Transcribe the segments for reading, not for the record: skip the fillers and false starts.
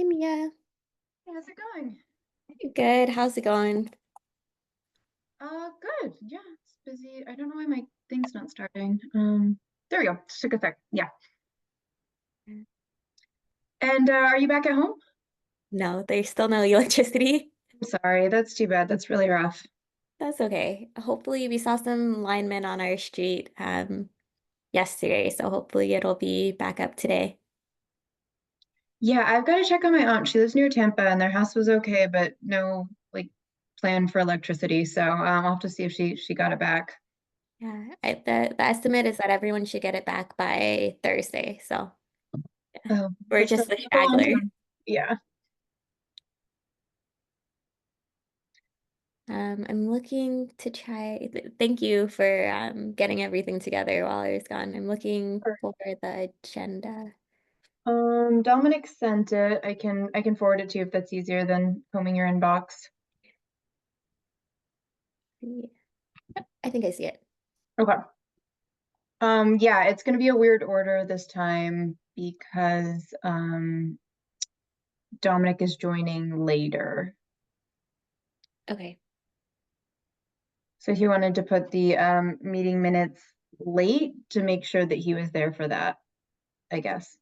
Mia. How's it going? Good. How's it going? Good. Yeah, it's busy. I don't know why my thing's not starting. There we go. Just took a sec. Yeah. And are you back at home? No, there's still no electricity. I'm sorry, that's too bad. That's really rough. That's okay. Hopefully, we saw some linemen on our street yesterday, so hopefully it'll be back up today. Yeah, I've got to check on my aunt. She lives near Tampa and their house was okay, but no like plan for electricity. So I'll have to see if she got it back. Yeah, the estimate is that everyone should get it back by Thursday, so Oh, we're that's just the a long stragglers. time. Yeah. I'm looking to try. Thank you for getting everything together while I was gone. I'm looking Sure. for the agenda. Dominic sent it. I can forward it to you if that's easier than combing your inbox. Yeah, I think I see it. Okay. Yeah, it's gonna be a weird order this time because Dominic is joining later. Okay. So he wanted to put the meeting minutes late to make sure that he was there for that, I guess.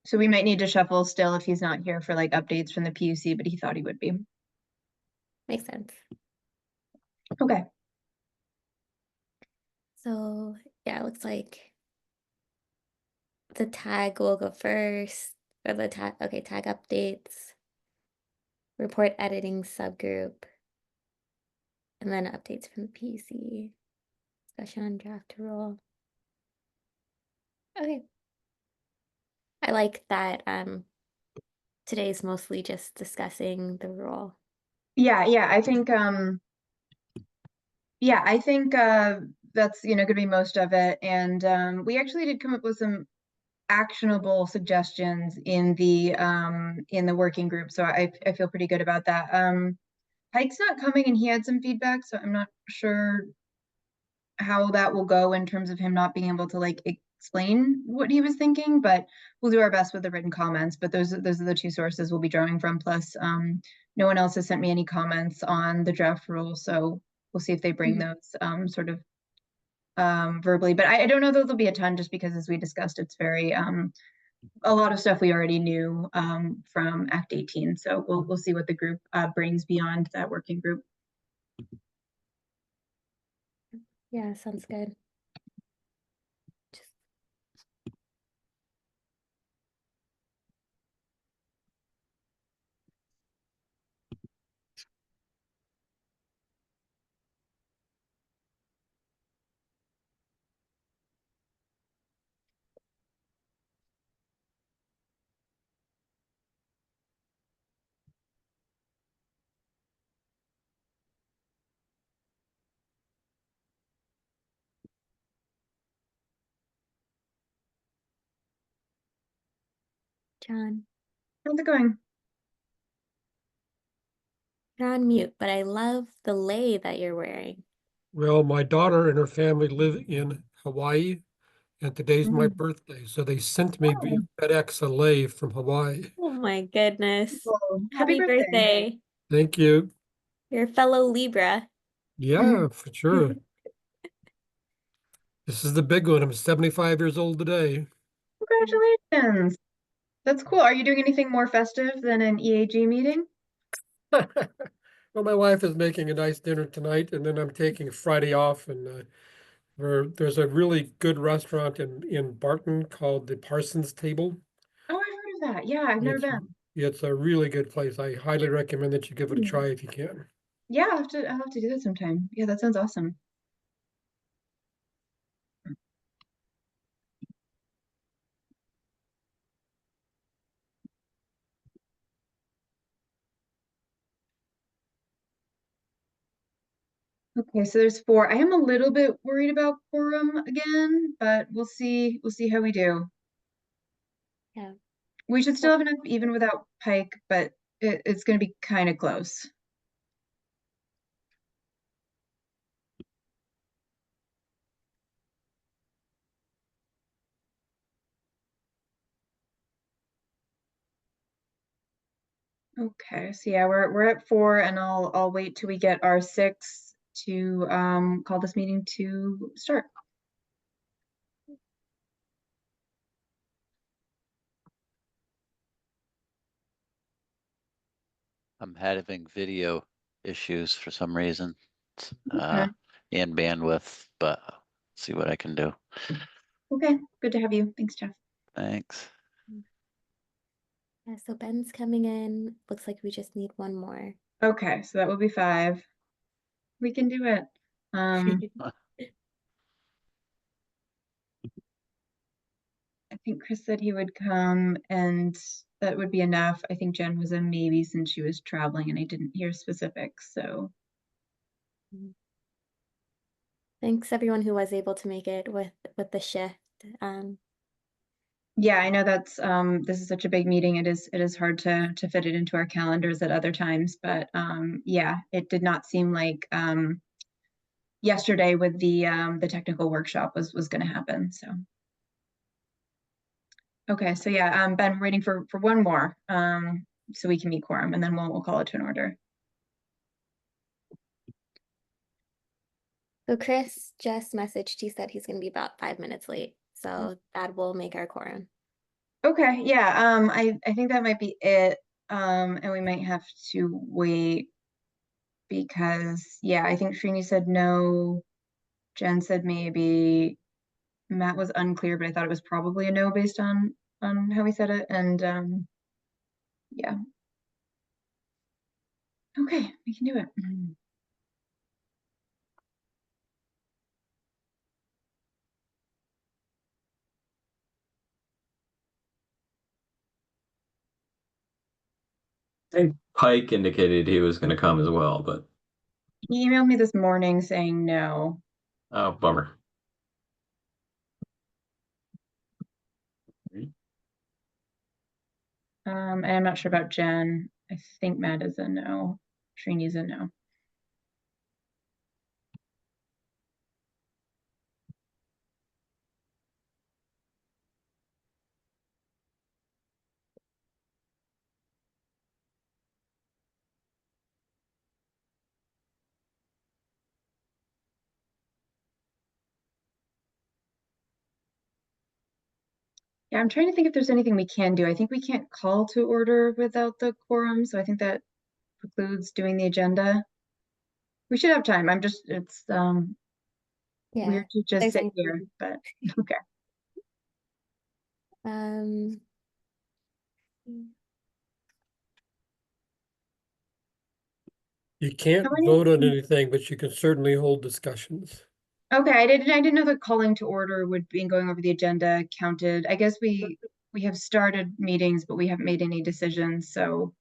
So we might need to shuffle still if he's not here for like updates from the PUC, but he thought he would be. Makes sense. Okay. So yeah, it looks like the tag will go first. Or the tag, okay, tag updates, report editing subgroup, and then updates from the PC, discussion on draft rule. Okay. I like that today's mostly just discussing the rule. Yeah, I think that's gonna be most of it. And we actually did come up with some actionable suggestions in the working group. So I feel pretty good about that. Pike's not coming and he had some feedback, so I'm not sure how that will go in terms of him not being able to like explain what he was thinking, but we'll do our best with the written comments. But those are the two sources we'll be drawing from. Plus, no one else has sent me any comments on the draft rule, so we'll see if they bring Mhm. those sort of verbally. But I don't know that there'll be a ton just because as we discussed, it's very a lot of stuff we already knew from Act 18. So we'll see what the group brings beyond that working group. Yeah, sounds good. Just, John, How's it going? you're on mute, but I love the lei that you're wearing. Well, my daughter and her family live in Hawaii, and today's my Mm. birthday. So they sent me via Oh, FedEx a lei from Hawaii. Oh my goodness. cool. Happy Happy birthday. birthday. Thank you. You're a fellow Libra. Yeah, for sure. This is the big one. I'm 75 years old today. Congratulations. That's cool. Are you doing anything more festive than an EAG meeting? Well, my wife is making a nice dinner tonight, and then I'm taking Friday off. And there's a really good restaurant in Barton called the Parsons Table. Oh, I've heard of that. Yeah, I've never It's been. it's a really good place. I highly recommend that you give it a Hmm. try if you can. Yeah, I'll have to do that sometime. Yeah, that sounds awesome. Okay, so there's four. I am a little bit worried about quorum again, but we'll see. We'll see how we do. Yeah. We should still Well, have enough even without Pike, but it's going to be kind of close. Okay, so yeah, we're at 4, and I'll wait till we get our 6 to call this meeting to start. I'm having video issues for some reason, Okay. and bandwidth, but see what I can do. Okay, good to have you. Thanks, Jeff. Thanks. Yeah, so Ben's coming in. Looks like we just need one more. Okay, so that will be 5. We can do it. I think Chris said he would come, and that would be enough. I think Jen was a maybe since she was traveling and I didn't hear specifics, so. Thanks everyone who was able to make it with the shift. Yeah, I know that's this is such a big meeting. It is hard to fit it into our calendars at other times, but yeah, it did not seem like yesterday with the technical workshop was going to happen. So okay, so yeah, Ben, we're waiting for one more so we can meet quorum, and then we'll call it to an order. So Chris just messaged. He said he's going to be about 5 minutes late, so that will make our quorum. Okay, yeah, I think that might be it. And we might have to wait because yeah, I think Srini said no. Jen said maybe. Matt was unclear, but I thought it was probably a no based on how he said it. And yeah. Okay, we can do it. I think Pike indicated he was going to come as well, but He emailed me this morning saying no. oh, bummer. And I'm not sure about Jen. I think Matt is a no. Srini's a no. Yeah, I'm trying to think if there's anything we can do. I think we can't call to order without the quorum, so I think that precludes doing the agenda. We should have time. It's Yeah. weird to just there's sit anything- here, but okay. You can't How many- vote on anything, but you can certainly hold discussions. Okay, I didn't know that calling to order would be going over the agenda counted. I guess we have started meetings, but we haven't made any decisions, so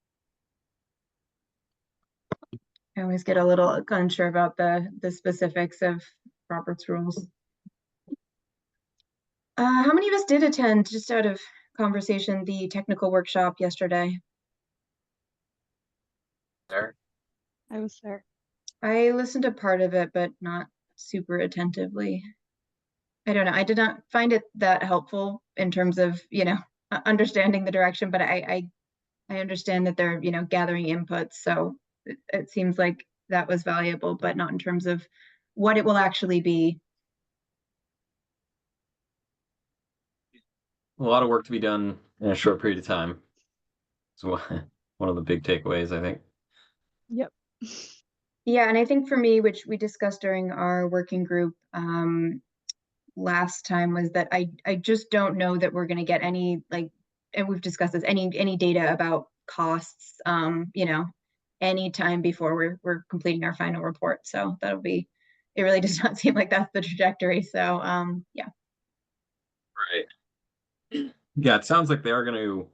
I always get a little unsure about the specifics of Robert's rules. How many of us did attend, just out of conversation, the technical workshop yesterday? There. I was there. I listened to part of it, but not super attentively. I don't know. I did not find it that helpful in terms of, understanding the direction, but I understand that they're, gathering inputs. So it seems like that was valuable, but not in terms of what it will actually be. A lot of work to be done in a short period of time. So one of the big takeaways, I think. Yep. Yeah, and I think for me, which we discussed during our working group last time, was that I just don't know that we're going to get any, like, and we've discussed this, any data about costs, any time before we're completing our final report. So that'll be, it really does not seem like that's the trajectory. So yeah. Right. Yeah, it sounds like they are going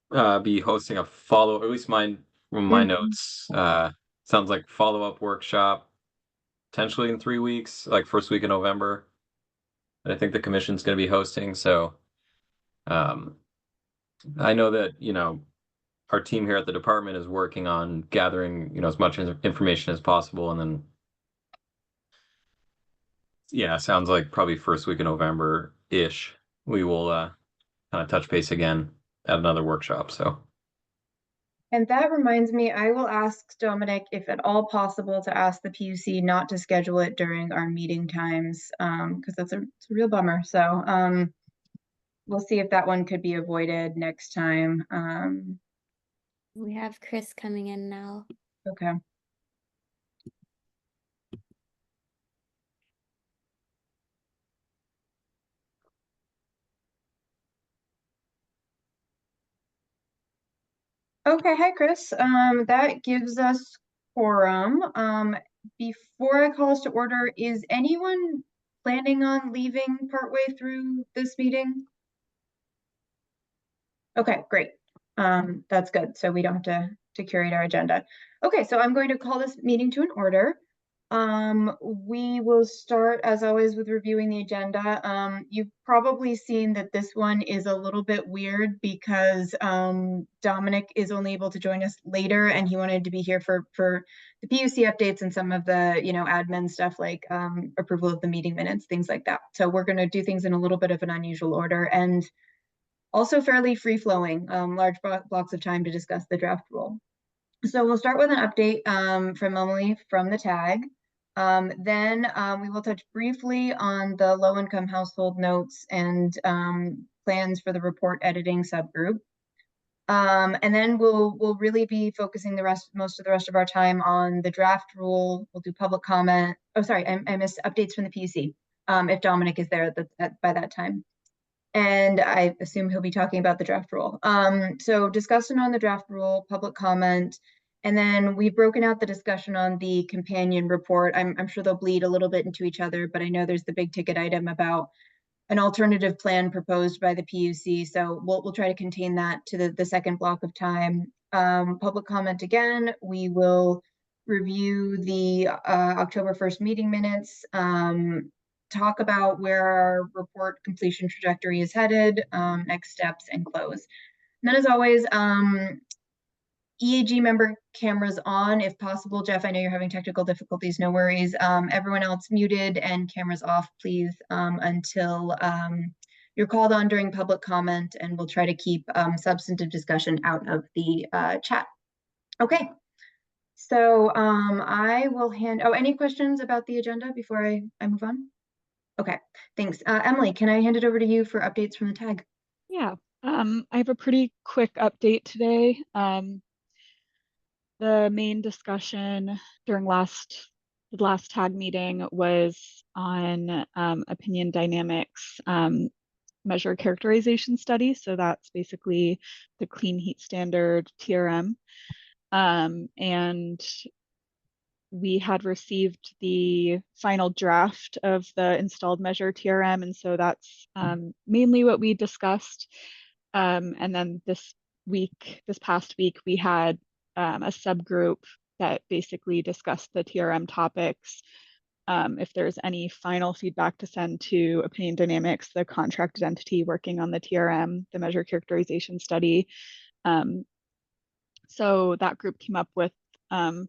to be hosting a follow, at least from my Mhm. notes, sounds like follow-up workshop, potentially in 3 weeks, like first week of November. I think the commission's going to be hosting. So I know that, our team here at the department is working on gathering, as much information as possible. And then, yeah, sounds like probably first week of November-ish, we will kind of touch base again at another workshop. So And that reminds me, I will ask Dominic if at all possible to ask the PUC not to schedule it during our meeting times, because it's a real bummer. So we'll see if that one could be avoided next time. We have Chris coming in now. Okay. Okay, hi Chris. That gives us quorum. Before I call us to order, is anyone planning on leaving partway through this meeting? Okay, great. That's good. So we don't have to curate our agenda. Okay, so I'm going to call this meeting to an order. We will start, as always, with reviewing the agenda. You've probably seen that this one is a little bit weird because Dominic is only able to join us later, and he wanted to be here for the PUC updates and some of the admin stuff like approval of the meeting minutes, things like that. So we're going to do things in a little bit of an unusual order and also fairly free-flowing, large blocks of time to discuss the draft rule. So we'll start with an update from Emily from the tag. Then we will touch briefly on the low-income household notes and plans for the report editing subgroup. And then we'll really be focusing most of the rest of our time on the draft rule. We'll do public comment. Oh, sorry, I missed updates from the PUC if Dominic is there by that time. And I assume he'll be talking about the draft rule. So discussion on the draft rule, public comment, and then we've broken out the discussion on the companion report. I'm sure they'll bleed a little bit into each other, but I know there's the big ticket item about an alternative plan proposed by the PUC. So we'll try to contain that to the second block of time. Public comment again, we will review the October 1st meeting minutes, talk about where our report completion trajectory is headed, next steps, and close. And then as always, EAG member cameras on if possible. Jeff, I know you're having technical difficulties, no worries. Everyone else muted and cameras off, please, until you're called on during public comment, and we'll try to keep substantive discussion out of the chat. Okay, so I will any questions about the agenda before I move on? Okay, thanks. Emily, can I hand it over to you for updates from the tag? Yeah, I have a pretty quick update today. The main discussion during the last tag meeting was on opinion dynamics measure characterization study. So that's basically the clean heat standard TRM. And we had received the final draft of the installed measure TRM. And so that's mainly what we discussed. And then this past week, we had a subgroup that basically discussed the TRM topics. If there's any final feedback to send to Opinion Dynamics, the contracted entity working on the TRM, the measure characterization study. So that group came up with final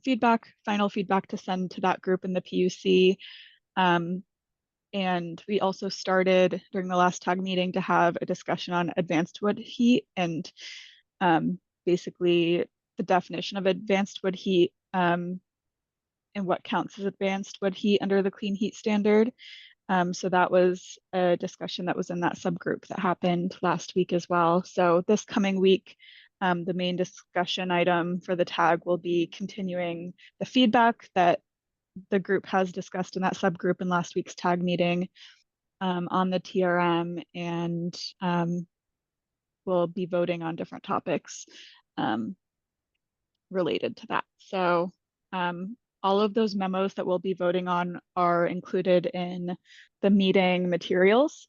feedback to send to that group in the PUC. And we also started during the last tag meeting to have a discussion on advanced wood heat and basically the definition of advanced wood heat and what counts as advanced wood heat under the clean heat standard. So that was a discussion that was in that subgroup that happened last week as well. So this coming week, the main discussion item for the tag will be continuing the feedback that the group has discussed in that subgroup in last week's tag meeting on the TRM, and we'll be voting on different topics related to that. So all of those memos that we'll be voting on are included in the meeting materials.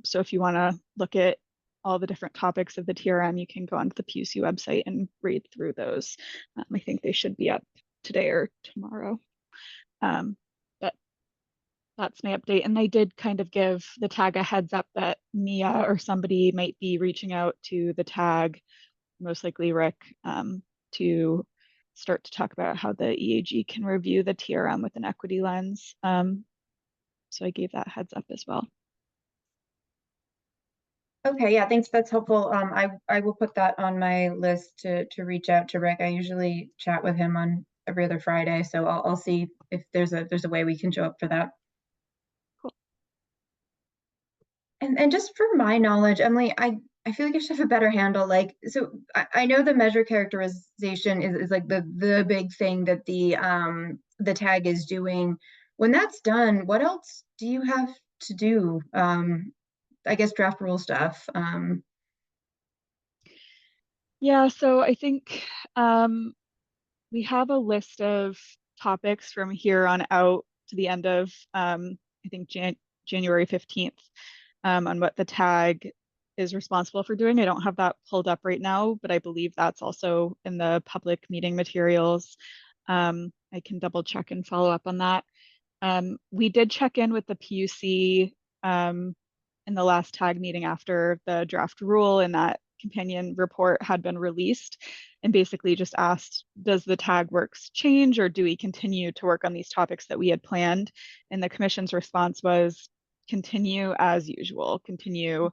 So if you want to look at all the different topics of the TRM, you can go onto the PUC website and read through those. I think they should be up today or tomorrow. But that's my update. And I did kind of give the tag a heads up that Mia or somebody might be reaching out to the tag, most likely Rick, to start to talk about how the EAG can review the TRM with an equity lens. So I gave that heads up as well. Okay, yeah, thanks. That's helpful. I will put that on my list to reach out to Rick. I usually chat with him on every other Friday, so I'll see if there's a way we can show up for that. Cool. And just for my knowledge, Emily, I feel like I should have a better handle. Like, so I know the measure characterization is like the big thing that the tag is doing. When that's done, what else do you have to do? I guess draft rule stuff. Yeah, so I think we have a list of topics from here on out to the end of I think January 15th on what the tag is responsible for doing. I don't have that pulled up right now, but I believe that's also in the public meeting materials. I can double check and follow up on that. We did check in with the PUC in the last tag meeting after the draft rule and that companion report had been released, and basically just asked, does the tag works change or do we continue to work on these topics that we had planned? And the commission's response was continue as usual, continue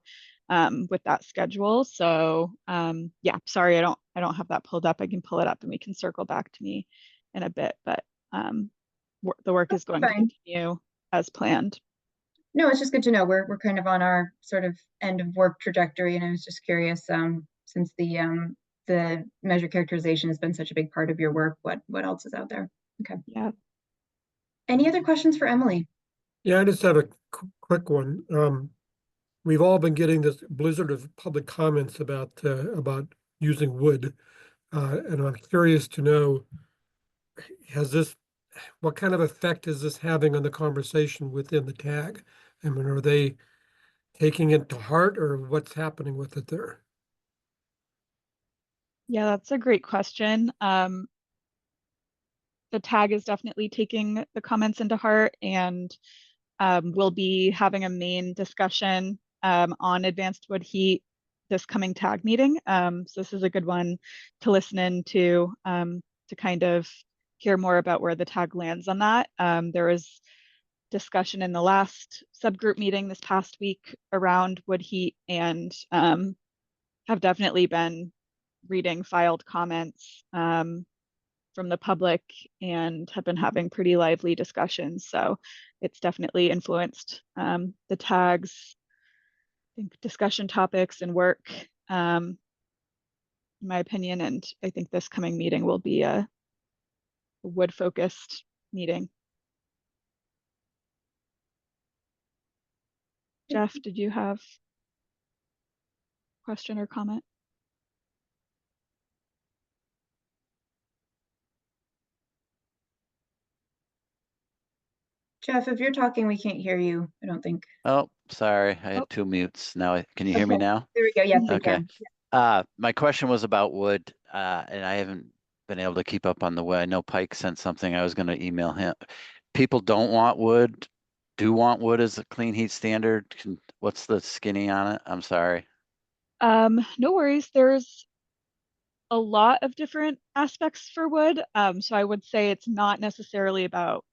with that schedule. So yeah, sorry, I don't have that pulled up. I can pull it up and we can circle back to me in a bit, but the work is going to Fine. continue as planned. No, it's just good to know. We're kind of on our sort of end of work trajectory, and I was just curious, since the measure characterization has been such a big part of your work, what else is out there? Okay. Yeah. Any other questions for Emily? Yeah, I just have a quick one. We've all been getting this blizzard of public comments about using wood. And I'm curious to know, what kind of effect is this having on the conversation within the tag? I mean, are they taking it to heart or what's happening with it there? Yeah, that's a great question. The tag is definitely taking the comments into heart, and we'll be having a main discussion on advanced wood heat this coming tag meeting. So this is a good one to listen in to kind of hear more about where the tag lands on that. There was discussion in the last subgroup meeting this past week around wood heat, and have definitely been reading filed comments from the public and have been having pretty lively discussions. So it's definitely influenced the tags, I think, discussion topics and work, in my opinion. And I think this coming meeting will be a wood-focused meeting. Jeff, did you have a question or comment? Jeff, if you're talking, we can't hear you, I don't think. Oh, sorry, I Oh. had two mutes. Now, can you hear me Okay. now? There we go. Yes, we Okay. can. My question was about wood, and I haven't been able to keep up on the wood. I know Pike sent something. I was going to email him. People don't want wood, do want wood as a clean heat standard. What's the skinny on it? I'm sorry. No worries. There's a lot of different aspects for wood. So I would say it's not necessarily about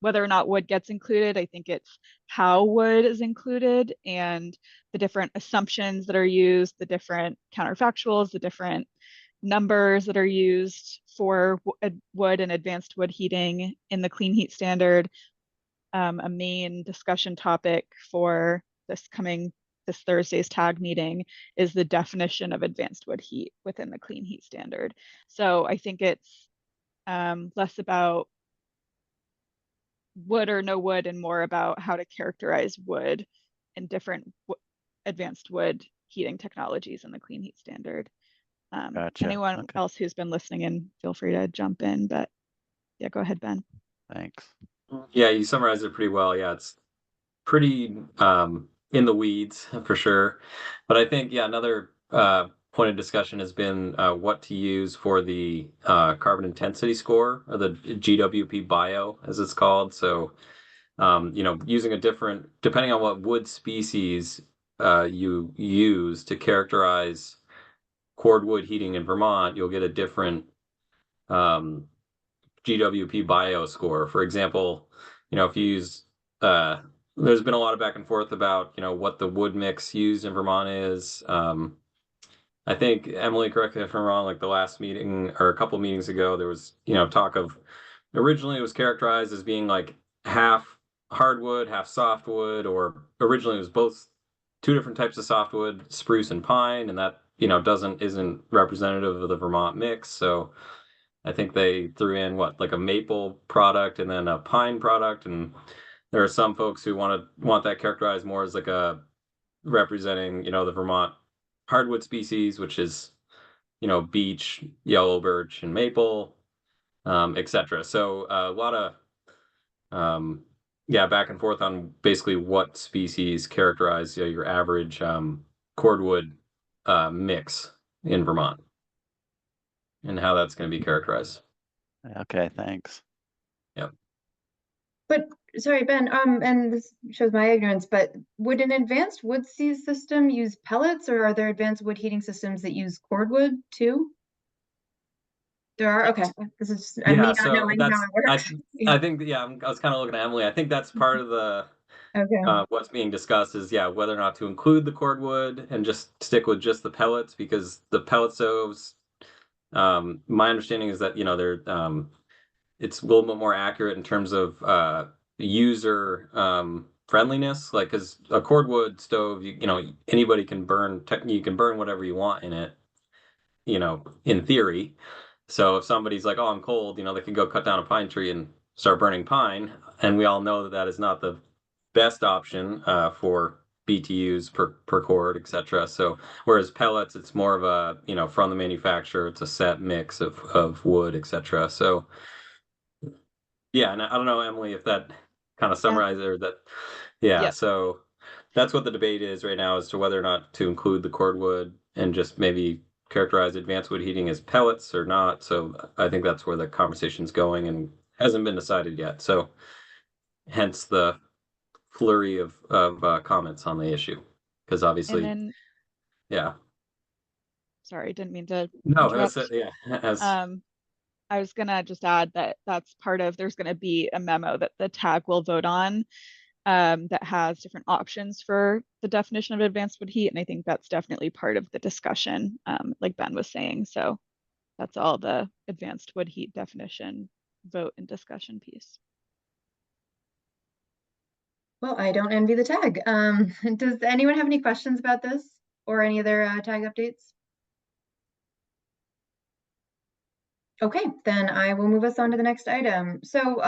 whether or not wood gets included. I think it's how wood is included and the different assumptions that are used, the different counterfactuals, the different numbers that are used for wood and advanced wood heating in the clean heat standard. A main discussion topic for this Thursday's tag meeting is the definition of advanced wood heat within the clean heat standard. So I think it's less about wood or no wood and more about how to characterize wood and different advanced wood heating technologies in the clean heat standard. Gotcha. Anyone Okay. else who's been listening in, feel free to jump in, but yeah, go ahead, Ben. Thanks. Yeah, you summarized it pretty well. Yeah, it's pretty in the weeds for sure. But I think, yeah, another point of discussion has been what to use for the carbon intensity score, or the GWP bio, as it's called. So, using a different, depending on what wood species you use to characterize cordwood heating in Vermont, you'll get a different GWP bio score. For example, if you use there's been a lot of back and forth about, what the wood mix used in Vermont is. I think, Emily, correct me if I'm wrong, like the last meeting or a couple meetings ago, there was, talk of, originally it was characterized as being like half hardwood, half softwood, or originally it was both two different types of softwood, spruce and pine, and that, isn't representative of the Vermont mix. So I think they threw in like a maple product and then a pine product, and there are some folks who want that characterized more as like a representing, the Vermont hardwood species, which is, beech, yellow birch, and maple, etc. So a lot of back and forth on basically what species characterize your average cordwood mix in Vermont and how that's going to be characterized. Okay, thanks. But sorry, Ben, and this shows my ignorance, but would an advanced wood seize system use pellets, or are there advanced wood heating systems that use cordwood too? There are, okay. This is me not so knowing how it works. I think, I was kind of looking at Emily. I think that's part of the Okay. what's being discussed is whether or not to include the cordwood and just stick with just the pellets, because the pellet stoves, my understanding is that they're it's a little bit more accurate in terms of user friendliness, like because a cordwood stove, anybody can burn, you can burn whatever you want in it, in theory. So if somebody's like, oh, I'm cold, they can go cut down a pine tree and start burning pine, and we all know that that is not the best option for BTUs per cord, etc. So whereas pellets, it's more of a, from the manufacturer, it's a set mix of wood, etc. So yeah, and I don't know, Emily, if that kind of summarizes or that. Yeah. So that's what the debate is right now, as to whether or not to include the cordwood and just maybe characterize advanced wood heating as pellets or not. So I think that's where the conversation's going and hasn't been decided yet. So hence the flurry of comments on the issue, because obviously, And then, sorry, didn't mean to no, interrupt. I was gonna just add that that's part of, there's gonna be a memo that the tag will vote on that has different options for the definition of advanced wood heat. And I think that's definitely part of the discussion, like Ben was saying. So that's all the advanced wood heat definition vote and discussion piece. Well, I don't envy the tag. Does anyone have any questions about this or any other tag updates? Okay, then I will move us on to the next item. So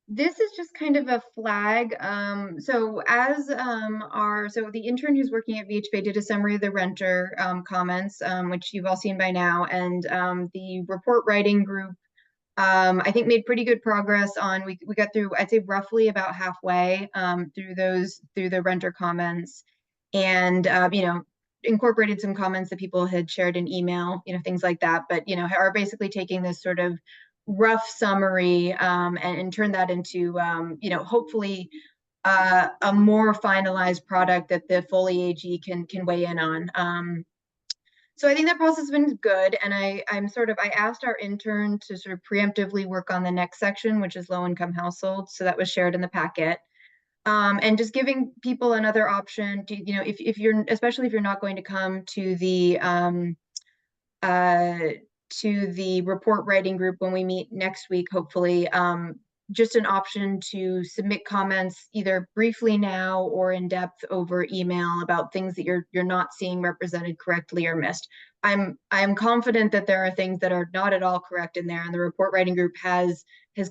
this is just kind of a flag. So as so the intern who's working at VHB did a summary of the renter comments, which you've all seen by now, and the report writing group I think made pretty good progress on, we got through, I'd say roughly about halfway through the renter comments, and incorporated some comments that people had shared in email, things like that, but are basically taking this sort of rough summary and turn that into hopefully a more finalized product that the Foley AG can weigh in on. So I think that process has been good, and I asked our intern to sort of preemptively work on the next section, which is low-income households. So that was shared in the packet, and just giving people another option to, if you're, especially if you're not going to come to the report writing group when we meet next week, hopefully, just an option to submit comments either briefly now or in depth over email about things that you're not seeing represented correctly or missed. I'm confident that there are things that are not at all correct in there, and the report writing group has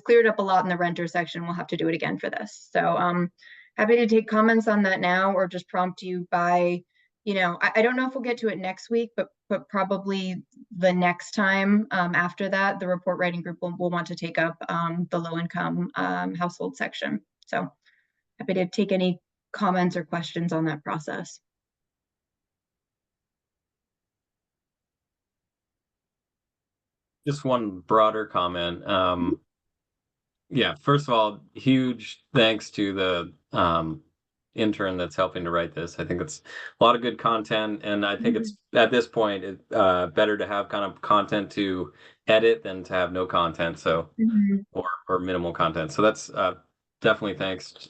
cleared up a lot in the renter section. We'll have to do it again for this. So happy to take comments on that now, or just prompt you by, I don't know if we'll get to it next week, but probably the next time after that, the report writing group will want to take up the low-income household section. So happy to take any comments or questions on that process. Just one broader comment. First of all, huge thanks to the intern that's helping to write this. I think it's a lot of good content, and I think it's at this point better to have kind of content to edit than to have no content, so or minimal content. So that's definitely thanks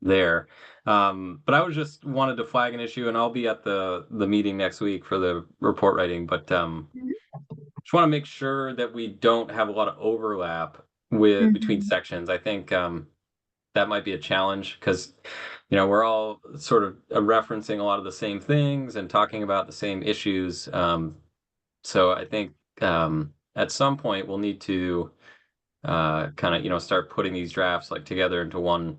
there. But I was just wanted to flag an issue, and I'll be at the meeting next week for the report writing. But just want to make sure that we don't have a lot of overlap with between sections. I think that might be a challenge because we're all sort of referencing a lot of the same things and talking about the same issues. So I think at some point we'll need to kind of start putting these drafts like together into one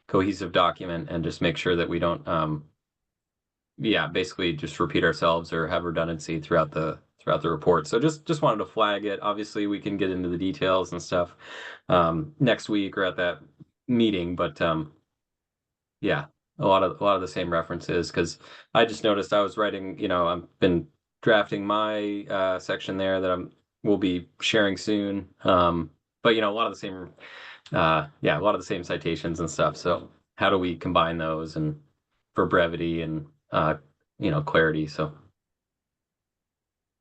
cohesive document and just make sure that we don't basically just repeat ourselves or have redundancy throughout the report. So just wanted to flag it. Obviously we can get into the details and stuff next week or at that meeting, but yeah, a lot of the same references, because I just noticed I was writing, I've been drafting my section there that we'll be sharing soon. But a lot of the same a lot of the same citations and stuff. So how do we combine those and for brevity and clarity? So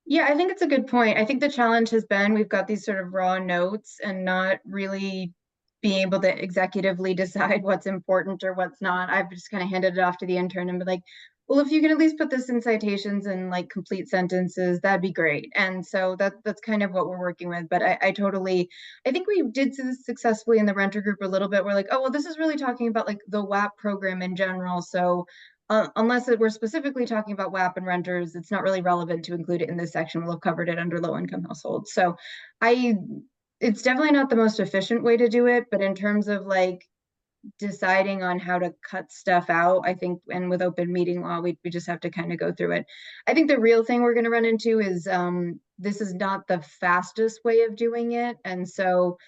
Yeah, I think it's a good point. I think the challenge has been we've got these sort of raw notes and not really being able to executively decide what's important or what's not. I've just kind of handed it off to the intern and be like, well, if you can at least put this in citations and like complete sentences, that'd be great. And so that's kind of what we're working with. But I think we did this successfully in the renter group a little bit. We're like, oh, well, this is really talking about like the WAP program in general. So unless we're specifically talking about WAP and renters, it's not really relevant to include it in this section. We'll have covered it under low-income households. So it's definitely not the most efficient way to do it, but in terms of like deciding on how to cut stuff out, I think, and with open meeting law, we just have to kind of go through it. I think the real thing we're going to run into is this is not the fastest way of doing it. And so,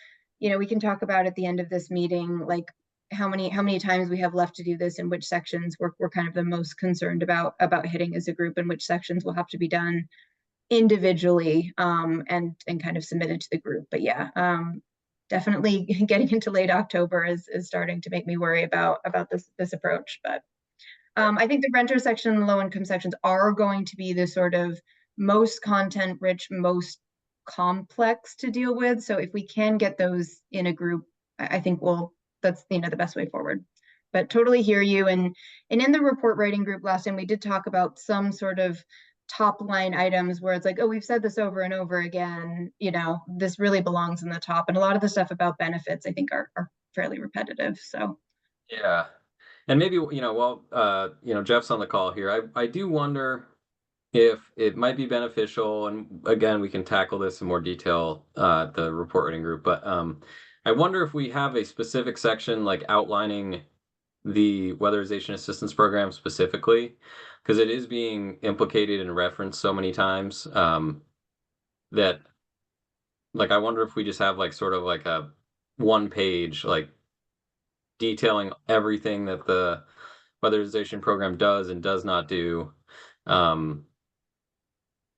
we can talk about at the end of this meeting, like how many times we have left to do this and which sections we're kind of the most concerned about hitting as a group, and which sections will have to be done individually and kind of submitted to the group. But yeah, definitely getting into late October is starting to make me worry about this approach. But I think the renter section and the low income sections are going to be the sort of most content rich, most complex to deal with. So if we can get those in a group, I think that's the best way forward. But totally hear you. And in the report writing group last time, we did talk about some sort of top line items where it's like, oh, we've said this over and over again, this really belongs in the top. And a lot of the stuff about benefits, I think, are fairly repetitive. So yeah. And maybe, Jeff's on the call here. I do wonder if it might be beneficial, and again, we can tackle this in more detail at the report writing group, but I wonder if we have a specific section like outlining the weatherization assistance program specifically, because it is being implicated and referenced so many times that like I wonder if we just have like sort of like a one page like detailing everything that the weatherization program does and does not do. And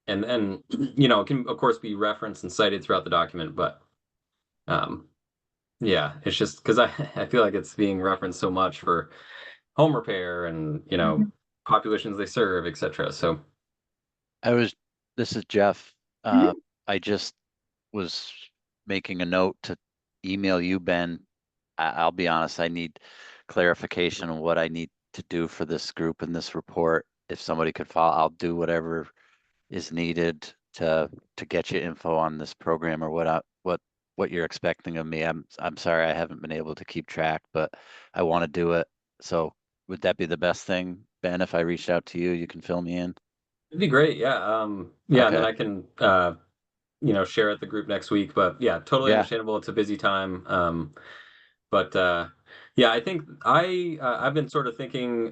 it can of course be referenced and cited throughout the document, but it's just because I feel like it's being referenced so much for home repair and populations they serve, etc. So this is Jeff. I just was making a note to email you, Ben. I'll be honest, I need clarification on what I need to do for this group and this report. If somebody could follow, I'll do whatever is needed to get you info on this program or what you're expecting of me. I'm sorry I haven't been able to keep track, but I want to do it. So would that be the best thing, Ben, if I reached out to you? You can fill me in. it'd be great. Yeah. Okay. And then I can share at the group next week. But yeah, totally understandable. It's a busy time. But I think I've been sort of thinking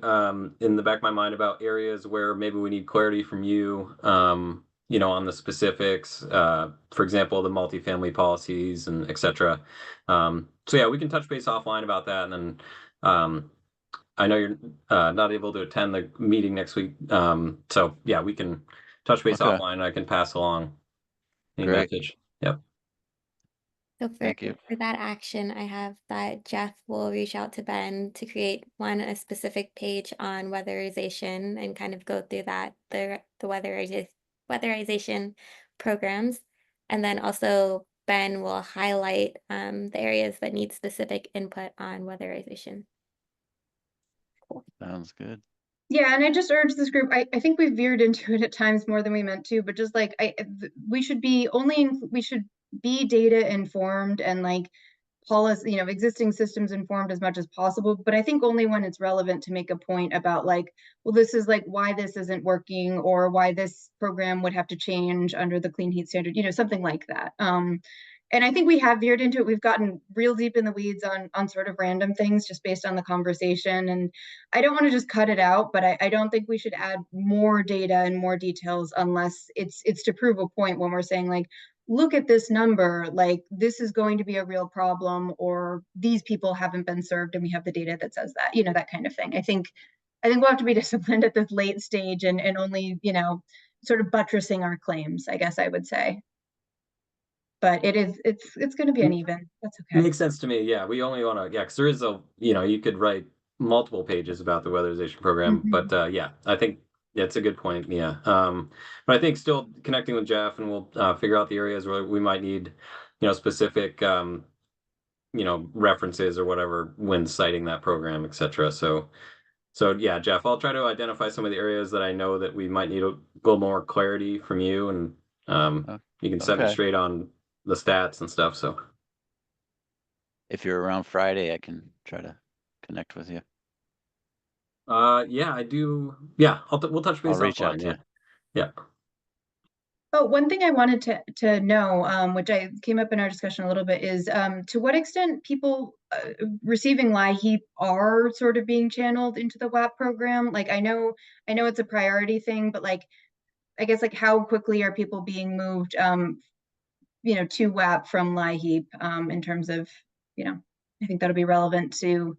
in the back of my mind about areas where maybe we need clarity from you, on the specifics, for example, the multifamily policies and etc. So yeah, we can touch base offline about that. And then I know you're not able to attend the meeting next week. So yeah, we can touch base offline and I can pass along any message. Yep. So Thank you. for that action, I have that Jeff will reach out to Ben to create a specific page on weatherization and kind of go through that, the weatherization programs. And then also Ben will highlight the areas that need specific input on weatherization. Cool. Sounds good. Yeah, and I just urge this group, I think we've veered into it at times more than we meant to, but just like we should be we should be data informed and like policy, you know, existing systems informed as much as possible, but I think only when it's relevant to make a point about like, well, this is like why this isn't working or why this program would have to change under the clean heat standard, you know, something like that. And I think we have veered into it. We've gotten real deep in the weeds on sort of random things just based on the conversation. And I don't want to just cut it out, but I don't think we should add more data and more details unless it's to prove a point when we're saying like, look at this number, like this is going to be a real problem, or these people haven't been served and we have the data that says that, you know, that kind of thing. I think we'll have to be disciplined at this late stage and only, you know, sort of buttressing our claims, I guess I would say. But it's going to be uneven. That's okay. Makes sense to me. Yeah, we only want to, yeah, because there is a, you know, you could write multiple pages about the weatherization program, but yeah, I think that's a good point. Yeah. But I think still connecting with Jeff, and we'll figure out the areas where we might need, you know, specific, you know, references or whatever when citing that program, etc. So yeah, Jeff, I'll try to identify some of the areas that I know that we might need a little more clarity from you, and you can set me Okay. straight on the stats and stuff. So. If you're around Friday, I can try to connect with you. Yeah, I do. Yeah, we'll touch base I'll reach out offline. to you. Yeah. Oh, one thing I wanted to know, which I came up in our discussion a little bit, is to what extent people receiving LIHEAP are sort of being channeled into the WAP program. Like I know it's a priority thing, but like I guess like how quickly are people being moved, you know, to WAP from LIHEAP, in terms of, you know, I think that'll be relevant to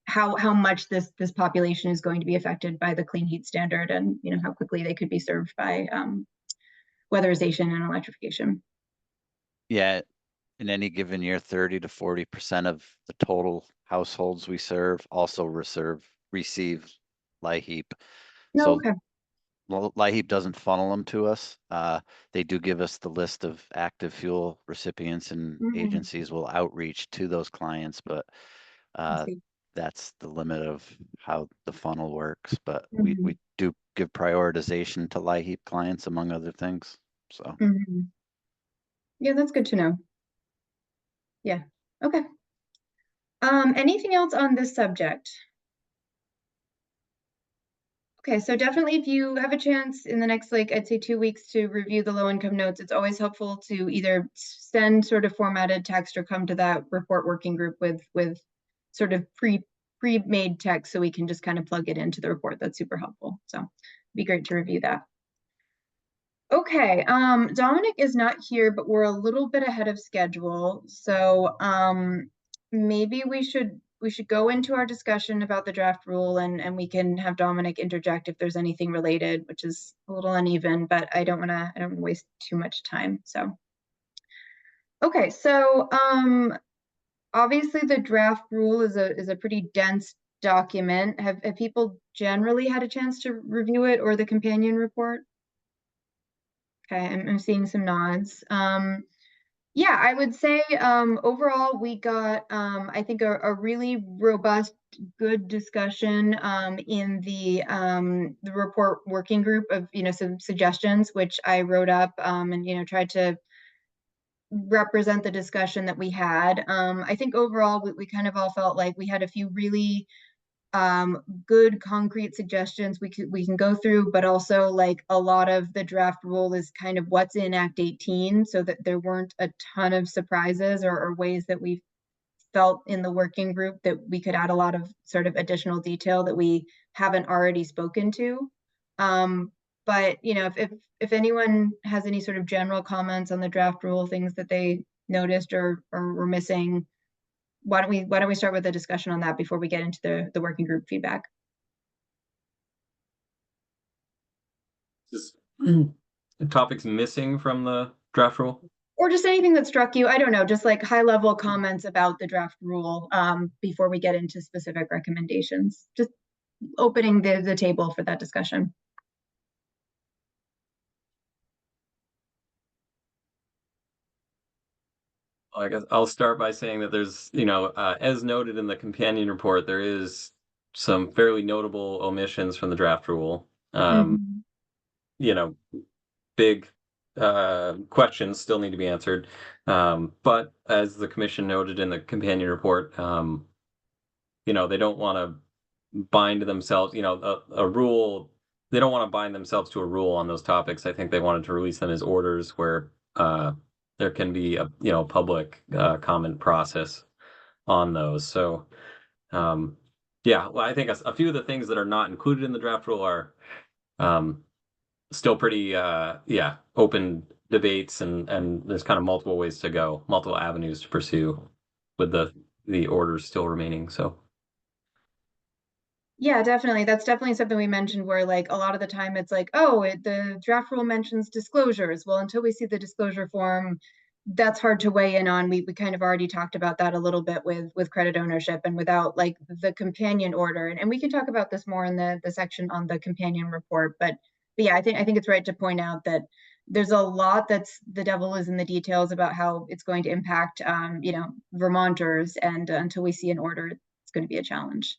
how much this population is going to be affected by the clean heat standard, and you know how quickly they could be served by weatherization and electrification. Yeah, in any given year, 30 to 40% of the total households we serve also receive LIHEAP. No, So okay. LIHEAP doesn't funnel them to us. They do give us the list of active fuel recipients, and agencies will outreach to those clients, but that's the limit of how the funnel works. But we do give prioritization to LIHEAP clients, among other things. So yeah, that's good to know. Yeah. Okay. Anything else on this subject? Okay, so definitely if you have a chance in the next, like, I'd say 2 weeks to review the low income notes, it's always helpful to either send sort of formatted text or come to that report working group with sort of pre-made text so we can just kind of plug it into the report. That's super helpful. So it'd be great to review that. Okay, Dominic is not here, but we're a little bit ahead of schedule. So maybe we should go into our discussion about the draft rule, and we can have Dominic interject if there's anything related, which is a little uneven, but I don't want to waste too much time. So okay, so obviously the draft rule is a pretty dense document. Have people generally had a chance to review it, or the companion report? Okay, I'm seeing some nods. Yeah, I would say overall we got I think a really robust, good discussion in the report working group of, you know, some suggestions which I wrote up and, you know, tried to represent the discussion that we had. I think overall we kind of all felt like we had a few really good concrete suggestions we can go through, but also like a lot of the draft rule is kind of what's in Act 18, so that there weren't a ton of surprises or ways that we felt in the working group that we could add a lot of sort of additional detail that we haven't already spoken to. But you know, if anyone has any sort of general comments on the draft rule, things that they noticed or were missing, why don't we start with a discussion on that before we get into the working group feedback? Just topics missing from the draft rule? Or just anything that struck you, I don't know, just like high level comments about the draft rule before we get into specific recommendations. Just opening the table for that discussion. I guess I'll start by saying that there's, you know, as noted in the companion report, there is some fairly notable omissions from the draft rule. Mhm. You know, big questions still need to be answered. But as the commission noted in the companion report, you know, they don't want to bind themselves, you know, a rule. They don't want to bind themselves to a rule on those topics. I think they wanted to release them as orders where there can be a, you know, public comment process on those. So yeah, well, I think a few of the things that are not included in the draft rule are still pretty yeah, open debates, and there's kind of multiple ways to go, multiple avenues to pursue with the orders still remaining. So Yeah, definitely. That's definitely something we mentioned where like a lot of the time it's like, oh, the draft rule mentions disclosures. Well, until we see the disclosure form, that's hard to weigh in on. We kind of already talked about that a little bit with credit ownership and without like the companion order. And we can talk about this more in the section on the companion report. But yeah, I think it's right to point out that there's a lot that's the devil is in the details about how it's going to impact you know, Vermonters, and until we see an order, it's going to be a challenge.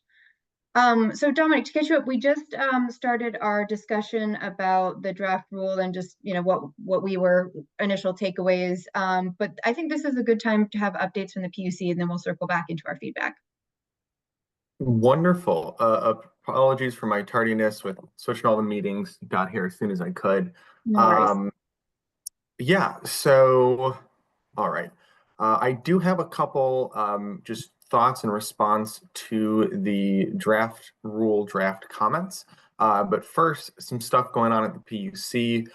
So Dominic, to catch you up, we just started our discussion about the draft rule and just, you know, what we were initial takeaways. But I think this is a good time to have updates from the PUC, and then we'll circle back into our feedback. Wonderful. Apologies for my tardiness with switching all the meetings. Got here as soon as I could. No worries. Yeah, so all right. I do have a couple just thoughts in response to the draft rule draft comments. But first, some stuff going on at the PUC.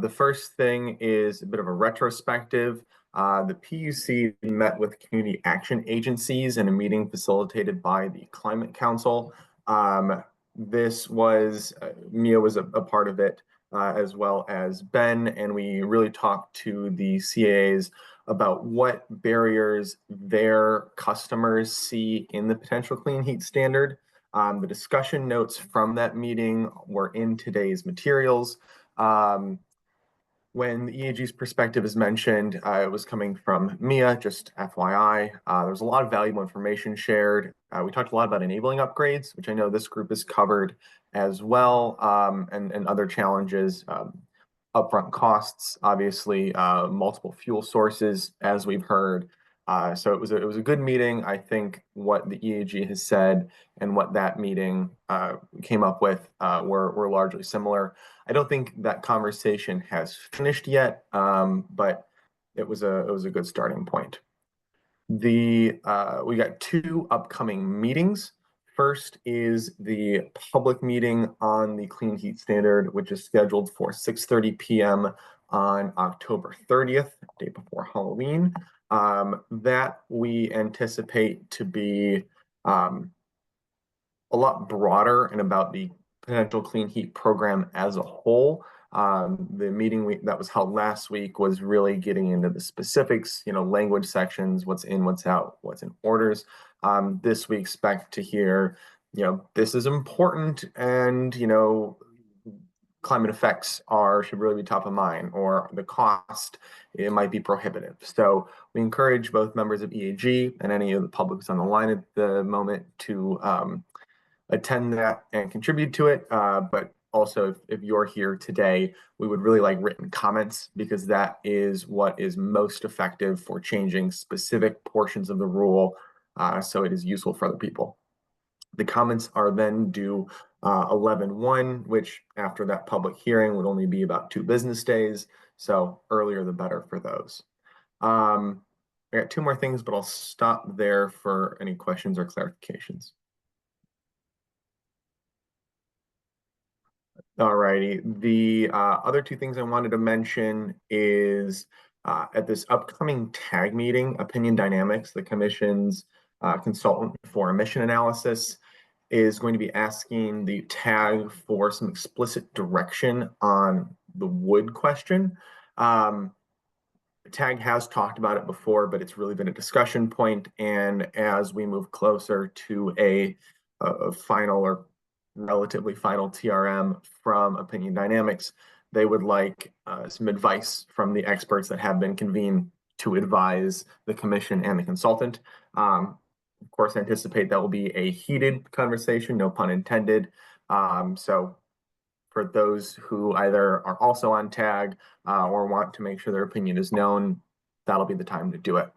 The first thing is a bit of a retrospective. The PUC met with community action agencies in a meeting facilitated by the Climate Council. This was, Mia was a part of it, as well as Ben, and we really talked to the CAAs about what barriers their customers see in the potential clean heat standard. The discussion notes from that meeting were in today's materials. When the EAG's perspective is mentioned, it was coming from Mia, just FYI. There was a lot of valuable information shared. We talked a lot about enabling upgrades, which I know this group has covered as well, and other challenges, upfront costs, obviously, multiple fuel sources, as we've heard. So it was a good meeting. I think what the EAG has said and what that meeting came up with were largely similar. I don't think that conversation has finished yet, but it was a good starting point. We got two upcoming meetings. First is the public meeting on the clean heat standard, which is scheduled for 6:30 p.m. on October 30th, day before Halloween. That we anticipate to be a lot broader and about the potential clean heat program as a whole. The meeting that was held last week was really getting into the specifics, you know, language sections, what's in, what's out, what's in orders. This we expect to hear, you know, this is important, and, you know, climate effects should really be top of mind, or the cost, it might be prohibitive. So we encourage both members of EAG and any of the publics on the line at the moment to attend that and contribute to it. But also, if you're here today, we would really like written comments, because that is what is most effective for changing specific portions of the rule, so it is useful for other people. The comments are then due 11/1, which after that public hearing would only be about 2 business days. So earlier the better for those. I got 2 more things, but I'll stop there for any questions or clarifications. All righty. The other 2 things I wanted to mention is at this upcoming TAG meeting, Opinion Dynamics, the commission's consultant for emission analysis, is going to be asking the TAG for some explicit direction on the wood question. TAG has talked about it before, but it's really been a discussion point. And as we move closer to a final or relatively final TRM from Opinion Dynamics, they would like some advice from the experts that have been convened to advise the commission and the consultant. of course, anticipate that will be a heated conversation, no pun intended. So for those who either are also on tag or want to make sure their opinion is known, that'll be the time to do it.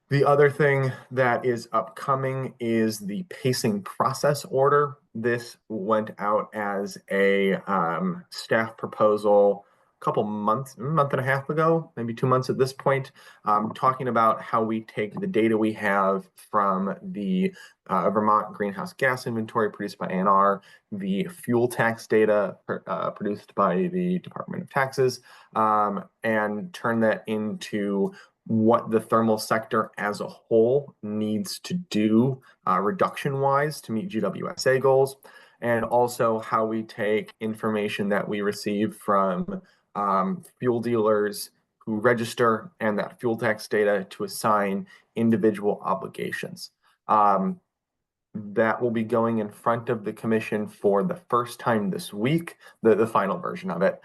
The other thing that is upcoming is the pacing process order. This went out as a staff proposal a couple months, a month and a half ago, maybe 2 months at this point, talking about how we take the data we have from the Vermont greenhouse gas inventory produced by ANR, the fuel tax data produced by the Department of Taxes, and turn that into what the thermal sector as a whole needs to do reduction-wise to meet GWSA goals, and also how we take information that we receive from fuel dealers who register and that fuel tax data to assign individual obligations. That will be going in front of the commission for the first time this week, the final version of it.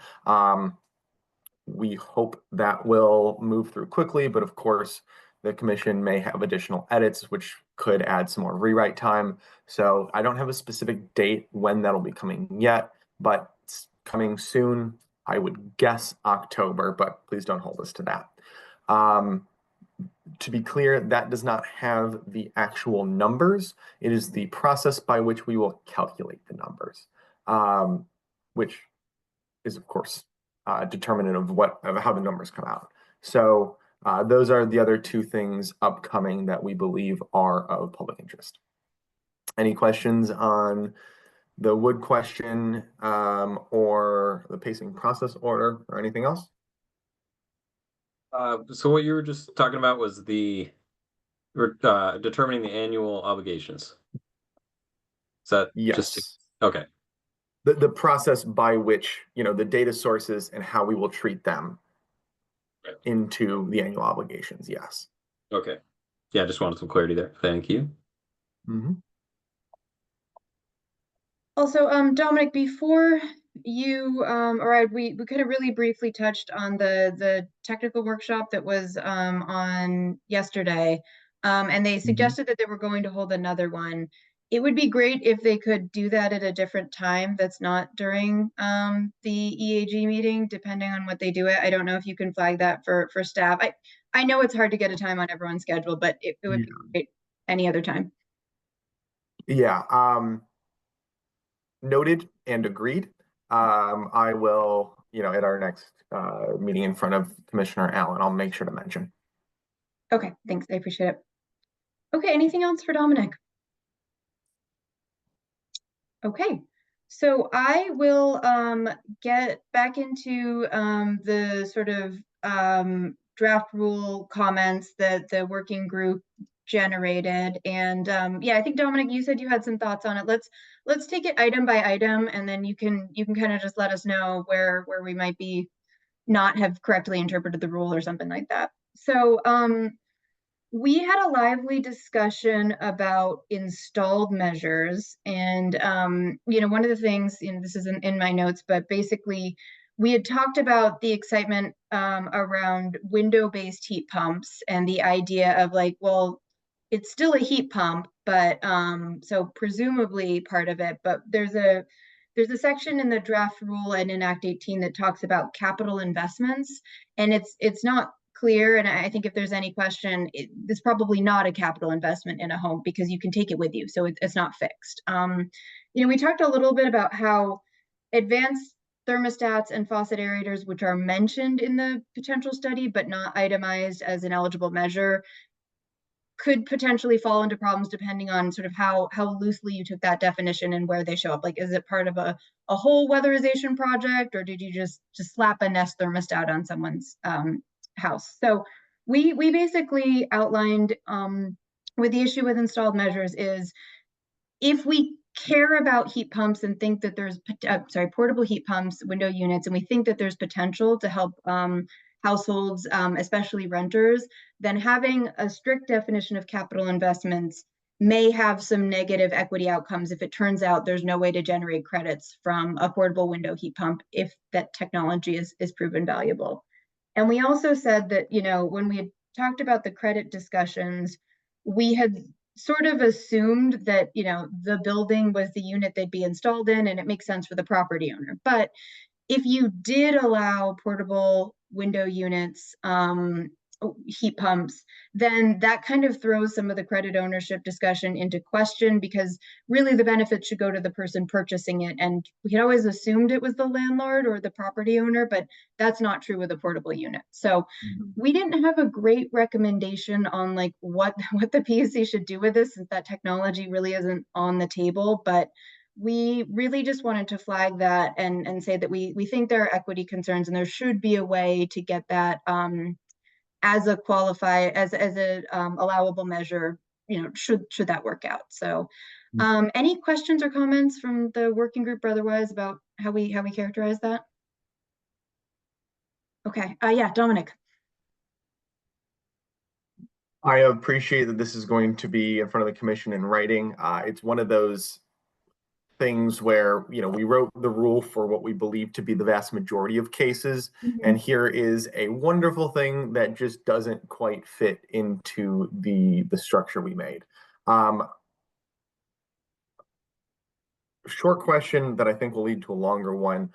We hope that will move through quickly, but of course, the commission may have additional edits, which could add some more rewrite time. So I don't have a specific date when that'll be coming yet, but it's coming soon. I would guess October, but please don't hold us to that. To be clear, that does not have the actual numbers. It is the process by which we will calculate the numbers, which is, of course, determinant of how the numbers come out. So those are the other two things upcoming that we believe are of public interest. Any questions on the wood question or the pacing process order or anything else? So what you were just talking about was the determining the annual obligations. Is that Yes. Okay. The process by which, the data sources and how we will treat them into the annual obligations, yes. Okay. Yeah, I just wanted some clarity there. Thank you. Mm-hmm. Also, Dominic, before you we kind of really briefly touched on the technical workshop that was on yesterday, and they suggested that they were going to hold another one. It would be great if they could do that at a different time that's not during the EAG meeting, depending on what they do it. I don't know if you can flag that for staff. I know it's hard to get a time on everyone's schedule, but it would be great any other time. Yeah. Noted and agreed. I will, at our next meeting in front of Commissioner Allen, I'll make sure to mention. Okay, thanks. I appreciate it. Okay, anything else for Dominic? Okay, so I will get back into the sort of draft rule comments that the working group generated, and yeah, I think Dominic, you said you had some thoughts on it. Let's take it item by item, and then you can kind of just let us know where we might be not have correctly interpreted the rule or something like that. So we had a lively discussion about installed measures, and one of the things, this isn't in my notes, but basically we had talked about the excitement around window-based heat pumps and the idea of like, well, it's still a heat pump, but so presumably part of it, but there's a section in the draft rule and in Act 18 that talks about capital investments, and it's not clear. And I think if there's any question, it's probably not a capital investment in a home because you can take it with you, so it's not fixed. We talked a little bit about how advanced thermostats and faucet aerators, which are mentioned in the potential study but not itemized as an eligible measure, could potentially fall into problems depending on sort of how loosely you took that definition and where they show up. Like, is it part of a whole weatherization project, or did you just slap a Nest thermostat on someone's house? So we basically outlined with the issue with installed measures is if we care about heat pumps and think that there's portable heat pumps, window units, and we think that there's potential to help households, especially renters, then having a strict definition of capital investments may have some negative equity outcomes if it turns out there's no way to generate credits from a portable window heat pump if that technology is proven valuable. And we also said that, when we had talked about the credit discussions, we had sort of assumed that, you know, the building was the unit they'd be installed in, and it makes sense for the property owner. But if you did allow portable window units, heat pumps, then that kind of throws some of the credit ownership discussion into question, because really the benefit should go to the person purchasing it. And we had always assumed it was the landlord or the property owner, but that's not true with a portable unit. So we didn't have a great recommendation on like what the PUC should do with this, since that technology really isn't on the table. But we really just wanted to flag that and say that we think there are equity concerns, and there should be a way to get that as a allowable measure, you know, should that work out. So any questions or comments from the working group or otherwise about how we characterize that? Okay, yeah, Dominic. I appreciate that this is going to be in front of the commission in writing. It's one of those things where, you know, we wrote the rule for what we believe to be the vast majority of cases, and here is a wonderful thing that just doesn't quite fit into the structure we made. Short question that I think will lead to a longer one.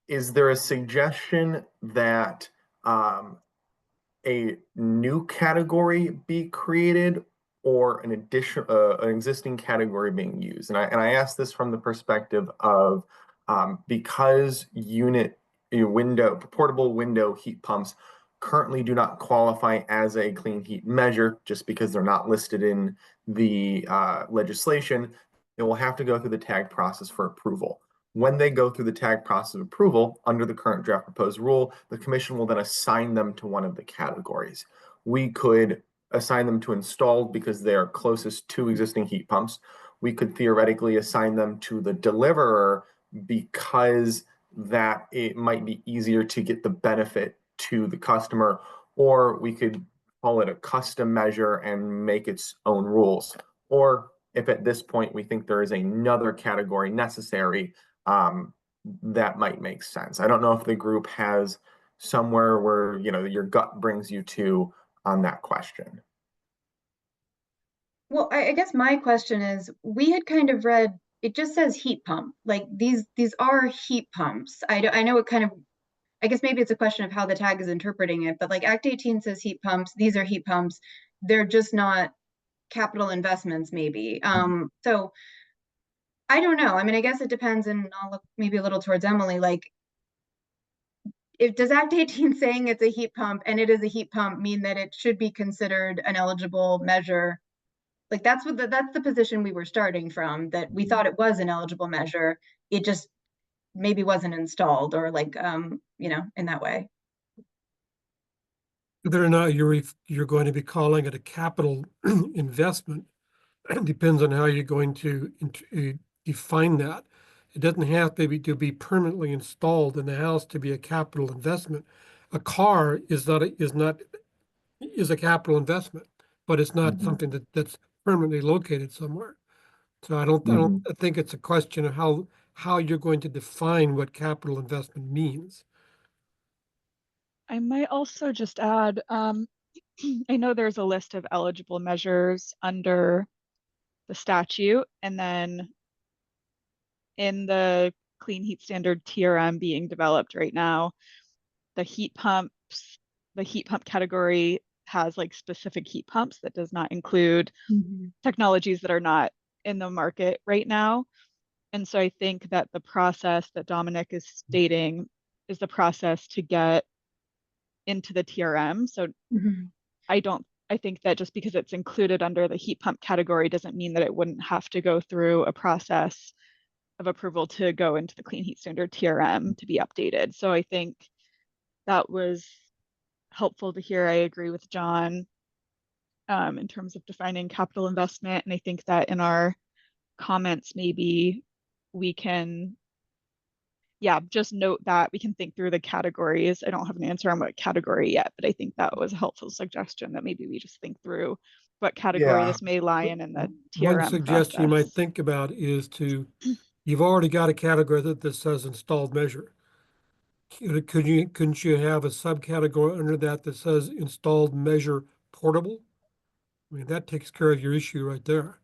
Is there a suggestion that a new category be created, or an existing category being used? And I ask this from the perspective of because portable window heat pumps currently do not qualify as a clean heat measure, just because they're not listed in the legislation, it will have to go through the TAG process for approval. When they go through the TAG process of approval under the current draft proposed rule, the commission will then assign them to one of the categories. We could assign them to installed because they are closest to existing heat pumps. We could theoretically assign them to the deliverer because that it might be easier to get the benefit to the customer, or we could call it a custom measure and make its own rules. Or if at this point we think there is another category necessary, that might make sense. I don't know if the group has somewhere where, you know, your gut brings you to on that question. Well, I guess my question is, we had kind of read, it just says heat pump, like these are heat pumps. I know it kind of, I guess maybe it's a question of how the tag is interpreting it, but like Act 18 says heat pumps, these are heat pumps. They're just not capital investments, maybe. So I don't know. I mean, I guess it depends, and I'll look maybe a little towards Emily. Like, does Act 18 saying it's a heat pump and it is a heat pump mean that it should be considered an eligible measure? Like, that's the position we were starting from, that we thought it was an eligible measure. It just maybe wasn't installed, or like, you know, in that way. Whether or not you're going to be calling it a capital investment depends on how you're going to define that. It doesn't have to be permanently installed in the house to be a capital investment. A car is a capital investment, but it's not something that's permanently located somewhere. So I don't think it's a question of how you're going to define what capital investment means. I might also just add, I know there's a list of eligible measures under the statute, and then in the Clean Heat Standard TRM being developed right now, the heat pump category has like specific heat pumps that does not include technologies that are not in the market right now. And so I think that the process that Dominic is stating is the process to get into the TRM. So I think that just because it's included under the heat pump category doesn't mean that it wouldn't have to go through a process of approval to go into the Clean Heat Standard TRM to be updated. So I think that was helpful to hear. I agree with John in terms of defining capital investment. And I think that in our comments, maybe we can, just note that we can think through the categories. I don't have an answer on what category yet, but I think that was a helpful suggestion, that maybe we just think through what category this may lie in the TRM One suggestion you might think about is you've already got a category that says installed measure. Couldn't you have a subcategory under that says installed measure portable? I mean, that takes care of your issue right there.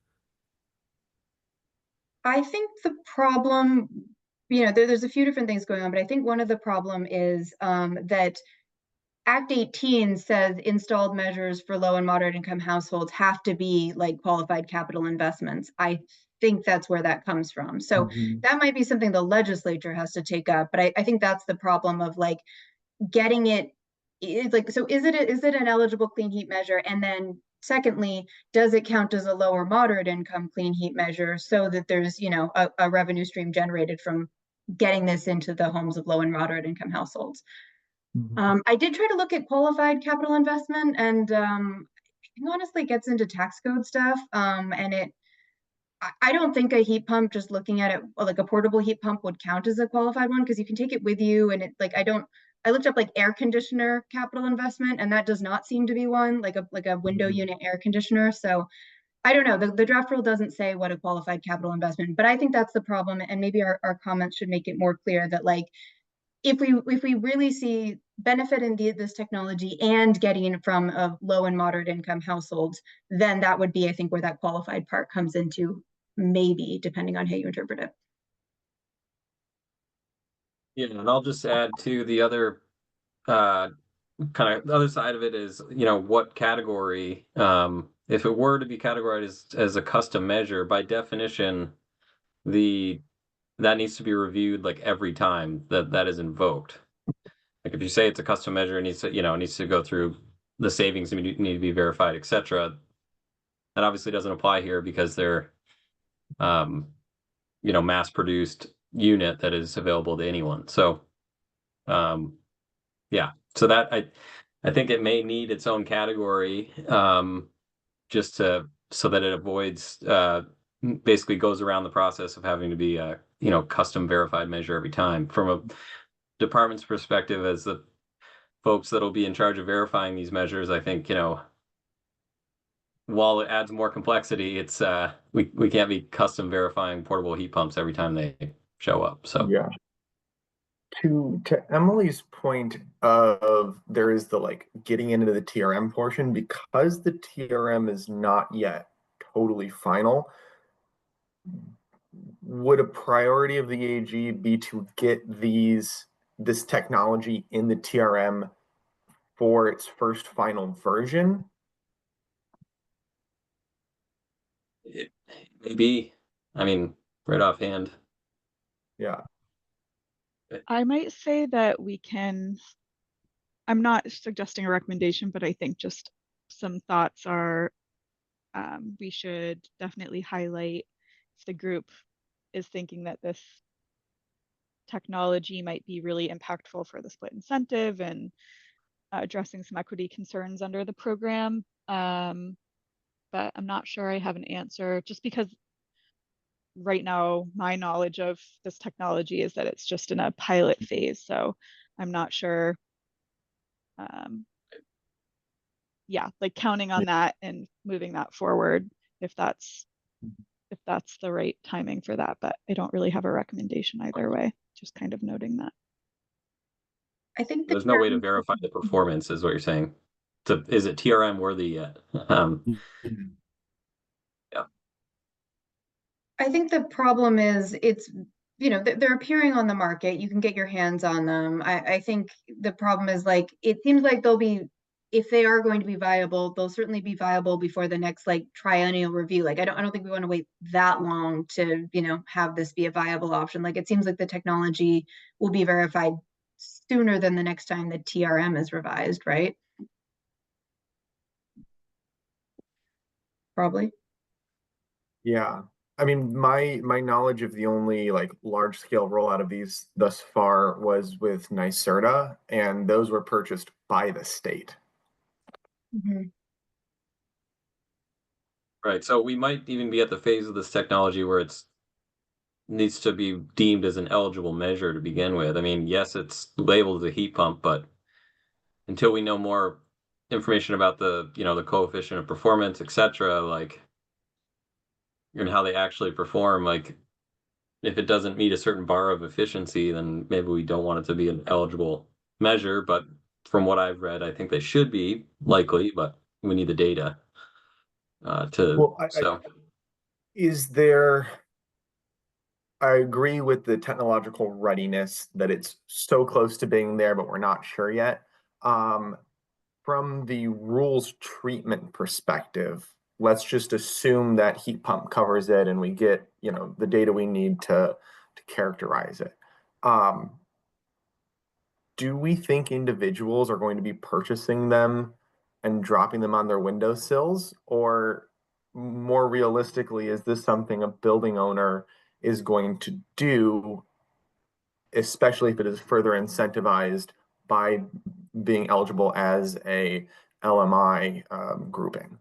I think the problem, there's a few different things going on, but I think one of the problem is that Act 18 says installed measures for low and moderate income households have to be like qualified capital investments. I think that's where that comes from. So that might be something the legislature has to take up, but I think that's the problem of like getting it. It's like, so is it an eligible clean heat measure? And then secondly, does it count as a low or moderate income clean heat measure so that there's, a revenue stream generated from getting this into the homes of low and moderate income households? I did try to look at qualified capital investment, and it honestly gets into tax code stuff. And I don't think a heat pump, just looking at it like a portable heat pump, would count as a qualified one because you can take it with you. And it like I looked up like air conditioner capital investment, and that does not seem to be one, like a window unit air conditioner. So I don't know. The draft rule doesn't say what a qualified capital investment, but I think that's the problem. And maybe our comments should make it more clear that like if we really see benefit in this technology and getting it from low and moderate income households, then that would be, I think, where that qualified part comes into, maybe, depending on how you interpret it. Yeah, and I'll just add to the other kind of the other side of it is, what category, if it were to be categorized as a custom measure, by definition, that needs to be reviewed like every time that is invoked. Like if you say it's a custom measure, it needs to go through the savings need to be verified, etc. That obviously doesn't apply here because they're mass produced unit that is available to anyone. So yeah, so that I think it may need its own category, just so that it avoids basically goes around the process of having to be a custom verified measure every time. From a department's perspective, as the folks that'll be in charge of verifying these measures, I think while it adds more complexity, it's we can't be custom verifying portable heat pumps every time they show up. So yeah. To Emily's point of there is the like getting into the TRM portion, because the TRM is not yet totally final, would a priority of the AG be to get this technology in the TRM for its first final version? it may be, I mean, right offhand. Yeah. I might say that I'm not suggesting a recommendation, but I think just some thoughts are we should definitely highlight if the group is thinking that this technology might be really impactful for the split incentive and addressing some equity concerns under the program. But I'm not sure I have an answer, just because right now my knowledge of this technology is that it's just in a pilot phase. So I'm not sure. Yeah, like counting on that and moving that forward if that's the right timing for that. But I don't really have a recommendation either way, just kind of noting that. I think There's no way to verify the performance, is what you're saying. Is it TRM worthy yet? Yeah. I think the problem is it's, they're appearing on the market. You can get your hands on them. I think the problem is like, it seems like if they are going to be viable, they'll certainly be viable before the next like triennial review. Like I don't think we want to wait that long to, have this be a viable option. Like it seems like the technology will be verified sooner than the next time the TRM is revised, right? Probably. Yeah. I mean, my knowledge of the only like large scale rollout of these thus far was with NYSERDA, and those were purchased by the state. Mm-hmm. Right. So we might even be at the phase of this technology where it's needs to be deemed as an eligible measure to begin with. I mean, yes, it's labeled as a heat pump, but until we know more information about the coefficient of performance, etc., like, and how they actually perform, like if it doesn't meet a certain bar of efficiency, then maybe we don't want it to be an eligible measure. But from what I've read, I think they should be likely, but we need the data. Well, So is there, I agree with the technological readiness that it's so close to being there, but we're not sure yet. From the rules treatment perspective, let's just assume that heat pump covers it and we get, the data we need to characterize it. Do we think individuals are going to be purchasing them and dropping them on their windowsills? Or more realistically, is this something a building owner is going to do, especially if it is further incentivized by being eligible as a LMI grouping?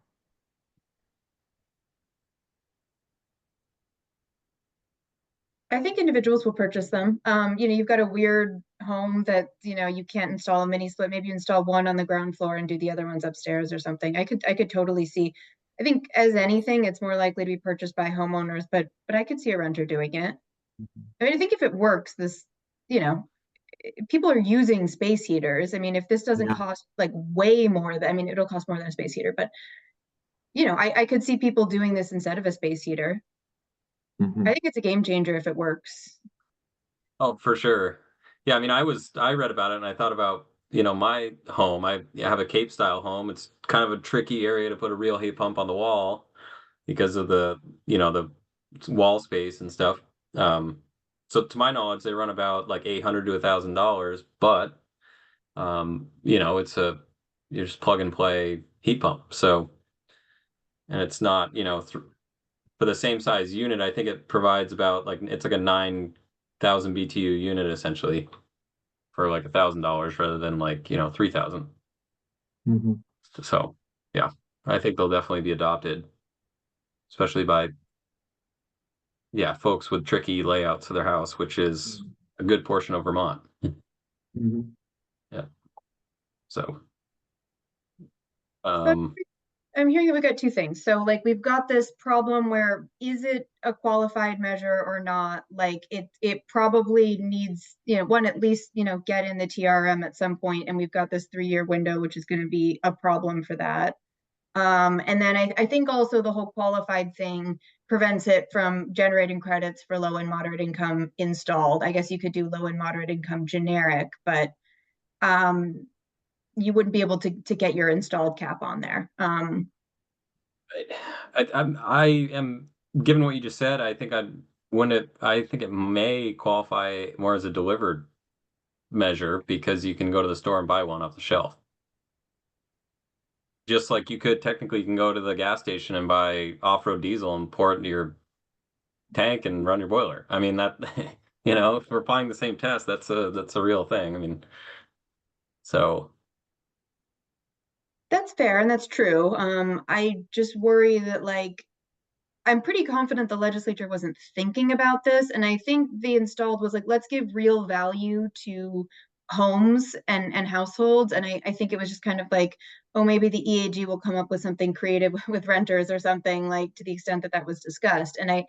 I think individuals will purchase them. You've got a weird home that, you can't install a mini split. Maybe you install one on the ground floor and do the other ones upstairs or something. I could totally see. I think as anything, it's more likely to be purchased by homeowners, but I could see a renter doing it. I mean, I think if it works, people are using space heaters. I mean, if this doesn't cost like way more than, I mean, it'll cost more than a space heater, but I could see people doing this instead of a space heater. I think it's a game changer if it works. Oh, for sure. Yeah, I mean, I read about it and I thought about, my home. I have a Cape style home. It's kind of a tricky area to put a real heat pump on the wall because of the wall space and stuff. So to my knowledge, they run about like $800 to $1,000, but it's you just plug and play heat pump. So, and it's not, for the same size unit, I think it provides about it's like a 9,000 BTU unit essentially for like $1,000 rather than 3,000. So yeah, I think they'll definitely be adopted, especially by folks with tricky layouts of their house, which is a good portion of Vermont. Yeah. So I'm hearing that we've got two things. So like we've got this problem where is it a qualified measure or not? Like it probably needs, one at least, get in the TRM at some point, and we've got this 3-year window, which is going to be a problem for that. And then I think also the whole qualified thing prevents it from generating credits for low and moderate income installed. I guess you could do low and moderate income generic, but you wouldn't be able to get your installed cap on there. I am, given what you just said, I think I think it may qualify more as a delivered measure because you can go to the store and buy one off the shelf. Just like you can go to the gas station and buy off-road diesel and pour it into your tank and run your boiler. I mean that if we're applying the same test, that's a real thing. I mean, so that's fair and that's true. I just worry that I'm pretty confident the legislature wasn't thinking about this, and I think the installed was like, let's give real value to homes and households, and I think it was just kind of like, oh, maybe the EAG will come up with something creative with renters or something, like to the extent that that was discussed. And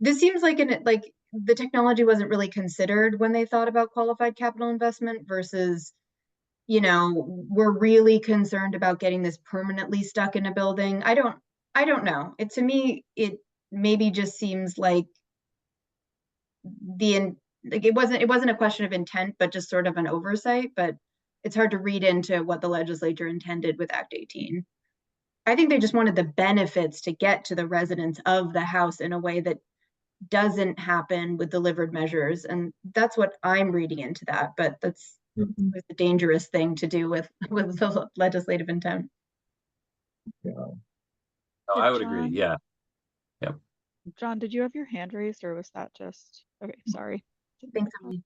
this seems like the technology wasn't really considered when they thought about qualified capital investment versus we're really concerned about getting this permanently stuck in a building. I don't know. To me, it maybe just seems like it wasn't a question of intent, but just sort of an oversight. But it's hard to read into what the legislature intended with Act 18. I think they just wanted the benefits to get to the residents of the house in a way that doesn't happen with delivered measures, and that's what I'm reading into that. But that's a dangerous thing to do with the legislative intent. No, I would agree. Yeah. Yep. John, did you have your hand raised or was that just, okay, sorry. Thanks, Emily.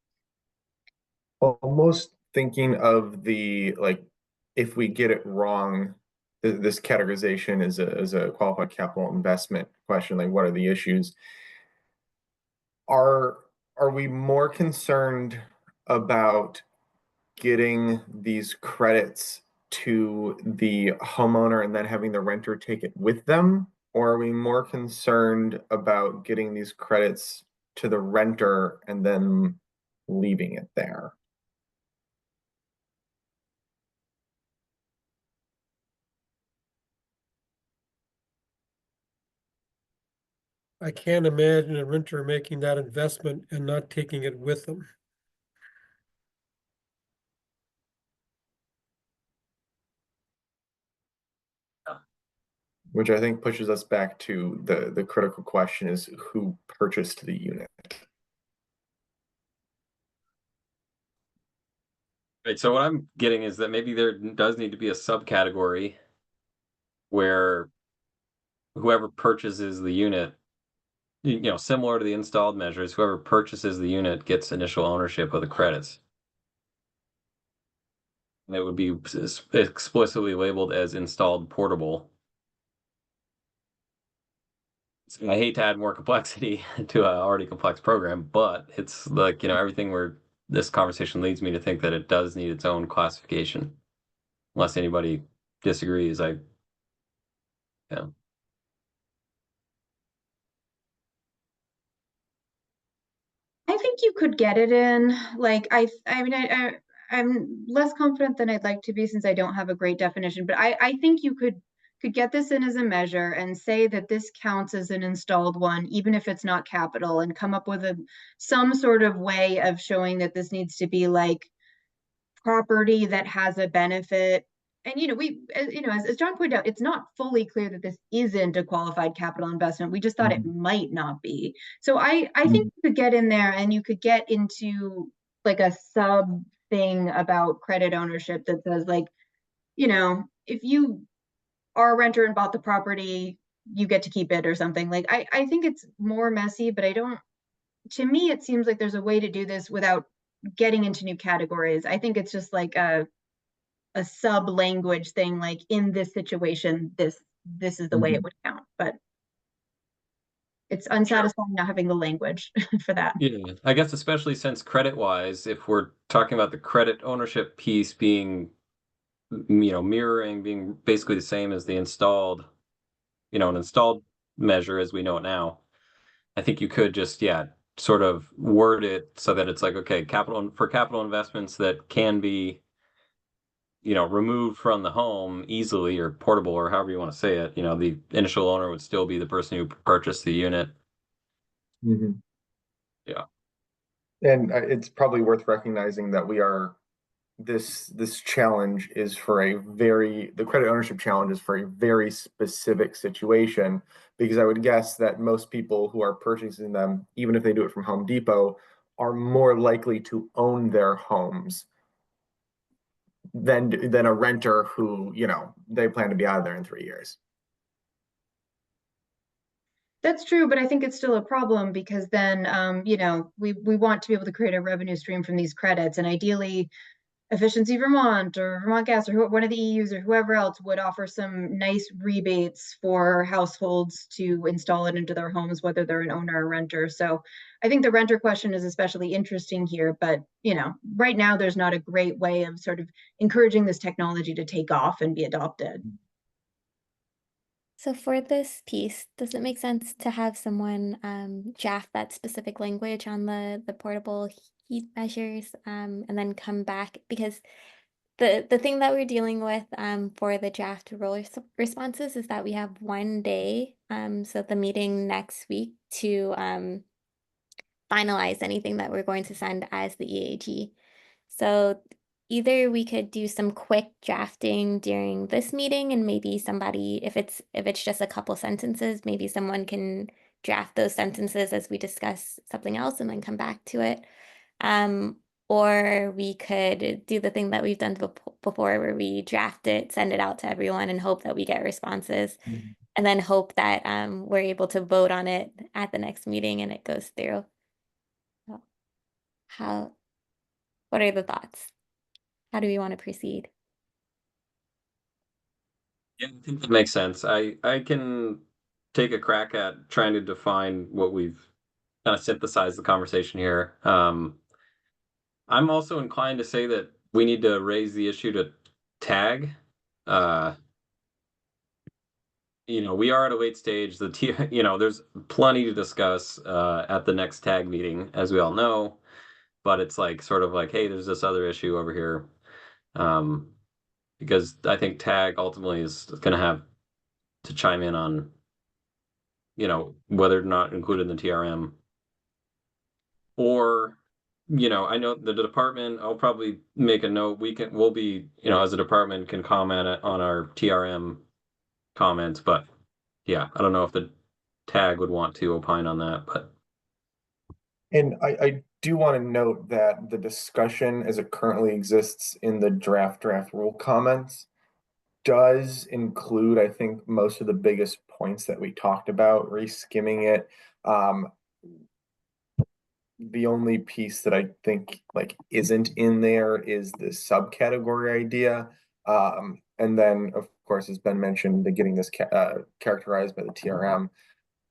Almost thinking of if we get it wrong, this categorization is a qualified capital investment question, like what are the issues? Are we more concerned about getting these credits to the homeowner and then having the renter take it with them? Or are we more concerned about getting these credits to the renter and then leaving it there? I can't imagine a renter making that investment and not taking it with them. Which I think pushes us back to the critical question is who purchased the unit? Right. So what I'm getting is that maybe there does need to be a subcategory where whoever purchases the unit, similar to the installed measures, whoever purchases the unit gets initial ownership of the credits. And it would be explicitly labeled as installed portable. I hate to add more complexity to an already complex program, but it's like, everything where this conversation leads me to think that it does need its own classification. Unless anybody disagrees, yeah. I think you could get it in, like, I mean, I'm less confident than I'd like to be since I don't have a great definition, but I think you could get this in as a measure and say that this counts as an installed one, even if it's not capital, and come up with some sort of way of showing that this needs to be like property that has a benefit. And as John pointed out, it's not fully clear that this isn't a qualified capital investment. We just thought it might not be. So I think you could get in there and you could get into like a sub thing about credit ownership that says like, if you are a renter and bought the property, you get to keep it or something. Like I think it's more messy, but to me, it seems like there's a way to do this without getting into new categories. I think it's just like a sub language thing, like in this situation, this is the way it would count. But it's unsatisfying not having the language for that. Yeah, I guess especially since credit wise, if we're talking about the credit ownership piece being, mirroring, being basically the same as the installed, an installed measure as we know it now, I think you could just, sort of word it so that it's like, okay, capital investments that can be, removed from the home easily or portable or however you want to say it, the initial owner would still be the person who purchased the unit. Yeah. And it's probably worth recognizing that this challenge is for the credit ownership challenge is for a very specific situation, because I would guess that most people who are purchasing them, even if they do it from Home Depot, are more likely to own their homes than a renter who, they plan to be out of there in 3 years. That's true, but I think it's still a problem because then, we want to be able to create a revenue stream from these credits, and ideally, Efficiency Vermont or Vermont Gas or one of the EUs or whoever else would offer some nice rebates for households to install it into their homes, whether they're an owner or renter. So I think the renter question is especially interesting here, but right now there's not a great way of sort of encouraging this technology to take off and be adopted. So for this piece, does it make sense to have someone draft that specific language on the portable heat measures and then come back? Because the thing that we're dealing with for the draft responses is that we have 1 day, so the meeting next week, to finalize anything that we're going to send as the EAG. So either we could do some quick drafting during this meeting, and maybe somebody, if it's just a couple sentences, maybe someone can draft those sentences as we discuss something else and then come back to it. Or we could do the thing that we've done before where we draft it, send it out to everyone, and hope that we get responses, and then hope that we're able to vote on it at the next meeting and it goes through. What are the thoughts? How do we want to proceed? Yeah, I think that makes sense. I can take a crack at trying to define what we've kind of synthesized the conversation here. I'm also inclined to say that we need to raise the issue to tag. We are at a late stage. There's plenty to discuss at the next tag meeting, as we all know. But it's like sort of like, hey, there's this other issue over here. Because I think tag ultimately is going to have to chime in on whether or not included in the TRM. Or, I know the department, I'll probably make a note, we'll be, as a department can comment on our TRM comments, but yeah, I don't know if the tag would want to opine on that, but. And I do want to note that the discussion as it currently exists in the draft rule comments does include, I think, most of the biggest points that we talked about, reskimming it. The only piece that I think isn't in there is the subcategory idea. And then, of course, as Ben mentioned, the getting this characterized by the TRM.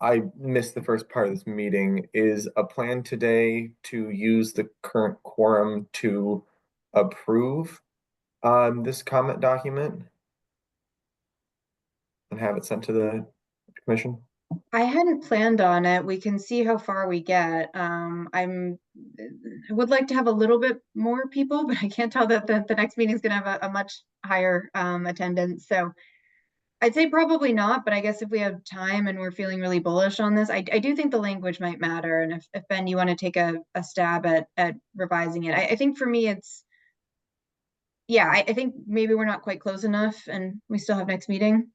I missed the first part of this meeting. Is a plan today to use the current quorum to approve this comment document and have it sent to the commission? I hadn't planned on it. We can see how far we get. I would like to have a little bit more people, but I can't tell that the next meeting is going to have a much higher attendance. So I'd say probably not, but I guess if we have time and we're feeling really bullish on this, I do think the language might matter. And if Ben, you want to take a stab at revising it, I think for me it's, yeah, I think maybe we're not quite close enough and we still have next meeting.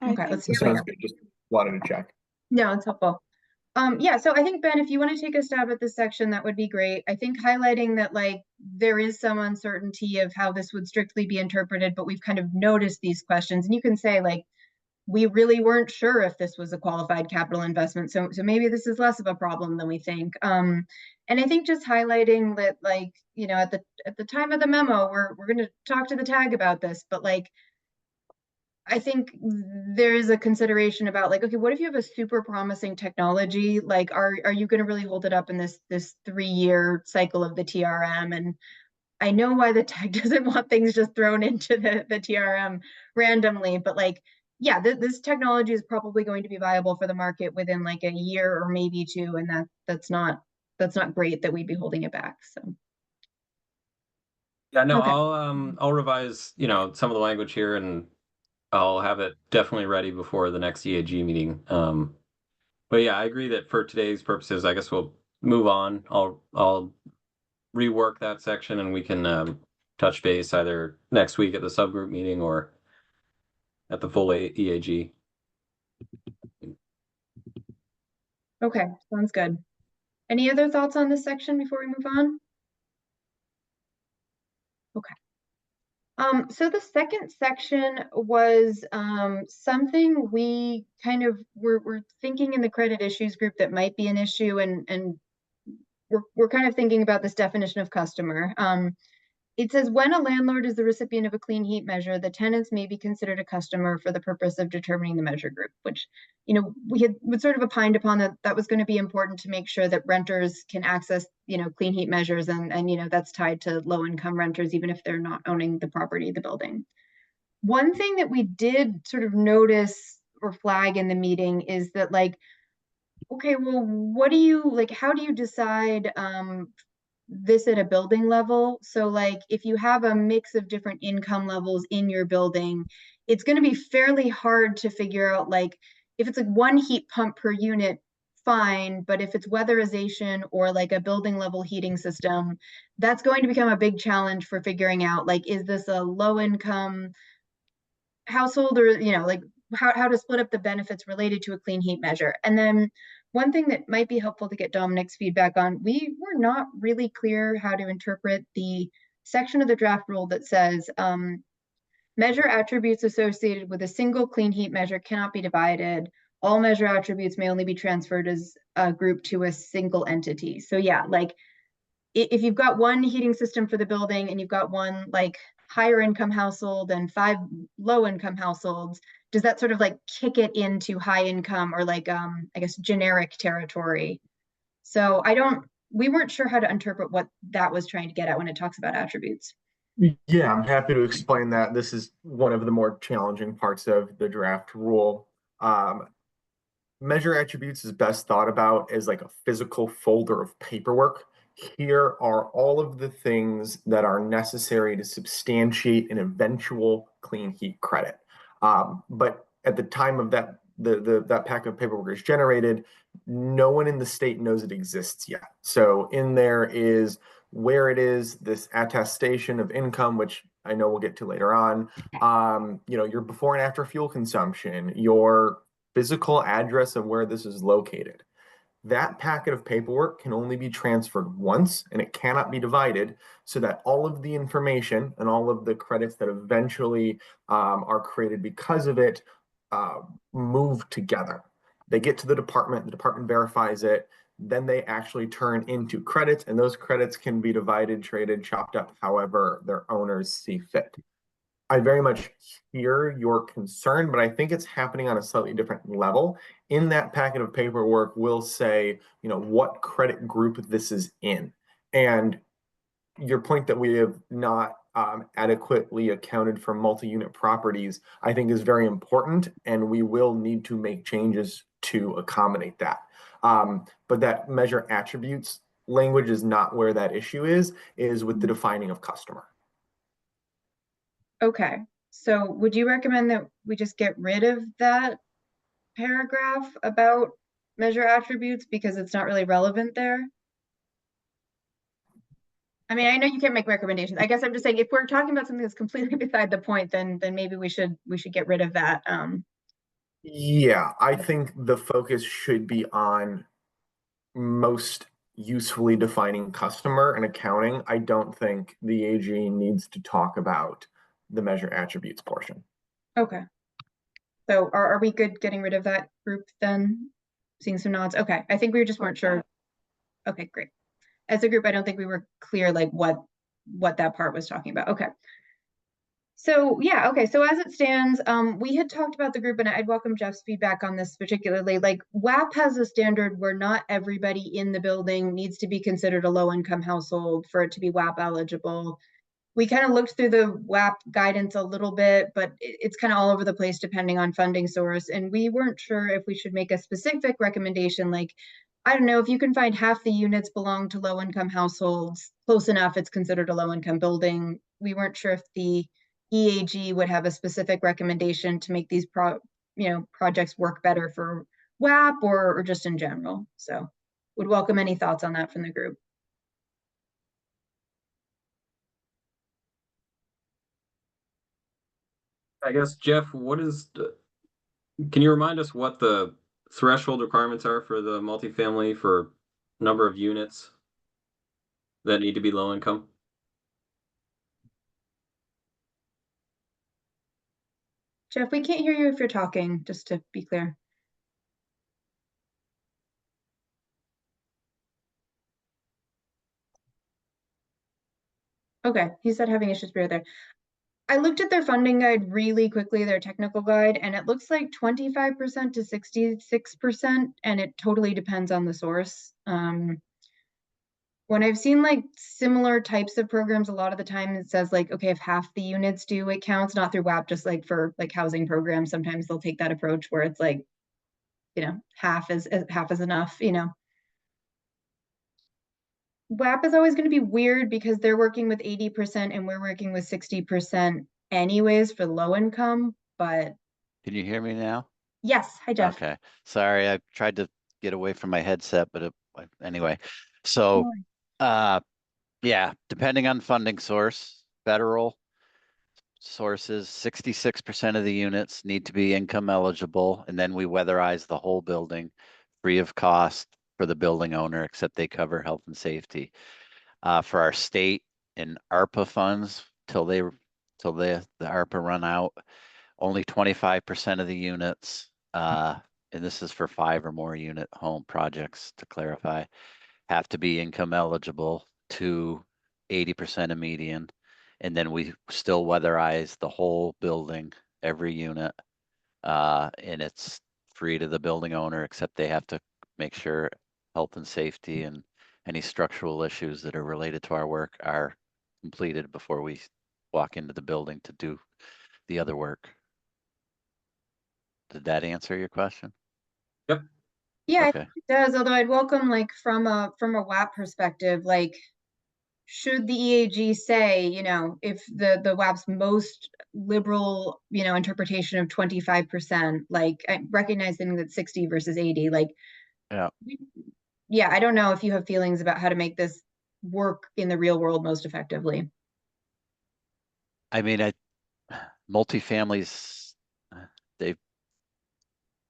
I Okay, think let's see. That sounds good. Just wanted to check. No, it's helpful. Yeah, so I think, Ben, if you want to take a stab at this section, that would be great. I think highlighting that there is some uncertainty of how this would strictly be interpreted, but we've kind of noticed these questions, and you can say we really weren't sure if this was a qualified capital investment. So maybe this is less of a problem than we think. And I think just highlighting that at the time of the memo, we're going to talk to the tag about this, but I think there is a consideration about okay, what if you have a super promising technology? Are you going to really hold it up in this 3-year cycle of the TRM? And I know why the tag doesn't want things just thrown into the TRM randomly, but yeah, this technology is probably going to be viable for the market within a year or maybe 2, and that's not great that we'd be holding it back. So. Yeah, no, Okay. I'll revise, some of the language here, and I'll have it definitely ready before the next EAG meeting. But yeah, I agree that for today's purposes, I guess we'll move on. I'll rework that section and we can touch base either next week at the subgroup meeting or at the full EAG. Okay, sounds good. Any other thoughts on this section before we move on? Okay. So the second section was something we kind of were thinking in the credit issues group that might be an issue, and we're kind of thinking about this definition of customer. It says when a landlord is the recipient of a clean heat measure, the tenants may be considered a customer for the purpose of determining the measure group, which, we had sort of opined upon that was going to be important to make sure that renters can access, clean heat measures, and that's tied to low income renters, even if they're not owning the property, the building. One thing that we did sort of notice or flag in the meeting is that okay, well, what do you how do you decide this at a building level? So if you have a mix of different income levels in your building, it's going to be fairly hard to figure out if it's one heat pump per unit, fine, but if it's weatherization or a building level heating system, that's going to become a big challenge for figuring out is this a low income household, or how to split up the benefits related to a clean heat measure. And then one thing that might be helpful to get Dominic's feedback on, we were not really clear how to interpret the section of the draft rule that says measure attributes associated with a single clean heat measure cannot be divided. All measure attributes may only be transferred as a group to a single entity. So yeah, if you've got one heating system for the building and you've got one higher income household and 5 low income households, does that sort of kick it into high income or I guess generic territory? So we weren't sure how to interpret what that was trying to get at when it talks about attributes. Yeah, I'm happy to explain that. This is one of the more challenging parts of the draft rule. Measure attributes is best thought about as a physical folder of paperwork. Here are all of the things that are necessary to substantiate an eventual clean heat credit. But at the time of that that packet of paperwork is generated, no one in the state knows it exists yet. So in there is where it is, this attestation of income, which I know we'll get to later on, your before and after fuel consumption, your physical address of where this is located. That packet of paperwork can only be transferred once, and it cannot be divided, so that all of the information and all of the credits that eventually are created because of it move together. They get to the department verifies it, then they actually turn into credits, and those credits can be divided, traded, chopped up however their owners see fit. I very much hear your concern, but I think it's happening on a slightly different level. In that packet of paperwork, we'll say, what credit group this is in. And your point that we have not adequately accounted for multi-unit properties, I think is very important, and we will need to make changes to accommodate that. But that measure attributes language is not where that issue is with the defining of customer. Okay, so would you recommend that we just get rid of that paragraph about measure attributes because it's not really relevant there? I mean, I know you can't make recommendations. I guess I'm just saying if we're talking about something that's completely beside the point, then maybe we should get rid of that. Yeah, I think the focus should be on most usefully defining customer and accounting. I don't think the AG needs to talk about the measure attributes portion. Okay. So are we good getting rid of that group then? Seeing some nods. Okay, I think we just weren't sure. Okay, great. As a group, I don't think we were clear like what that part was talking about. Okay. So yeah, okay. So as it stands, we had talked about the group, and I'd welcome Jeff's feedback on this particularly. Like WAP has a standard where not everybody in the building needs to be considered a low-income household for it to be WAP eligible. We kind of looked through the WAP guidance a little bit, but it's kind of all over the place depending on funding source. And we weren't sure if we should make a specific recommendation, like, I don't know, if you can find half the units belong to low-income households, close enough, it's considered a low-income building. We weren't sure if the EAG would have a specific recommendation to make these projects work better for WAP or just in general. So would welcome any thoughts on that from the group. I guess, Jeff, can you remind us what the threshold requirements are for the multifamily for number of units that need to be low income? Jeff, we can't hear you if you're talking, just to be clear. Okay, he said having issues there. I looked at their funding guide really quickly, their technical guide, and it looks like 25% to 66%, and it totally depends on the source. When I've seen like similar types of programs, a lot of the time it says like, okay, if half the units do, it counts, not through WAP, just like for like housing programs. Sometimes they'll take that approach where it's like, half is enough, WAP is always going to be weird because they're working with 80% and we're working with 60% anyways for low income, but. Can you hear me now? Yes, hi Jeff. Okay, sorry, I tried to get away from my headset, but anyway. So, yeah, depending on funding source, federal sources, 66% of the units need to be income eligible, and then we weatherize the whole building free of cost for the building owner, except they cover health and safety. For our state and ARPA funds, till the ARPA run out, only 25% of the units, and this is for 5 or more unit home projects to clarify, have to be income eligible to 80% of median. And then we still weatherize the whole building, every unit, and it's free to the building owner, except they have to make sure health and safety and any structural issues that are related to our work are completed before we walk into the building to do the other work. Did that answer your question? Yep. Yeah, Okay. it does. Although I'd welcome, like, from a WAP perspective, like, should the EAG say, if the WAP's most liberal, interpretation of 25%, like recognizing that 60 versus 80, like, Yeah. yeah, I don't know if you have feelings about how to make this work in the real world most effectively. I mean, multifamilies,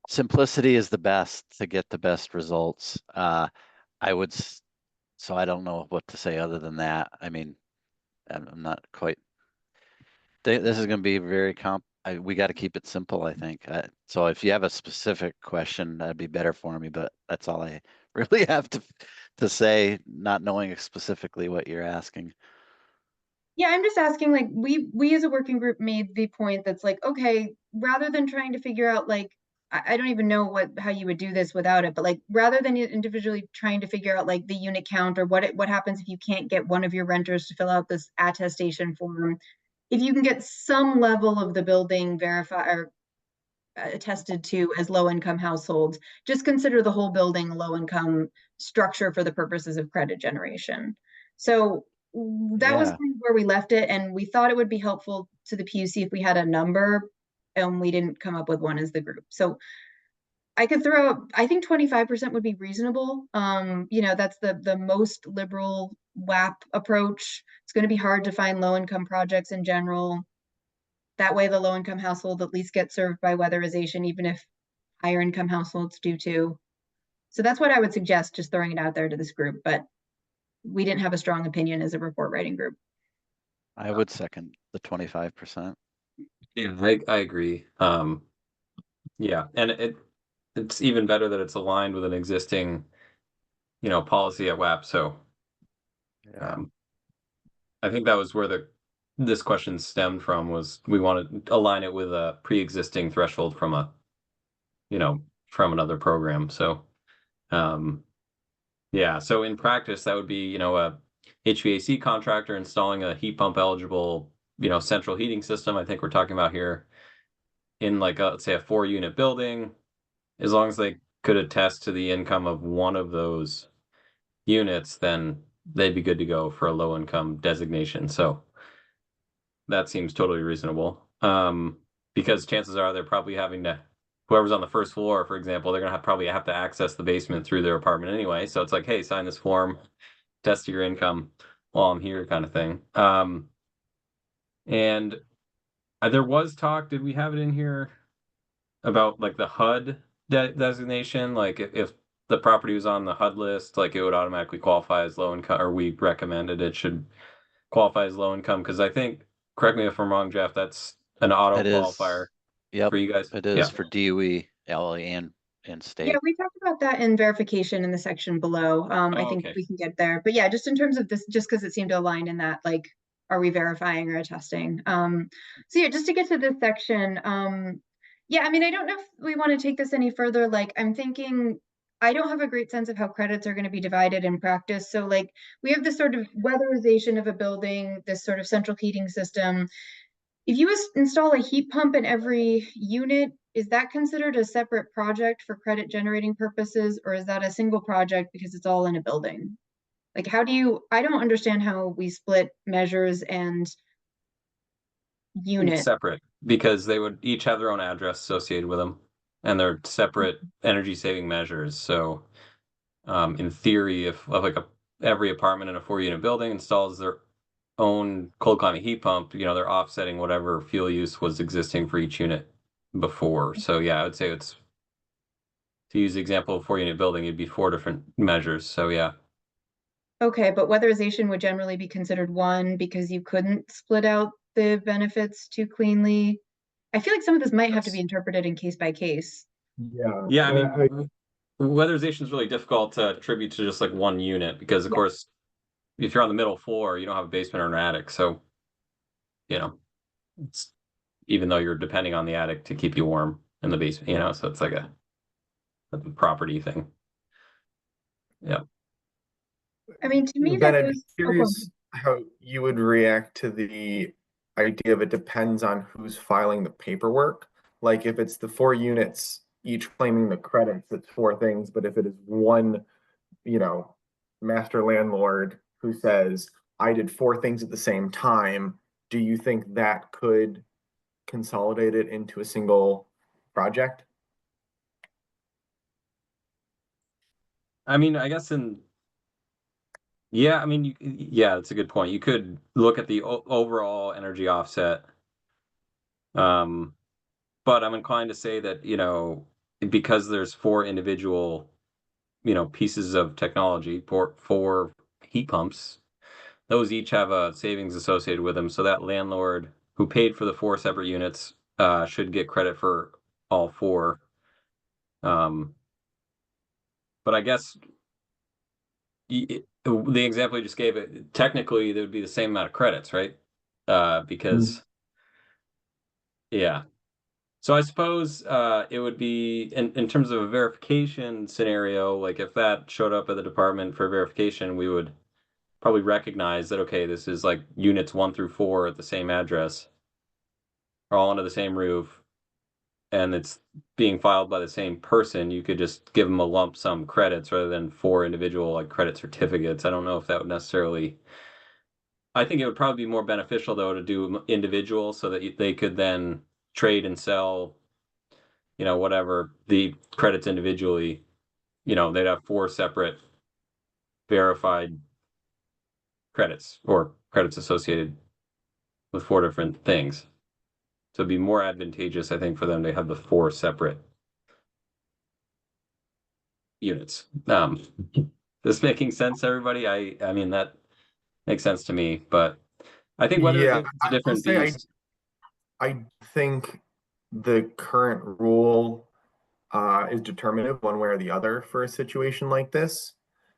simplicity is the best to get the best results. So I don't know what to say other than that. I mean, I'm not quite, this is gonna be very we gotta keep it simple, I think. So if you have a specific question, that'd be better for me, but that's all I really have to say, not knowing specifically what you're asking. Yeah, I'm just asking, like, we as a working group made the point that's like, okay, rather than trying to figure out, like, I don't even know how you would do this without it, but like, rather than individually trying to figure out like the unit count or what happens if you can't get one of your renters to fill out this attestation form, if you can get some level of the building verified or attested to as low-income households, just consider the whole building low-income structure for the purposes of credit generation. So that was Yeah. kind of where we left it, and we thought it would be helpful to the PUC if we had a number, and we didn't come up with one as the group. So I could throw out, I think 25% would be reasonable. That's the most liberal WAP approach. It's going to be hard to find low-income projects in general. That way the low-income household at least gets served by weatherization, even if higher income households do too. So that's what I would suggest, just throwing it out there to this group, but we didn't have a strong opinion as a report writing group. I would second the 25%. Yeah, I agree. Yeah, and it's even better that it's aligned with an existing, policy at WAP. So, I think that was where this question stemmed from, was we want to align it with a pre-existing threshold from from another program. So, yeah. So in practice, that would be, a HVAC contractor installing a heat pump eligible, central heating system. I think we're talking about here in like let's say a 4-unit building, as long as they could attest to the income of one of those units, then they'd be good to go for a low income designation. So that seems totally reasonable. Because chances are they're probably having to, whoever's on the first floor, for example, they're gonna probably have to access the basement through their apartment anyway. So it's like, hey, sign this form, test your income while I'm here, kind of thing. And there was talk, did we have it in here, about like the HUD designation? Like if the property was on the HUD list, like it would automatically qualify as low income, or we recommended it should qualify as low income? Because I think, correct me if I'm wrong, Jeff, that's an auto It is. qualifier Yep, for you guys. it is for DOE, LA, and state. Yeah, we talked about that in verification in the section below. I think okay. we can get there. But yeah, just in terms of this, just because it seemed to align in that, like, are we verifying or attesting? So yeah, just to get to this section, yeah, I mean, I don't know if we want to take this any further. Like, I'm thinking, I don't have a great sense of how credits are going to be divided in practice. So like, we have this sort of weatherization of a building, this sort of central heating system. If you install a heat pump in every unit, is that considered a separate project for credit generating purposes, or is that a single project because it's all in a building? Like, how do you, I don't understand how we split measures and It's unit. separate, because they would each have their own address associated with them, and they're separate energy saving measures. So in theory, if like every apartment in a 4-unit building installs their own cold climate heat pump, they're offsetting whatever fuel use was existing for each unit before. So yeah, I would say it's, to use the example of a 4-unit building, it'd be 4 different measures. So yeah. Okay, but weatherization would generally be considered one because you couldn't split out the benefits too cleanly. I feel like some of this might have to be interpreted in case by case. Yeah, I mean, weatherization is really difficult to attribute to just like one unit, because of course, if you're on the middle floor, you don't have a basement or an attic. So, it's, even though you're depending on the attic to keep you warm in the basement, so it's like a property thing. Yeah. I mean, to me, Ben, that I'd be goes. curious how you would react to the idea of it depends on who's filing the paperwork. Like if it's the 4 units, each claiming the credits, it's 4 things. But if it is one, master landlord who says, I did 4 things at the same time, do you think that could consolidate it into a single project? I mean, I guess yeah, I mean, yeah, that's a good point. You could look at the overall energy offset. But I'm inclined to say that, because there's 4 individual, pieces of technology, four heat pumps, those each have a savings associated with them. So that landlord who paid for the 4 separate units should get credit for all 4. But I guess the example you just gave, it technically there would be the same amount of credits, right? Because yeah. So I suppose it would be in terms of a verification scenario, like if that showed up at the department for verification, we would probably recognize that, okay, this is like units 1 through 4 at the same address, all under the same roof, and it's being filed by the same person. You could just give them a lump sum credits rather than 4 individual like credit certificates. I don't know if that would necessarily. I think it would probably be more beneficial though to do individual so that they could then trade and sell, whatever the credits individually. They'd have 4 separate verified credits or credits associated with 4 different things. So it'd be more advantageous, I think, for them to have the 4 separate units. This making sense, everybody? I mean, that makes sense to me, but I think Yeah, weatherization is a I'll different say beast. I think the current rule is determinative one way or the other for a situation like this.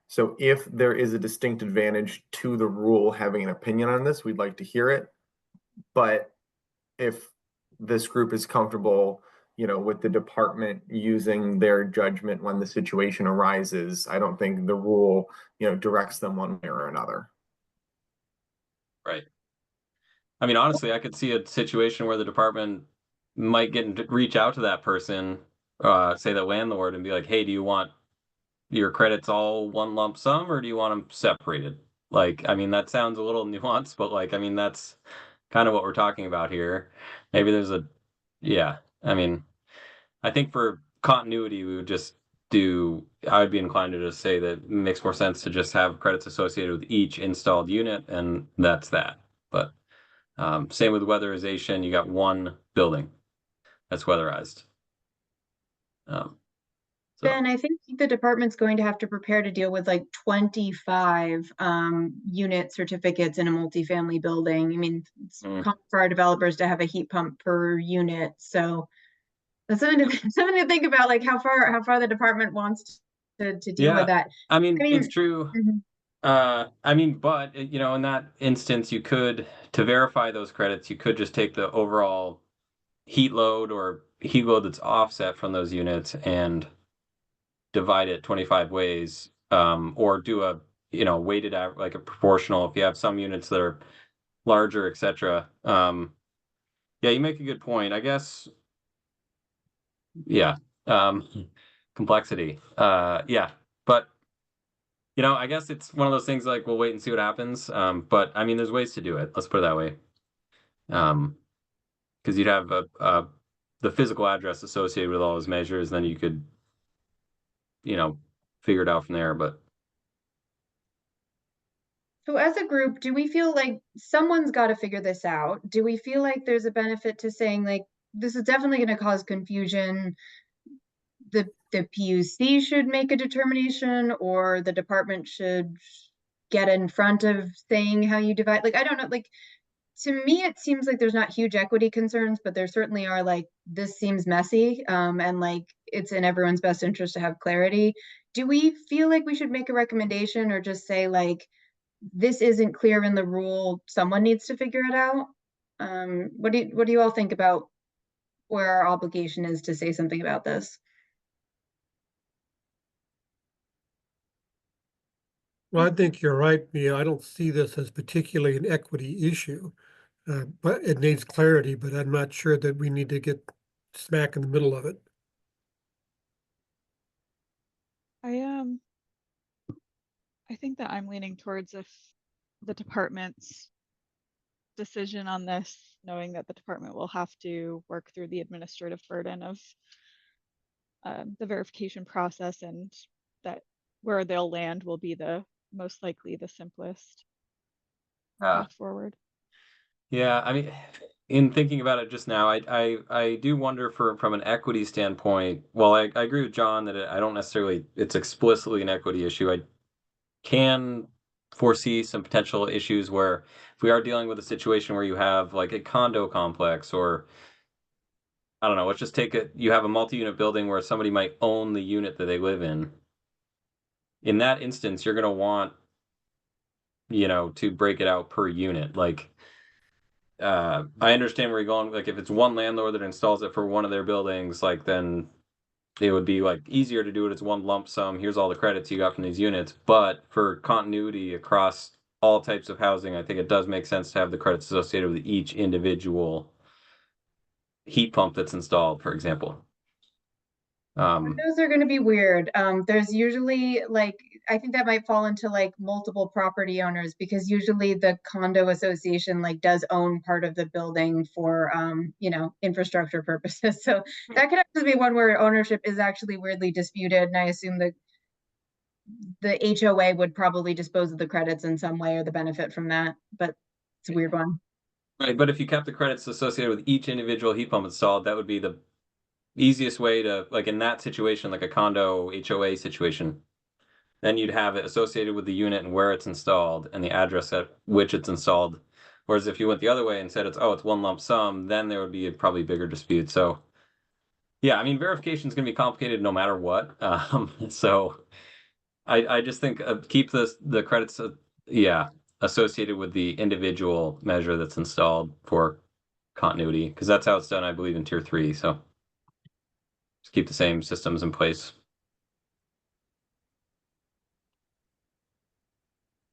So if there is a distinct advantage to the rule having an opinion on this, we'd like to hear it. But if this group is comfortable, with the department using their judgment when the situation arises, I don't think the rule, directs them one way or another. Right. I mean, honestly, I could see a situation where the department might reach out to that person, say the landlord, and be like, "Hey, do you want your credits all one lump sum, or do you want them separated?" Like, I mean, that sounds a little nuanced, but like, I mean, that's kind of what we're talking about here. Maybe yeah. I mean, I think for continuity, we would just I would be inclined to just say that it makes more sense to just have credits associated with each installed unit, and that's that. But same with weatherization, you got 1 building that's weatherized. So Ben, I think the department's going to have to prepare to deal with like 25 unit certificates in a multifamily building. I mean, it's common for our developers to have a heat pump per unit. So that's something to think about, like how far the department wants to deal with that. I mean, it's true. I mean, but in that instance, you could, to verify those credits, you could just take the overall heat load or heat load that's offset from those units and divide it 25 ways, or do a weighted out like a proportional if you have some units that are larger, etc. Yeah, you make a good point, I guess. Yeah. Complexity. Yeah, but I guess it's one of those things like we'll wait and see what happens. But I mean, there's ways to do it. Let's put it that way. Because you'd have the physical address associated with all those measures, then you could, figure it out from there. But so as a group, do we feel like someone's got to figure this out? Do we feel like there's a benefit to saying like this is definitely going to cause confusion? The PUC should make a determination, or the department should get in front of saying how you divide? Like, I don't know. Like, to me, it seems like there's not huge equity concerns, but there certainly are, like, this seems messy, and like it's in everyone's best interest to have clarity. Do we feel like we should make a recommendation or just say like, this isn't clear in the rule, someone needs to figure it out? What do you all think about where our obligation is to say something about this? Well, I think you're right, Mia. I don't see this as particularly an equity issue. But it needs clarity, but I'm not sure that we need to get smack in the middle of it. I think that I'm leaning towards the department's decision on this, knowing that the department will have to work through the administrative burden of the verification process, and that where they'll land will be the most likely the simplest path forward. Yeah, I mean, in thinking about it just now, I do wonder from an equity standpoint. Well, I agree with John that I don't necessarily it's explicitly an equity issue. I can foresee some potential issues where if we are dealing with a situation where you have like a condo complex, or I don't know, let's just take it, you have a multi-unit building where somebody might own the unit that they live in. In that instance, you're going to want, to break it out per unit. Like, I understand where you're going. Like, if it's one landlord that installs it for one of their buildings, like, then it would be like easier to do it as one lump sum. Here's all the credits you got from these units. But for continuity across all types of housing, I think it does make sense to have the credits associated with each individual heat pump that's installed, for example. Those are going to be weird. There's usually like, I think that might fall into like multiple property owners, because usually the condo association like does own part of the building for, infrastructure purposes. So that could actually be one where ownership is actually weirdly disputed. And I assume that the HOA would probably dispose of the credits in some way or the benefit from that, but it's a weird one. Right, but if you kept the credits associated with each individual heat pump installed, that would be the easiest way to, like in that situation, like a condo HOA situation, then you'd have it associated with the unit and where it's installed and the address at which it's installed. Whereas if you went the other way and said it's one lump sum, then there would be a probably bigger dispute. So yeah, I mean, verification is going to be complicated no matter what. So I just think keep the credits, associated with the individual measure that's installed for continuity, because that's how it's done, I believe, in Tier 3. So just keep the same systems in place.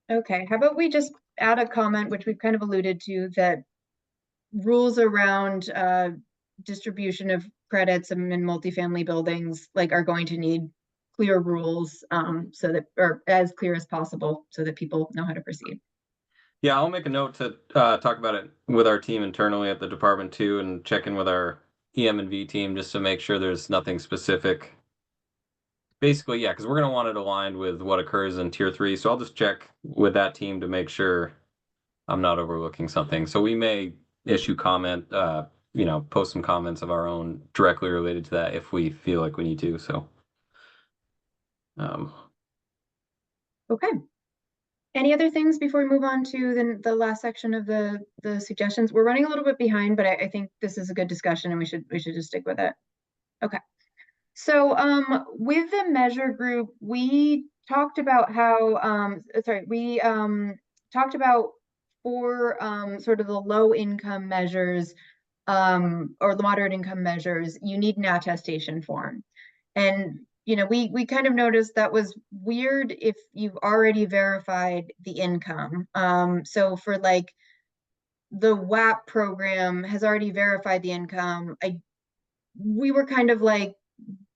Okay, how about we just add a comment, which we've kind of alluded to, that rules around distribution of credits in multifamily buildings like are going to need clear rules, so that, or as clear as possible, so that people know how to proceed. Yeah, I'll make a note to talk about it with our team internally at the department too, and check in with our EM&V team just to make sure there's nothing specific. Basically, yeah, because we're going to want it aligned with what occurs in Tier 3. So I'll just check with that team to make sure I'm not overlooking something. So we may issue comment, post some comments of our own directly related to that if we feel like we need to. So, Okay. Any other things before we move on to the last section of the suggestions? We're running a little bit behind, but I think this is a good discussion and we should just stick with it. Okay. So with the measure group, we talked about how, we talked about for sort of the low income measures or the moderate income measures, you need an attestation form. And we kind of noticed that was weird if you've already verified the income. So for like the WAP program has already verified the income. We were kind of like,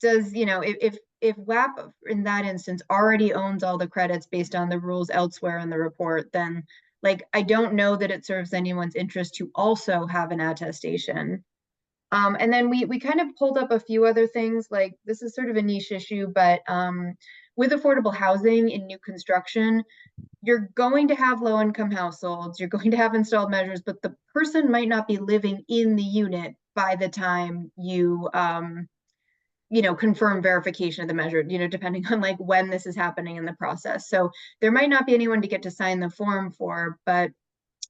does, if WAP in that instance already owns all the credits based on the rules elsewhere in the report, then like, I don't know that it serves anyone's interest to also have an attestation. And then we kind of pulled up a few other things, like this is sort of a niche issue, but with affordable housing in new construction, you're going to have low income households, you're going to have installed measures, but the person might not be living in the unit by the time you confirm verification of the measure, depending on like when this is happening in the process. So there might not be anyone to get to sign the form for, but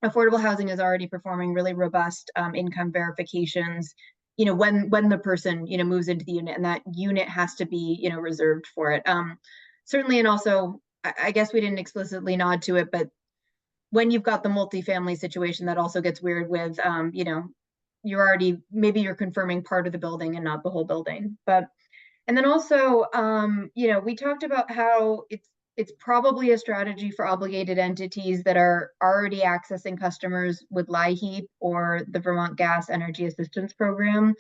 affordable housing is already performing really robust income verifications, when the person, moves into the unit, and that unit has to be, reserved for it. Certainly, and also, I guess we didn't explicitly nod to it, but when you've got the multifamily situation, that also gets weird with, maybe you're confirming part of the building and not the whole building. But, and then also, we talked about how it's probably a strategy for obligated entities that are already accessing customers with LIHEAP or the Vermont Gas Energy Assistance Program.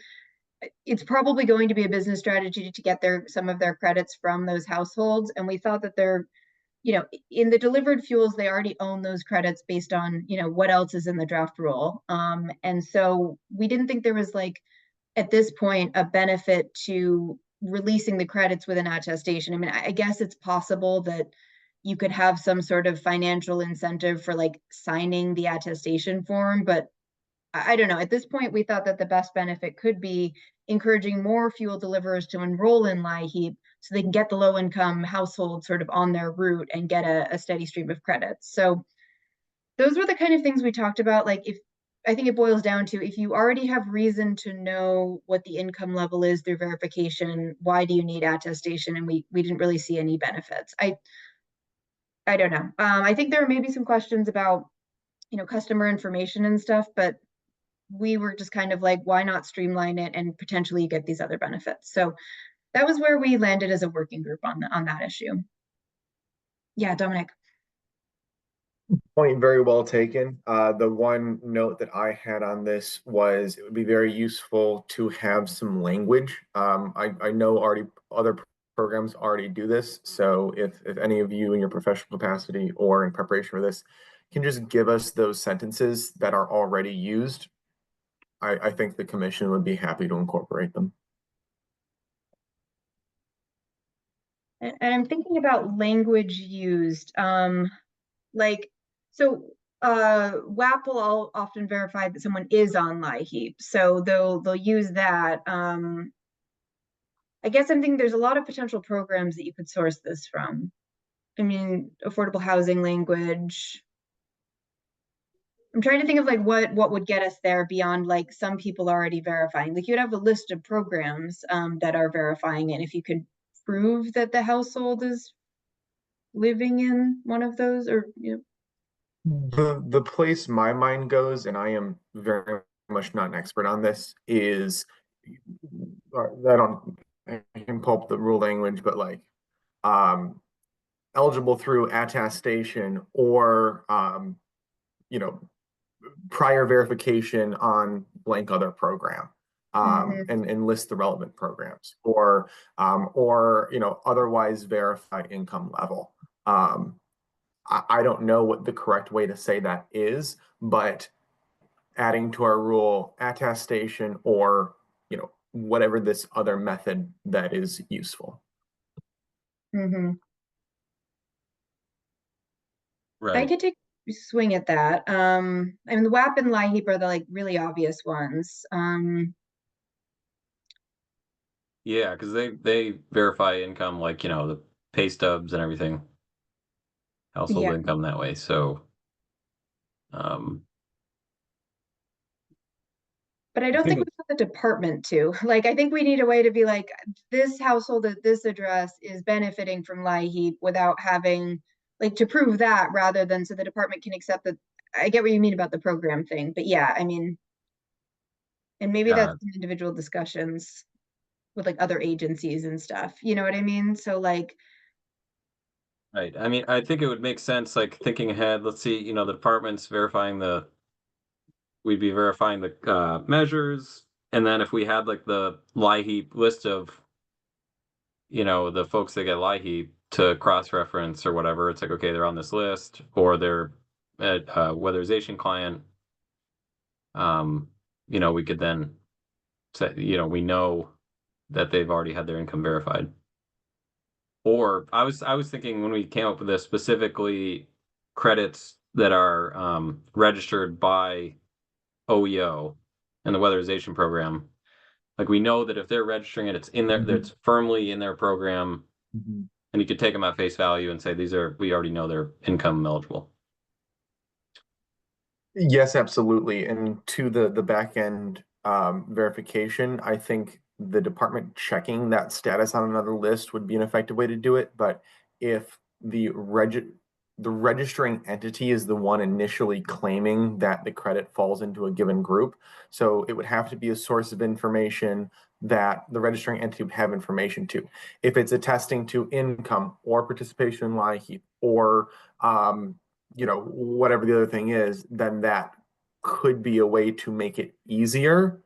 It's probably going to be a business strategy to get some of their credits from those households. And we thought that there you know, in the delivered fuels, they already own those credits based on, you know, what else is in the draft rule. And so we didn't think there was like, at this point, a benefit to releasing the credits with an attestation. I mean, I guess it's possible that you could have some sort of financial incentive for like signing the attestation form, but I don't know. At this point, we thought that the best benefit could be encouraging more fuel deliverers to enroll in LIHEAP so they can get the low income household sort of on their route and get a steady stream of credits. So those were the kind of things we talked about. Like, if I think it boils down to, if you already have reason to know what the income level is through verification, why do you need attestation? And we didn't really see any benefits. I don't know. I think there may be some questions about, you know, customer information and stuff, but we were just kind of like, why not streamline it and potentially get these other benefits? So that was where we landed as a working group on that issue. Yeah, Dominic. Point very well taken. The one note that I had on this was it would be very useful to have some language. I know already other programs already do this. So if any of you in your professional capacity or in preparation for this can just give us those sentences that are already used, I think the commission would be happy to incorporate them. And I'm thinking about language used. Like, so WAP will often verify that someone is on LIHEAP, so they'll use that. I guess I'm thinking there's a lot of potential programs that you could source this from. I mean, affordable housing language. I'm trying to think of like what would get us there beyond like some people already verifying. Like, you'd have a list of programs that are verifying it. If you could prove that the household is living in one of those, or you know. The place my mind goes, and I am very much not an expert on this, is I can pull up the rule language, but like eligible through attestation or you know, prior verification on blank other program. And list the relevant programs, or you know, otherwise verified income level. I don't know what the correct way to say that is, but adding to our rule attestation or, you know, whatever this other method that is useful. I Right. could take a swing at that. I mean, the WAP and LIHEAP are the like really obvious ones. Yeah, because they verify income, like, you know, the pay stubs and everything, household Yeah. income that way. So, But I don't think we have the department to. Like, I think we need a way to be like, this household at this address is benefiting from LIHEAP without having, like, to prove that, rather than so the department can accept that. I get what you mean about the program thing, but yeah, I mean, and maybe that's some individual discussions with like other agencies and stuff. You know what I mean? So like, right. I mean, I think it would make sense, like thinking ahead. Let's see, you know, the department's verifying we'd be verifying the measures, and then if we had like the LIHEAP list of, you know, the folks that get LIHEAP to cross-reference or whatever, it's like, okay, they're on this list, or they're at weatherization client. You know, we could then say, you know, we know that they've already had their income verified. Or I was thinking when we came up with this, specifically credits that are registered by OEO and the weatherization program. Like, we know that if they're registering it, it's in there, that it's firmly in their program, and you could take them at face value and say, we already know they're income eligible. Yes, absolutely. And to the back end verification, I think the department checking that status on another list would be an effective way to do it. But if the registering entity is the one initially claiming that the credit falls into a given group, so it would have to be a source of information that the registering entity would have information to. If it's attesting to income or participation in LIHEAP or you know, whatever the other thing is, then that could be a way to make it easier,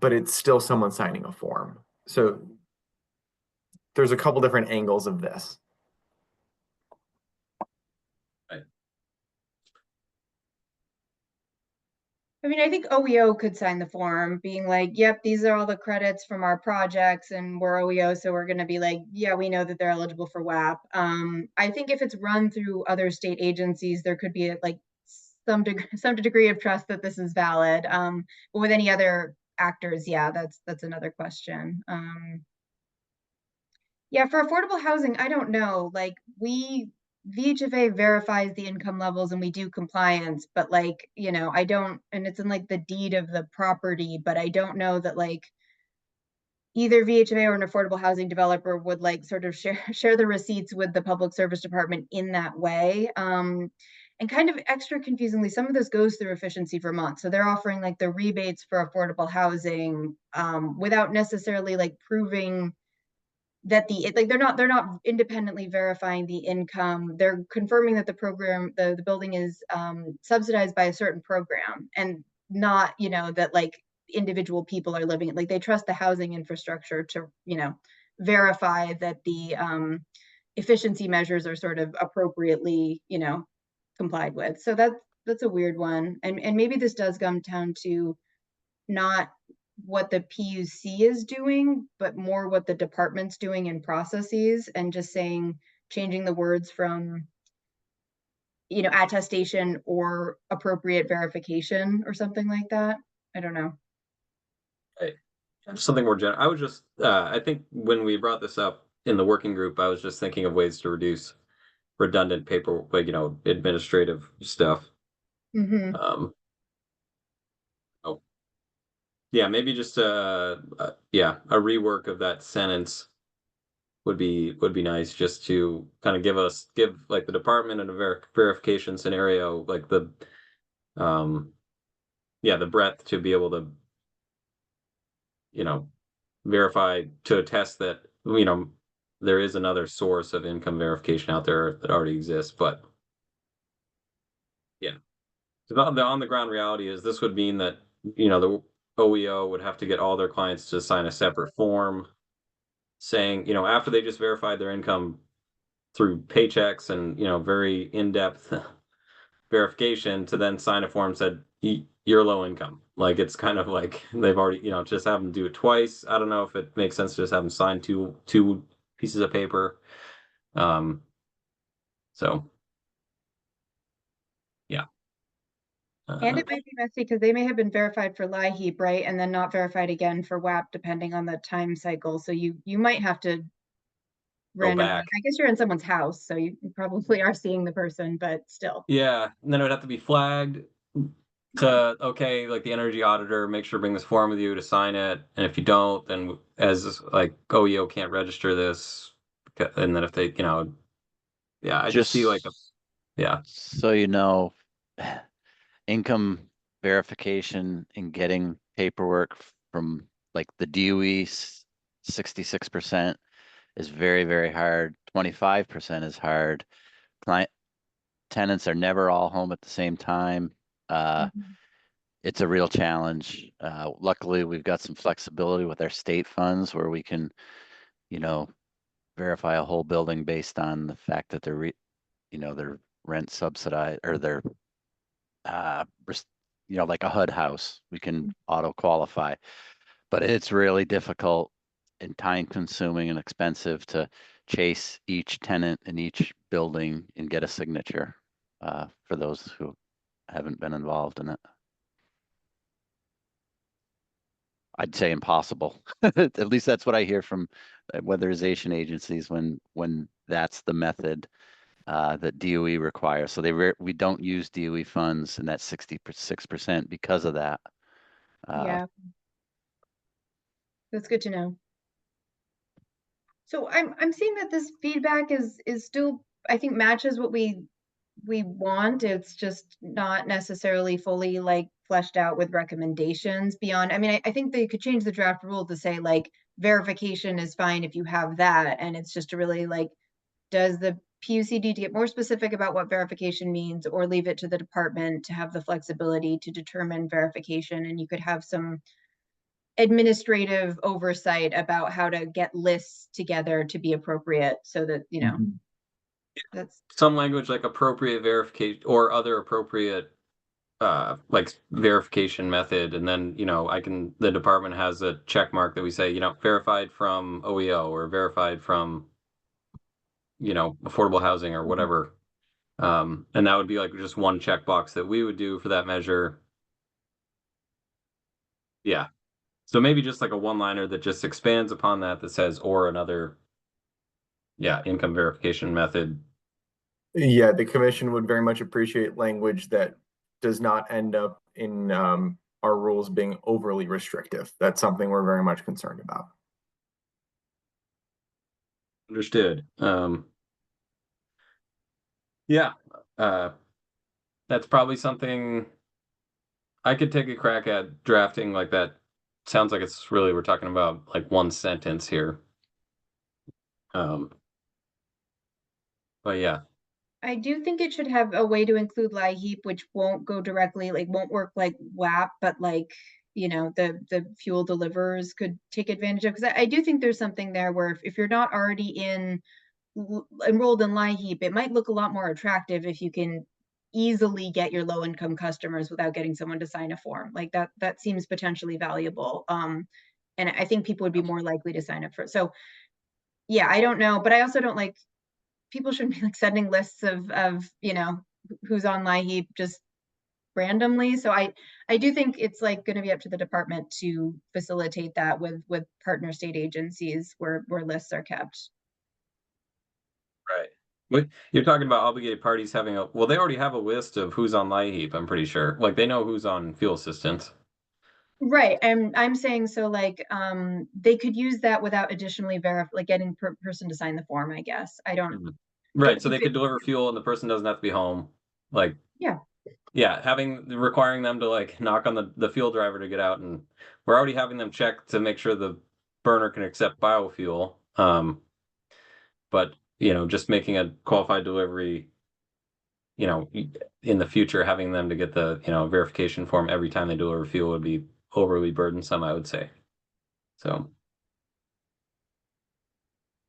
but it's still someone signing a form. So there's a couple different angles of this. I mean, I think OEO could sign the form being like, yep, these are all the credits from our projects and we're OEO. So we're going to be like, yeah, we know that they're eligible for WAP. I think if it's run through other state agencies, there could be like some degree of trust that this is valid. But with any other actors, yeah, that's another question. Yeah, for affordable housing, I don't know. Like VHFA verifies the income levels and we do compliance, but like, you know, I don't, and it's in like the deed of the property, but I don't know that like either VHFA or an affordable housing developer would like sort of share the receipts with the public service department in that way. And kind of extra confusingly, some of this goes through Efficiency Vermont. So they're offering like the rebates for affordable housing without necessarily like proving that they're not independently verifying the income. They're confirming that the program, the building is subsidized by a certain program, and not, you know, that like individual people are living it. Like they trust the housing infrastructure to, you know, verify that the efficiency measures are sort of appropriately, you know, complied with. So that's a weird one. And maybe this does come down to not what the PUC is doing, but more what the department's doing in processes, and just saying, changing the words from, you know, attestation or appropriate verification or something like that. I don't know. Something more general. I was just, I think when we brought this up in the working group, I was just thinking of ways to reduce redundant paper, like, you know, administrative stuff. Mm-hmm. Oh, yeah, maybe just yeah, a rework of that sentence would be nice, just to kind of give like the department and a verification scenario, like the yeah, the breadth to be able to, you know, verify, to attest that, you know, there is another source of income verification out there that already exists. But yeah, the on the ground reality is this would mean that, you know, the OEO would have to get all their clients to sign a separate form saying, you know, after they just verified their income through paychecks and, you know, very in-depth verification, to then sign a form said you're low income. Like it's kind of like they've already, you know, just have them do it twice. I don't know if it makes sense to just have them sign two pieces of paper. So yeah. And it might be messy because they may have been verified for LIHEAP, right? And then not verified again for WAP, depending on the time cycle. So you might have to randomly, back. I guess you're in someone's house, so you probably are seeing the person, but still. Yeah, and then it would have to be flagged to, okay, like the energy auditor, make sure to bring this form with you to sign it. And if you don't, then as like OEO can't register this. And then if they, you know, yeah, I just see like a, yeah. So you know, income verification and getting paperwork from like the DOE 66% is very, very hard. 25% is hard. Client tenants are never all home at the same time. It's a real challenge. Luckily, we've got some flexibility with our state funds where we can, you know, verify a whole building based on the fact that they're, you know, their rent subsidized or their, you know, like a HUD house, we can auto qualify. But it's really difficult and time consuming and expensive to chase each tenant in each building and get a signature for those who haven't been involved in it. I'd say impossible. At least that's what I hear from weatherization agencies when that's the method that DOE requires. So we don't use DOE funds in that 66% because of that. Yeah. That's good to know. So I'm seeing that this feedback is still, I think, matches what we want. It's just not necessarily fully like fleshed out with recommendations beyond. I mean, I think they could change the draft rule to say like verification is fine if you have that, and it's just to really like, does the PUC need to get more specific about what verification means, or leave it to the department to have the flexibility to determine verification, and you could have some administrative oversight about how to get lists together to be appropriate, so that, you know, that's some language like appropriate verification or other appropriate like verification method, and then the department has a check mark that we say verified from OEO or verified from affordable housing or whatever, and that would be like just one checkbox that we would do for that measure. Yeah, so maybe just like a one-liner that just expands upon that says or another income verification method. Yeah, the commission would very much appreciate language that does not end up in our rules being overly restrictive. That's something we're very much concerned about. Understood. Yeah, that's probably something I could take a crack at drafting like that. Sounds like it's really, we're talking about like one sentence here. But yeah, I do think it should have a way to include LIHEAP, which won't go directly, like won't work like WAP, but like, the fuel deliverers could take advantage of. Because I do think there's something there where if you're not already enrolled in LIHEAP, it might look a lot more attractive if you can easily get your low income customers without getting someone to sign a form. Like that seems potentially valuable. And I think people would be more likely to sign up for it. So yeah, I don't know, but I also don't like, people shouldn't be like sending lists of who's on LIHEAP just randomly. So I do think it's like going to be up to the department to facilitate that with partner state agencies where lists are kept. right. But you're talking about obligated parties having they already have a list of who's on LIHEAP, I'm pretty sure. Like they know who's on fuel assistance. Right. And I'm saying, so like, they could use that without additionally like getting person to sign the form, I guess. I don't. Mhm. Right. So they could deliver fuel and the person doesn't have to be home. Like, Yeah. Yeah, requiring them to like knock on the fuel driver to get out, and we're already having them check to make sure the burner can accept biofuel. But just making a qualified delivery, in the future, having them to get the verification form every time they deliver fuel would be overly burdensome, I would say. So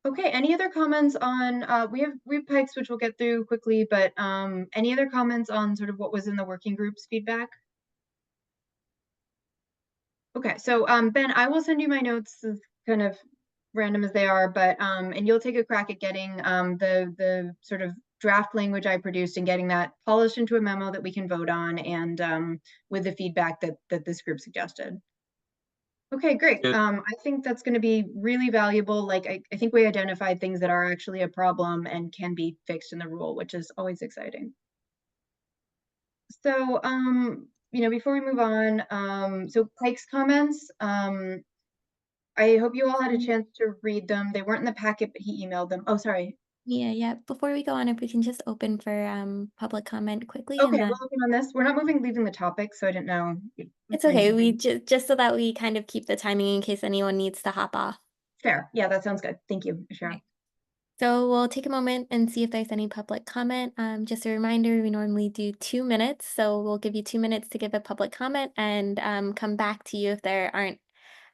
Okay, any other comments on, we have Pikes, which we'll get through quickly, but any other comments on sort of what was in the working group's feedback? Okay, so Ben, I will send you my notes, as kind of random as they are, but and you'll take a crack at getting the sort of draft language I produced and getting that polished into a memo that we can vote on, and with the feedback that this group suggested. Okay, great. Good. I think that's going to be really valuable. Like, I think we identified things that are actually a problem and can be fixed in the rule, which is always exciting. So, before we move on, so Pike's comments, I hope you all had a chance to read them. They weren't in the packet, but he emailed them. Oh, sorry. Yeah. Before we go on, if we can just open for public comment quickly, Okay, and then we're looking on this. We're not leaving the topic, so I didn't know. it's okay. We just so that we kind of keep the timing in case anyone needs to hop off. Fair. Yeah, that sounds good. Thank you, Sharon. Okay. So we'll take a moment and see if there's any public comment. Just a reminder, we normally do 2 minutes, so we'll give you 2 minutes to give a public comment and come back to you if there aren't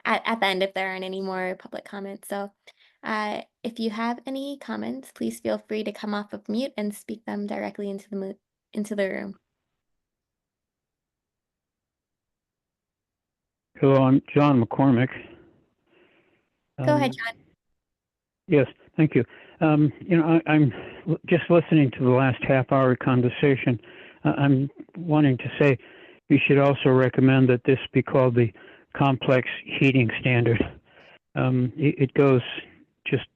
at the end if there aren't any more public comments. So if you have any comments, please feel free to come off of mute and speak them directly into the room. Hello, I'm John McCormick. Go ahead, John. Yes, thank you. I'm just listening to the last half-hour conversation. I'm wanting to say you should also recommend that this be called the complex heating standard. It goes just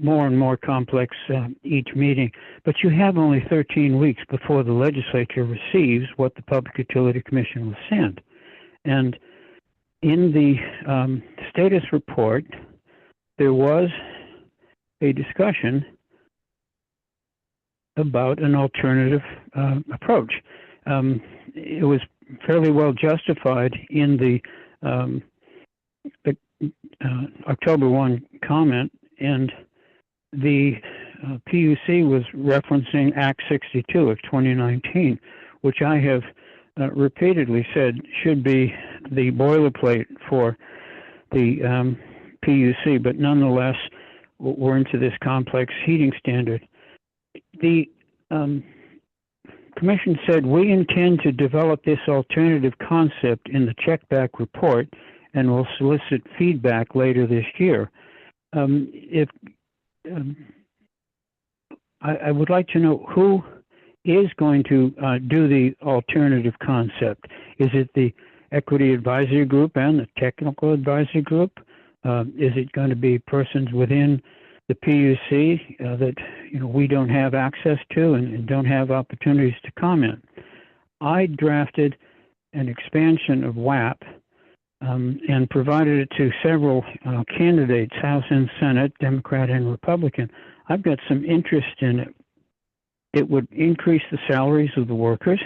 more and more complex each meeting, but you have only 13 weeks before the legislature receives what the Public Utility Commission will send. And in the status report, there was a discussion about an alternative approach. It was fairly well justified in the October 1 comment, and the PUC was referencing Act 62 of 2019, which I have repeatedly said should be the boilerplate for the PUC, but nonetheless, we're into this complex heating standard. The Commission said, we intend to develop this alternative concept in the checkback report and will solicit feedback later this year. I would like to know who is going to do the alternative concept. Is it the Equity Advisory Group and the Technical Advisory Group? Is it going to be persons within the PUC that we don't have access to and don't have opportunities to comment? I drafted an expansion of WAP and provided it to several candidates, House and Senate, Democrat and Republican. I've got some interest in it. It would increase the salaries of the workers.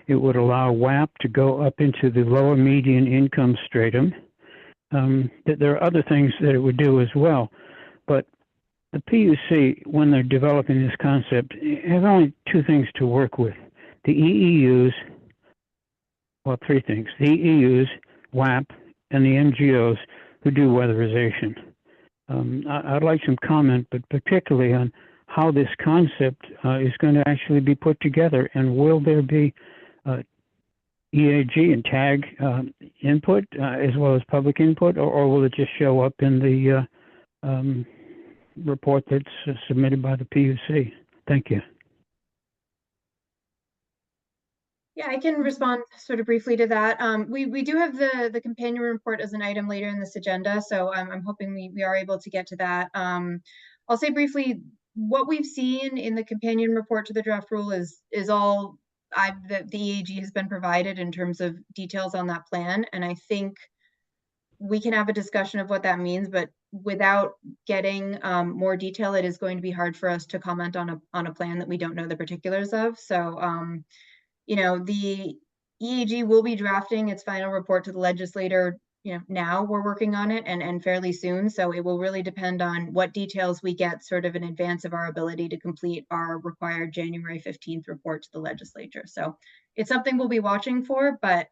It would allow WAP to go up into the lower median income stratum. There are other things that it would do as well. But the PUC, when they're developing this concept, have only two things to work with. The EEUs, well, three things. The EEUs, WAP, and the NGOs who do weatherization. I'd like some comment, but particularly on how this concept is going to actually be put together, and will there be EAG and TAG input as well as public input, or will it just show up in the report that's submitted by the PUC? Thank you. Yeah, I can respond sort of briefly to that. We do have the companion report as an item later in this agenda, so I'm hoping we are able to get to that. I'll say briefly, what we've seen in the companion report to the draft rule is all the EAG has been provided in terms of details on that plan, and I think we can have a discussion of what that means, but without getting more detail, it is going to be hard for us to comment on a plan that we don't know the particulars of. So the EAG will be drafting its final report to the legislator. Now we're working on it and fairly soon. So it will really depend on what details we get sort of in advance of our ability to complete our required January 15th report to the legislature. So it's something we'll be watching for, but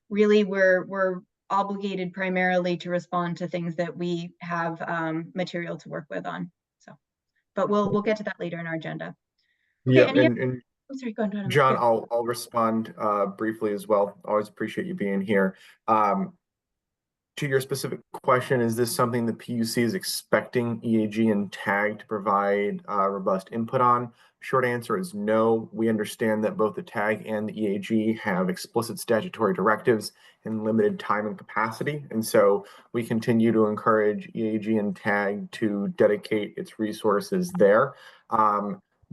really we're obligated primarily to respond to things that we have material to work with on. So, but we'll get to that later in our agenda. Okay, Yeah, and oh, sorry, go on, John, I'll respond briefly as well. Always appreciate you being here. To your specific question, is this something the PUC is expecting EAG and TAG to provide robust input on? Short answer is no. We understand that both the TAG and the EAG have explicit statutory directives and limited time and capacity. And so we continue to encourage EAG and TAG to dedicate its resources there.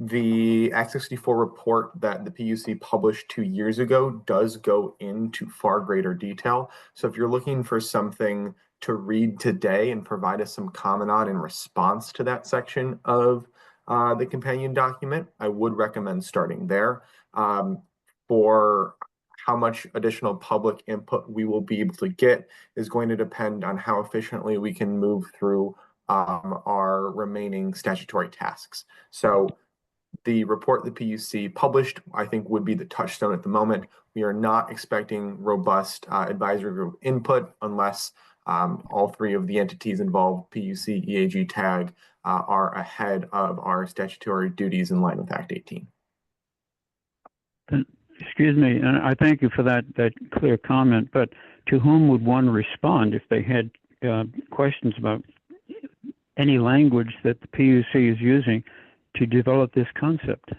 The Act 64 report that the PUC published 2 years ago does go into far greater detail. So if you're looking for something to read today and provide us some comment on in response to that section of the companion document, I would recommend starting there. For how much additional public input we will be able to get is going to depend on how efficiently we can move through our remaining statutory tasks. So the report the PUC published, I think, would be the touchstone at the moment. We are not expecting robust advisory group input unless all three of the entities involved, PUC, EAG, TAG, are ahead of our statutory duties in line with Act 18. Excuse me, and I thank you for that clear comment, but to whom would one respond if they had questions about any language that the PUC is using to develop this concept?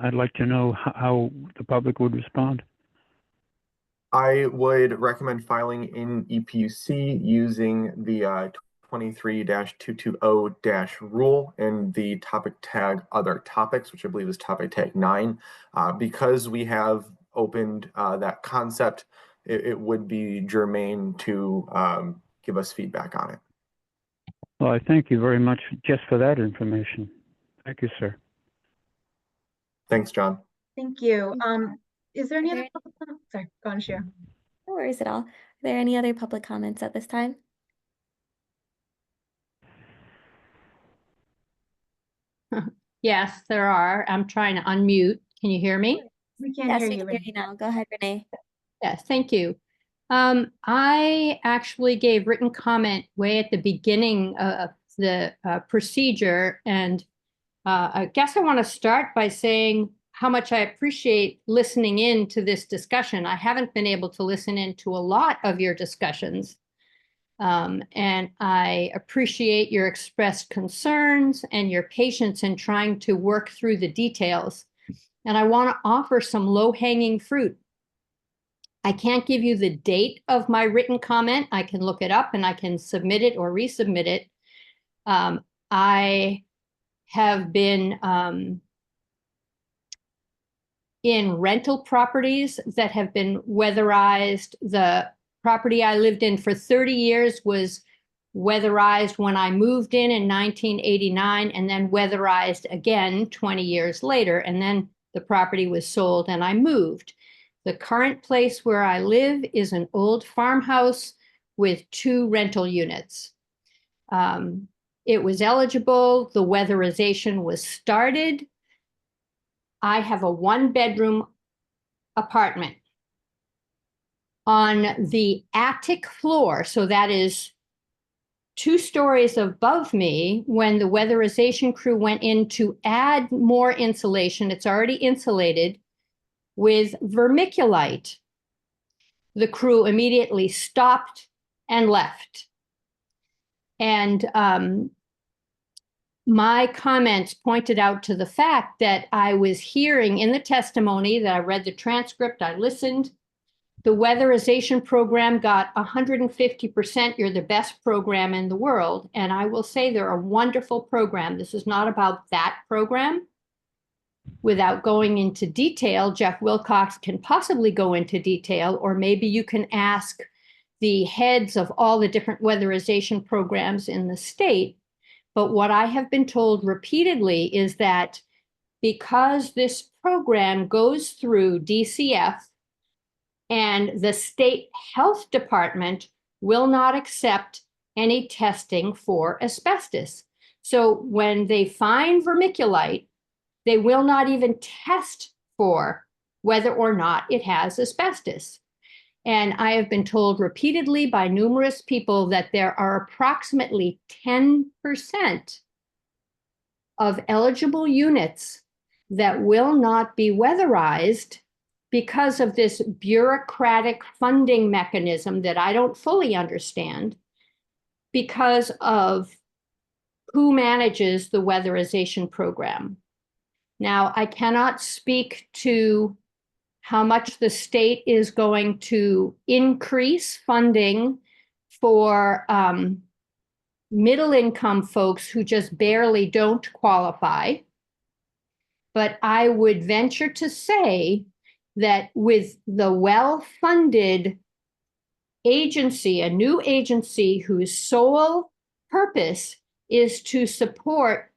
I'd like to know how the public would respond. I would recommend filing in ePUC using the 23-220- rule and the topic tag other topics, which I believe is topic tag 9. Because we have opened that concept, it would be germane to give us feedback on it. Well, I thank you very much just for that information. Thank you, sir. Thanks, John. Thank you. Is there any other public comment? Sorry, go on, Shira. No worries at all. Are there any other public comments at this time? Yes, there are. I'm trying to unmute. Can you hear me? We can't Yes, hear we you. can hear you now. Go ahead, Renee. Yes, thank you. I actually gave written comment way at the beginning of the procedure, and I guess I want to start by saying how much I appreciate listening in to this discussion. I haven't been able to listen in to a lot of your discussions. And I appreciate your expressed concerns and your patience in trying to work through the details. And I want to offer some low-hanging fruit. I can't give you the date of my written comment. I can look it up and I can submit it or resubmit it. I have been in rental properties that have been weatherized. The property I lived in for 30 years was weatherized when I moved in 1989, and then weatherized again 20 years later. And then the property was sold and I moved. The current place where I live is an old farmhouse with 2 rental units. It was eligible. The weatherization was started. I have a 1-bedroom apartment. On the attic floor, so that is 2 stories above me, when the weatherization crew went in to add more insulation, it's already insulated with vermiculite. The crew immediately stopped and left. And my comments pointed out to the fact that I was hearing in the testimony, that I read the transcript, I listened. The weatherization program got 150%. You're the best program in the world. And I will say they're a wonderful program. This is not about that program. Without going into detail, Jeff Wilcox can possibly go into detail, or maybe you can ask the heads of all the different weatherization programs in the state. But what I have been told repeatedly is that because this program goes through DCF, and the state health department will not accept any testing for asbestos. So when they find vermiculite, they will not even test for whether or not it has asbestos. And I have been told repeatedly by numerous people that there are approximately 10% of eligible units that will not be weatherized because of this bureaucratic funding mechanism that I don't fully understand, because of who manages the weatherization program. Now, I cannot speak to how much the state is going to increase funding for middle-income folks who just barely don't qualify. But I would venture to say that with the well-funded agency, a new agency whose sole purpose is to support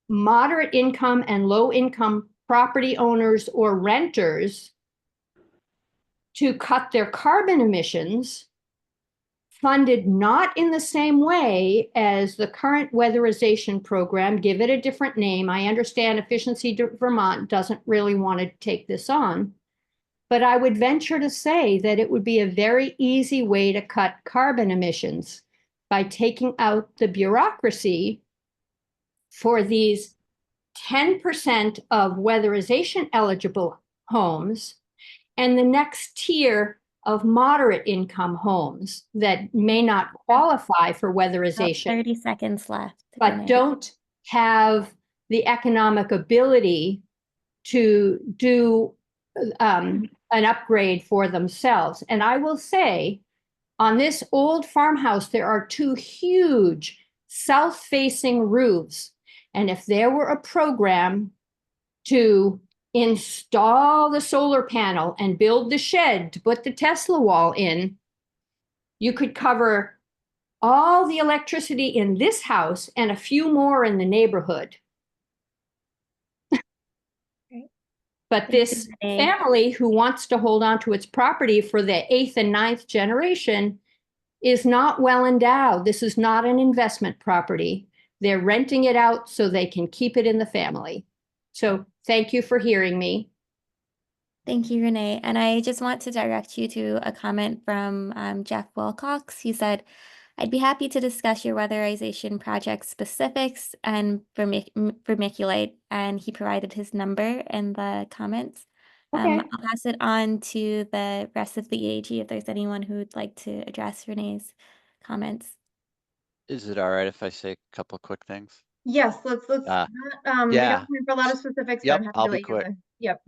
moderate income and low income property owners or renters to cut their carbon emissions, funded not in the same way as the current weatherization program, give it a different name. I understand Efficiency Vermont doesn't really want to take this on, but I would venture to say that it would be a very easy way to cut carbon emissions by taking out the bureaucracy for these 10% of weatherization eligible homes and the next tier of moderate income homes that may not qualify for weatherization. 30 seconds left. But Renee. don't have the economic ability to do an upgrade for themselves. And I will say, on this old farmhouse, there are 2 huge south-facing roofs. And if there were a program to install the solar panel and build the shed to put the Tesla wall in, you could cover all the electricity in this house and a few more in the neighborhood. But this family who wants to hold on to its property for the 8th and 9th generation is not well endowed. This is not an investment property. They're renting it out so they can keep it in the family. So thank you for hearing me. Thank you, Renee. And I just want to direct you to a comment from Jeff Wilcox. He said, I'd be happy to discuss your weatherization project specifics and vermiculite, and he provided his number in the comments. Okay. I'll pass it on to the rest of the EAG if there's anyone who would like to address Renee's comments. Is it all right if I say a couple quick things? Yes, let's, we Yeah. don't have time for a lot of specifics, but I'm Yep, happy I'll to be let you quick. Yep.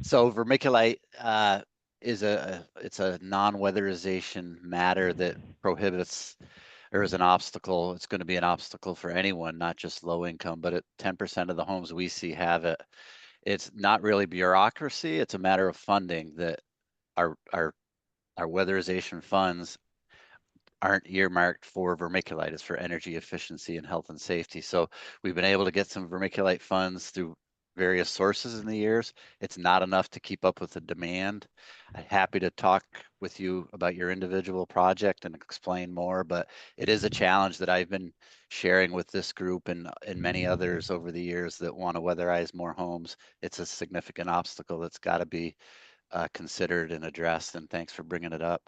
So vermiculite is it's a non-weatherization matter that prohibits or is an obstacle. It's going to be an obstacle for anyone, not just low income, but 10% of the homes we see have it. It's not really bureaucracy. It's a matter of funding that our weatherization funds aren't earmarked for vermiculite. It's for energy efficiency and health and safety. So we've been able to get some vermiculite funds through various sources in the years. It's not enough to keep up with the demand. I'm happy to talk with you about your individual project and explain more, but it is a challenge that I've been sharing with this group and many others over the years that want to weatherize more homes. It's a significant obstacle that's got to be considered and addressed, and thanks for bringing it up.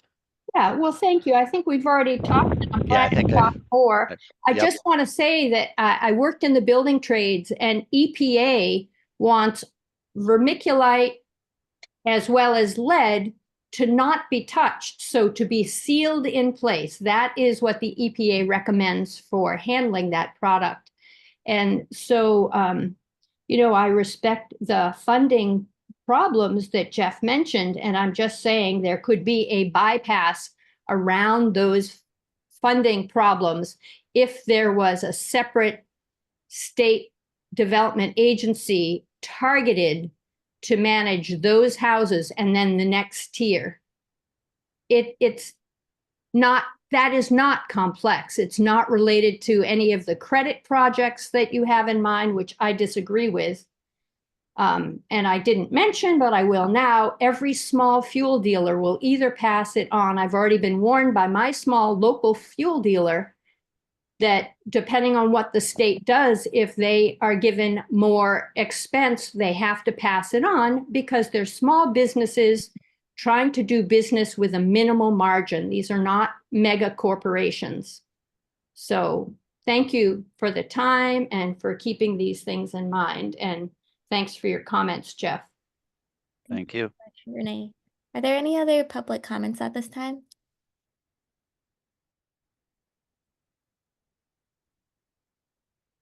Yeah, well, thank you. I think we've already talked. And I'm Yeah, I glad think to talk more. I yep. just want to say that I worked in the building trades, and EPA wants vermiculite as well as lead to not be touched, so to be sealed in place. That is what the EPA recommends for handling that product. And so, I respect the funding problems that Jeff mentioned, and I'm just saying there could be a bypass around those funding problems if there was a separate state development agency targeted to manage those houses and then the next tier. It's not, that is not complex. It's not related to any of the credit projects that you have in mind, which I disagree with. And I didn't mention, but I will now, every small fuel dealer will either pass it on. I've already been warned by my small local fuel dealer that depending on what the state does, if they are given more expense, they have to pass it on because they're small businesses trying to do business with a minimal margin. These are not mega corporations. So thank you for the time and for keeping these things in mind. And thanks for your comments, Jeff. Thank you. Renee, are there any other public comments at this time?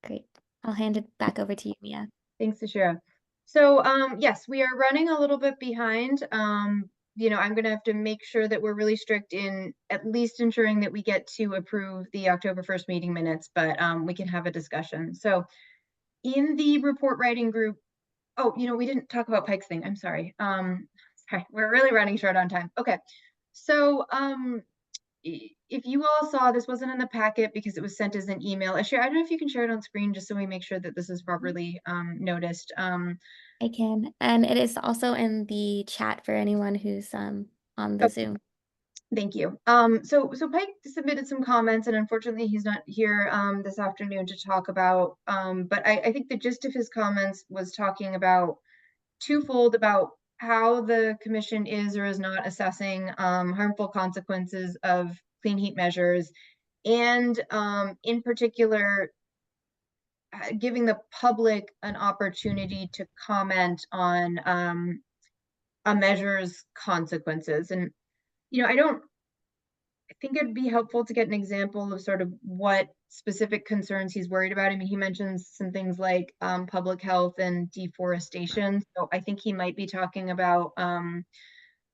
Great. I'll hand it back over to you, Mia. Thanks, Ashira. So, yes, we are running a little bit behind. I'm going to have to make sure that we're really strict in at least ensuring that we get to approve the October 1st meeting minutes, but we can have a discussion. So in the report writing group, we didn't talk about Pike's thing. I'm sorry. Sorry, we're really running short on time. Okay. So, if you all saw, this wasn't in the packet because it was sent as an email. I don't know if you can share it on screen just so we make sure that this is properly noticed. I can, and it is also in the chat for anyone who's on the Zoom. Thank you. So Pike submitted some comments, and unfortunately he's not here this afternoon to talk about. But I think the gist of his comments was talking about twofold about how the commission is or is not assessing harmful consequences of clean heat measures, and in particular, giving the public an opportunity to comment on a measure's consequences. And, I think it'd be helpful to get an example of sort of what specific concerns he's worried about. I mean, he mentions some things like public health and deforestation. So I think he might be talking about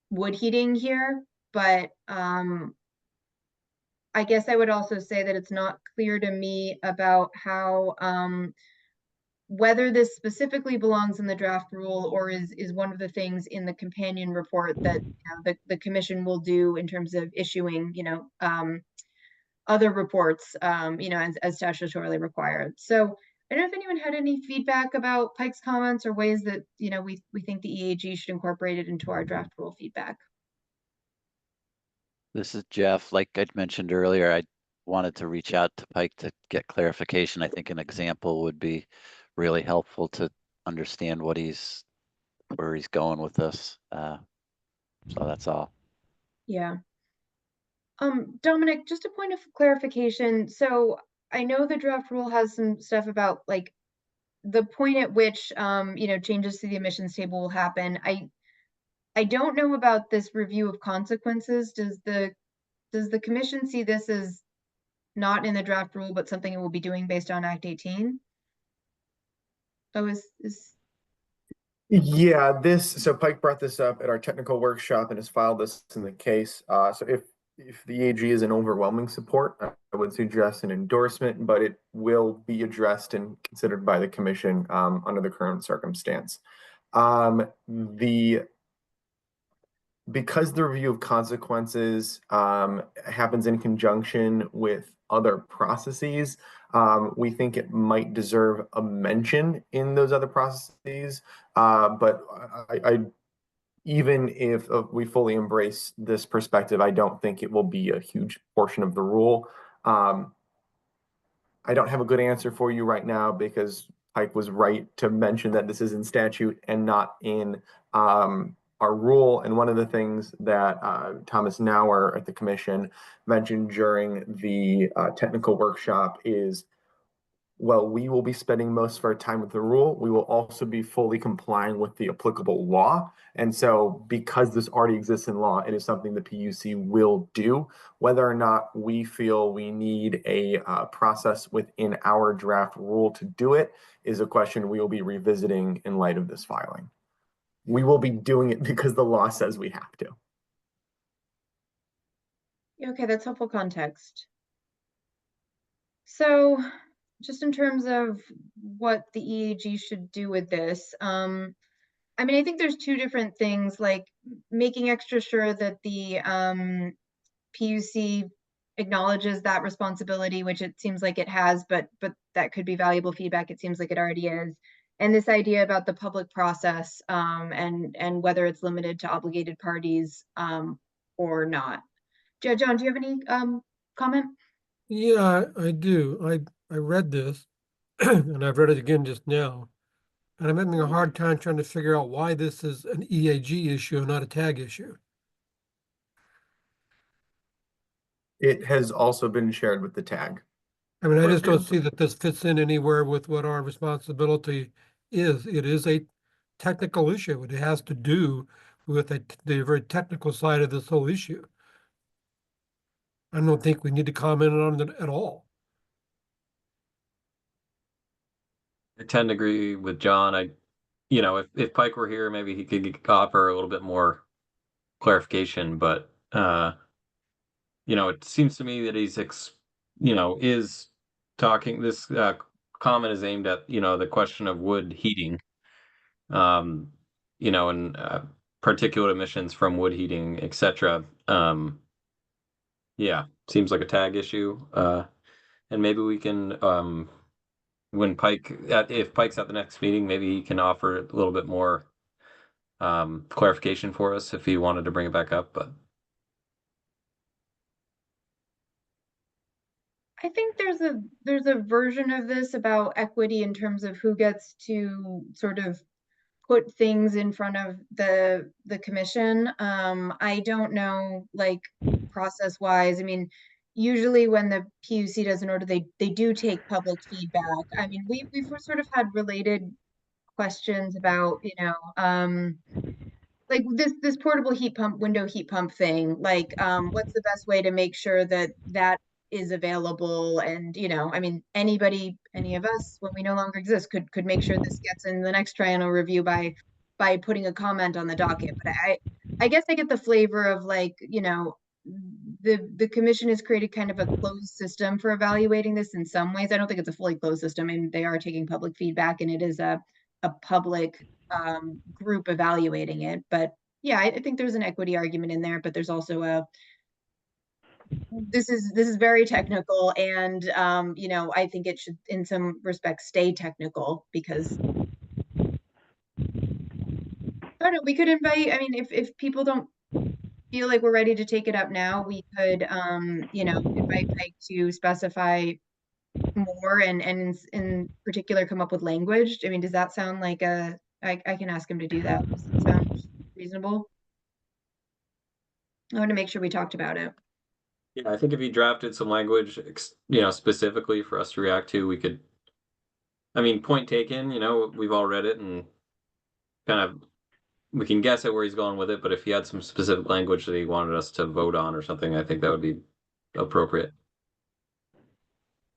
wood heating here, but I guess I would also say that it's not clear to me about how whether this specifically belongs in the draft rule or is one of the things in the companion report that the commission will do in terms of issuing other reports as statutorily required. So I don't know if anyone had any feedback about Pike's comments or ways that we think the EAG should incorporate it into our draft rule feedback. This is Jeff. Like I mentioned earlier, I wanted to reach out to Pike to get clarification. I think an example would be really helpful to understand where he's going with this. So that's all. Yeah. Dominic, just a point of clarification. So I know the draft rule has some stuff about like the point at which, changes to the emissions table will happen. I don't know about this review of consequences. Does the commission see this as not in the draft rule, but something it will be doing based on Act 18? Oh, is Yeah, so Pike brought this up at our technical workshop and has filed this in the case. So if the AG is in overwhelming support, I would suggest an endorsement, but it will be addressed and considered by the commission under the current circumstance. Because the review of consequences happens in conjunction with other processes, we think it might deserve a mention in those other processes. But even if we fully embrace this perspective, I don't think it will be a huge portion of the rule. I don't have a good answer for you right now because Pike was right to mention that this is in statute and not in our rule. And one of the things that Thomas Nauer at the commission mentioned during the technical workshop is, well, we will be spending most of our time with the rule. We will also be fully complying with the applicable law. And so because this already exists in law, it is something the PUC will do. Whether or not we feel we need a process within our draft rule to do it is a question we will be revisiting in light of this filing. We will be doing it because the law says we have to. okay, that's helpful context. So just in terms of what the EAG should do with this, I mean, I think there's two different things, like making extra sure that the PUC acknowledges that responsibility, which it seems like it has, but that could be valuable feedback. It seems like it already is. And this idea about the public process and whether it's limited to obligated parties or not. John, do you have any comment? Yeah, I do. I read this and I've read it again just now. And I'm having a hard time trying to figure out why this is an EAG issue and not a tag issue. It has also been shared with the tag. I mean, I just don't see that this fits in anywhere with what our responsibility is. It is a technical issue. It has to do with the very technical side of this whole issue. I don't think we need to comment on it at all. I tend to agree with John. If Pike were here, maybe he could offer a little bit more clarification, but it seems to me that he's is talking this comment is aimed at the question of wood heating, and particulate emissions from wood heating, etc. Yeah, seems like a tag issue, and maybe we can when if Pike's at the next meeting, maybe he can offer a little bit more clarification for us if he wanted to bring it back up. But I think there's a version of this about equity in terms of who gets to sort of put things in front of the commission. I don't know, like, process wise. I mean, usually when the PUC does an order, they do take public feedback. I mean, we've sort of had related questions about, like this portable heat pump, window heat pump thing. Like, what's the best way to make sure that that is available? And I mean, any of us, when we no longer exist, could make sure this gets in the next triennial review by putting a comment on the docket. But I guess I get the flavor of, like, the commission has created kind of a closed system for evaluating this in some ways. I don't think it's a fully closed system. I mean, they are taking public feedback and it is a public group evaluating it. But yeah, I think there's an equity argument in there, but there's also this is very technical, and I think it should in some respects stay technical, because I don't know, we could invite, I mean, if people don't feel like we're ready to take it up now, we could invite Pike to specify more and in particular come up with language. I mean, does that sound like I can ask him to do that? Does that sound reasonable? I want to make sure we talked about it. Yeah, I think if you drafted some language, you know, specifically for us to react to, we could. I mean, point taken. You know, we've all read it and kind of we can guess at where he's going with it. But if he had some specific language that he wanted us to vote on or something, I think that would be appropriate.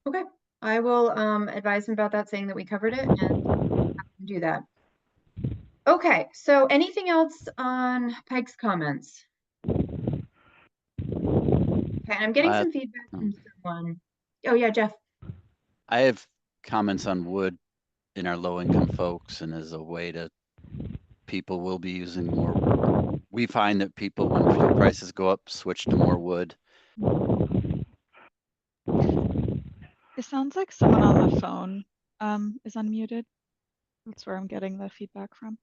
Okay, I will advise him about that, saying that we covered it, and have him do that. Okay, so anything else on Pike's comments? Okay, and I'm getting some feedback from someone. Oh yeah, Jeff. I have comments on wood in our low income folks and as a way to, people will be using more. We find that people, when fuel prices go up, switch to more wood. It sounds like someone on the phone is unmuted. That's where I'm getting the feedback from.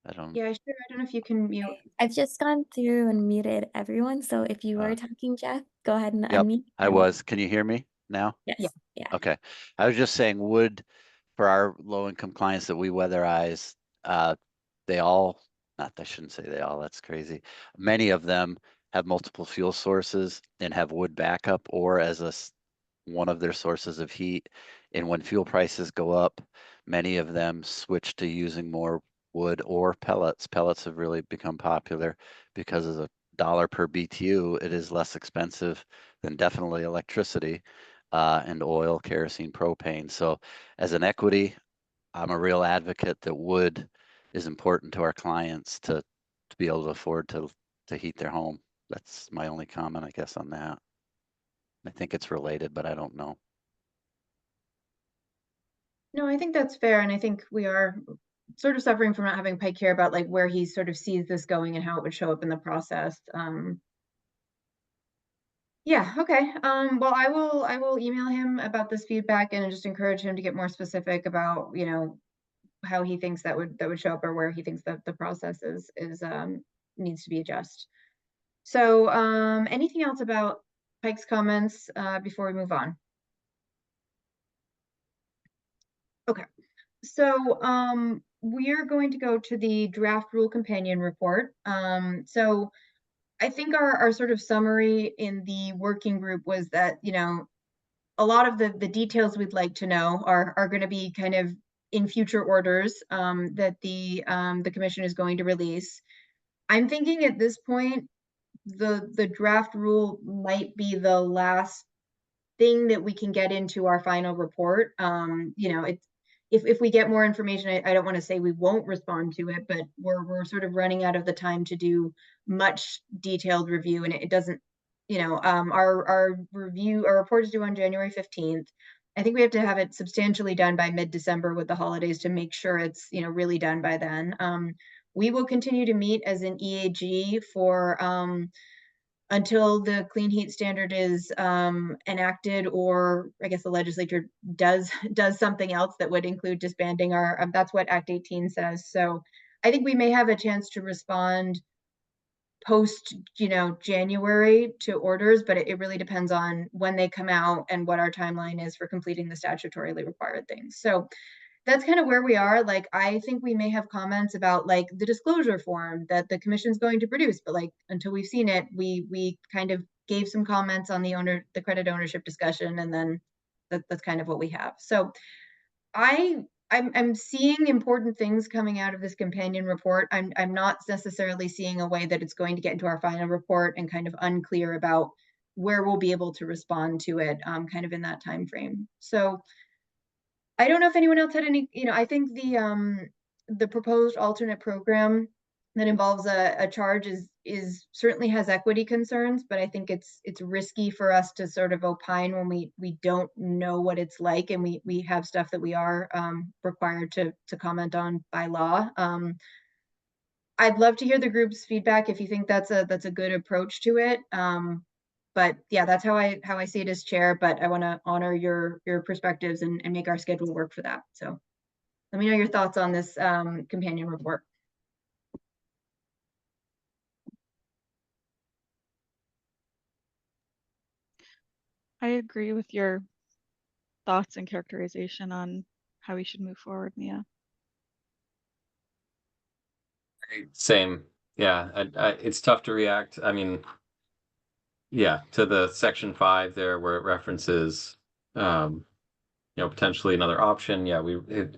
I don't, Yeah, sure. I don't know if you can mute. I've just gone through and muted everyone. So if you were Uh, talking, Jeff, go ahead and yep, unmute. I was. Can you hear me now? Yes. Yeah. Yeah. Okay. I was just saying wood for our low income clients that we weatherize, they all, not, I shouldn't say they all, that's crazy. Many of them have multiple fuel sources and have wood backup or as one of their sources of heat. And when fuel prices go up, many of them switch to using more wood or pellets. Pellets have really become popular because of $1 per BTU, it is less expensive than definitely electricity and oil, kerosene, propane. So as an equity, I'm a real advocate that wood is important to our clients to be able to afford to heat their home. That's my only comment, I guess, on that. I think it's related, but I don't know. No, I think that's fair, and I think we are sort of suffering from not having Pike care about like where he sort of sees this going and how it would show up in the process. Yeah, okay. Well, I will email him about this feedback and just encourage him to get more specific about, you know, how he thinks that would show up or where he thinks that the process is needs to be adjusted. So, anything else about Pike's comments before we move on? Okay. So we're going to go to the draft rule companion report. So I think our sort of summary in the working group was that, you know, a lot of the details we'd like to know are going to be kind of in future orders that the commission is going to release. I'm thinking at this point, the draft rule might be the last thing that we can get into our final report. You know, it's if we get more information, I don't want to say we won't respond to it, but we're sort of running out of the time to do much detailed review, and it doesn't, you know, our report is due on January 15th. I think we have to have it substantially done by mid-December with the holidays to make sure it's, you know, really done by then. We will continue to meet as an EAG for until the clean heat standard is enacted, or I guess the legislature does something else that would include disbanding our, that's what Act 18 says. So I think we may have a chance to respond post, you know, January to orders, but it really depends on when they come out and what our timeline is for completing the statutorily required things. So that's kind of where we are. Like, I think we may have comments about like the disclosure form that the commission's going to produce, but like until we've seen it, we kind of gave some comments on the credit ownership discussion, and then that's kind of what we have. So I'm seeing important things coming out of this companion report. I'm not necessarily seeing a way that it's going to get into our final report, and kind of unclear about where we'll be able to respond to it kind of in that time frame. So I don't know if anyone else had any, you know, I think the proposed alternate program that involves a charge is certainly has equity concerns, but I think it's risky for us to sort of opine when we don't know what it's like, and we have stuff that we are required to comment on by law. I'd love to hear the group's feedback if you think that's a good approach to it. But yeah, that's how I see it as chair, but I want to honor your perspectives and make our schedule work for that. So let me know your thoughts on this companion report. I agree with your thoughts and characterization on how we should move forward, Mia. Same. Yeah, it's tough to react. I mean, yeah, to the section 5 there where it references, potentially another option. Yeah, it's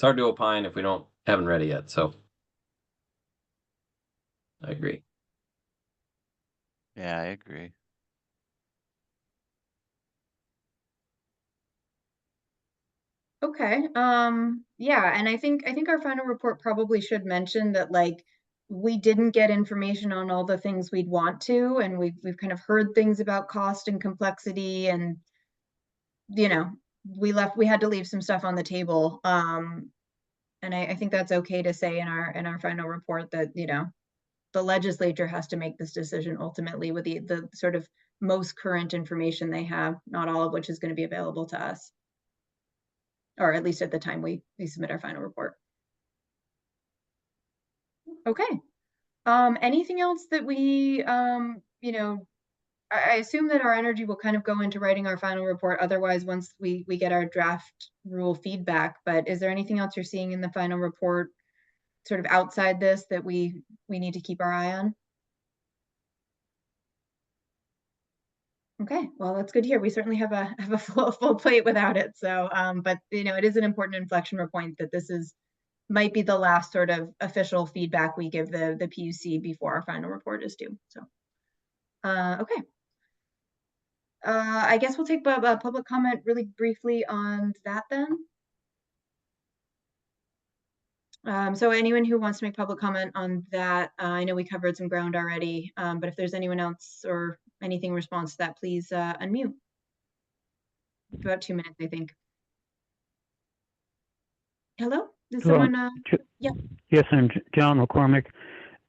hard to opine if we haven't read it yet. So I agree. Yeah, I agree. Okay, yeah, and I think our final report probably should mention that, like, we didn't get information on all the things we'd want to, and we've kind of heard things about cost and complexity, and we had to leave some stuff on the table. And I think that's okay to say in our final report that, the legislature has to make this decision ultimately with the sort of most current information they have, not all of which is going to be available to us, or at least at the time we submit our final report. Okay. Anything else that we, I assume that our energy will kind of go into writing our final report. Otherwise, once we get our draft rule feedback, but is there anything else you're seeing in the final report sort of outside this that we need to keep our eye on? Okay, well, that's good to hear. We certainly have a full plate without it. So, but it is an important inflection point that this might be the last sort of official feedback we give the PUC before our final report is due. So, okay. I guess we'll take public comment really briefly on that then. So anyone who wants to make public comment on that, I know we covered some ground already, but if there's anyone else or anything in response to that, please unmute. About 2 minutes, I think. Hello? Is Hello. someone? Yeah. Yes, I'm John McCormick.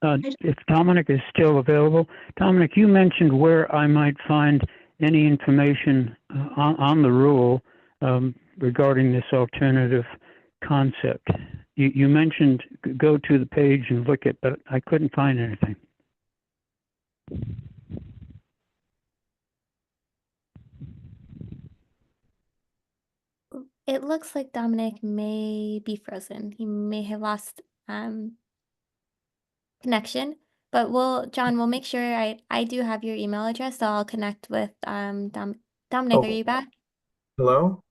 If Dominic is still available, Dominic, you mentioned where I might find any information on the rule regarding this alternative concept. You mentioned go to the page and look at, but I couldn't find anything. It looks like Dominic may be frozen. He may have lost connection, but John, we'll make sure I do have your email address, so I'll connect with Dominic. Oh. Are you back? Hello?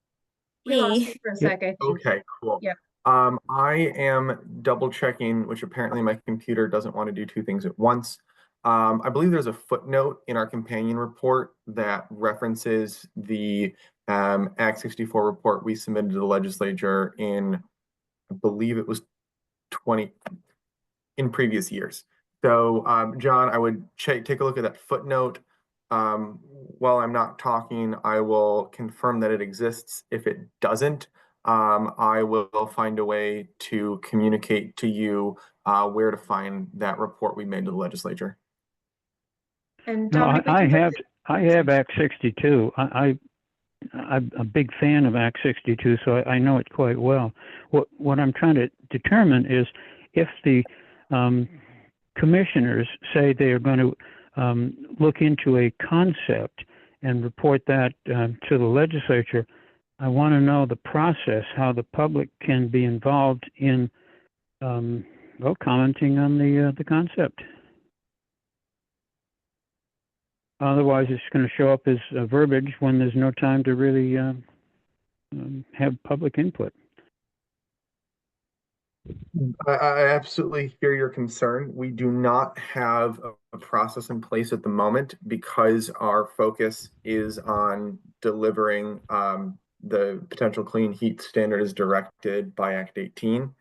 We lost Hey. you for a sec, I think. Okay, cool. Yep. I am double checking, which apparently my computer doesn't want to do two things at once. I believe there's a footnote in our companion report that references the Act 64 report we submitted to the legislature in, I believe it was in previous years. So, John, I would take a look at that footnote. While I'm not talking, I will confirm that it exists. If it doesn't, I will find a way to communicate to you where to find that report we made to the legislature. And No, Dominic, I have Act 62. I'm a big fan of Act 62, so I know it quite well. What I'm trying to determine is if the commissioners say they are going to look into a concept and report that to the legislature, I want to know the process, how the public can be involved in commenting on the concept. Otherwise, it's going to show up as verbiage when there's no time to really have public input. I absolutely hear your concern. We do not have a process in place at the moment because our focus is on delivering the potential clean heat standard as directed by Act 18.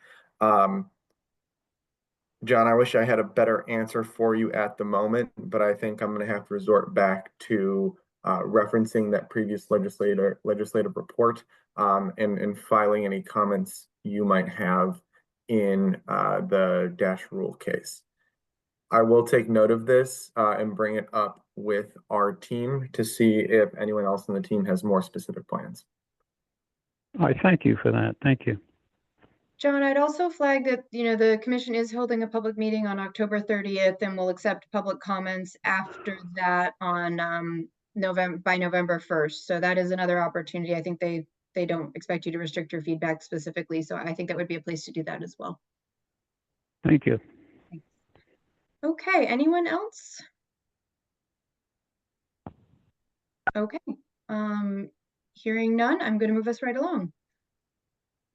John, I wish I had a better answer for you at the moment, but I think I'm going to have to resort back to referencing that previous legislative report and filing any comments you might have in the Dash rule case. I will take note of this and bring it up with our team to see if anyone else in the team has more specific plans. I thank you for that. Thank you. John, I'd also flag that, the commission is holding a public meeting on October 30th and will accept public comments after that on by November 1st. So that is another opportunity. I think they don't expect you to restrict your feedback specifically. So I think that would be a place to do that as well. Thank you. Okay, anyone else? Okay, hearing none, I'm gonna move us right along.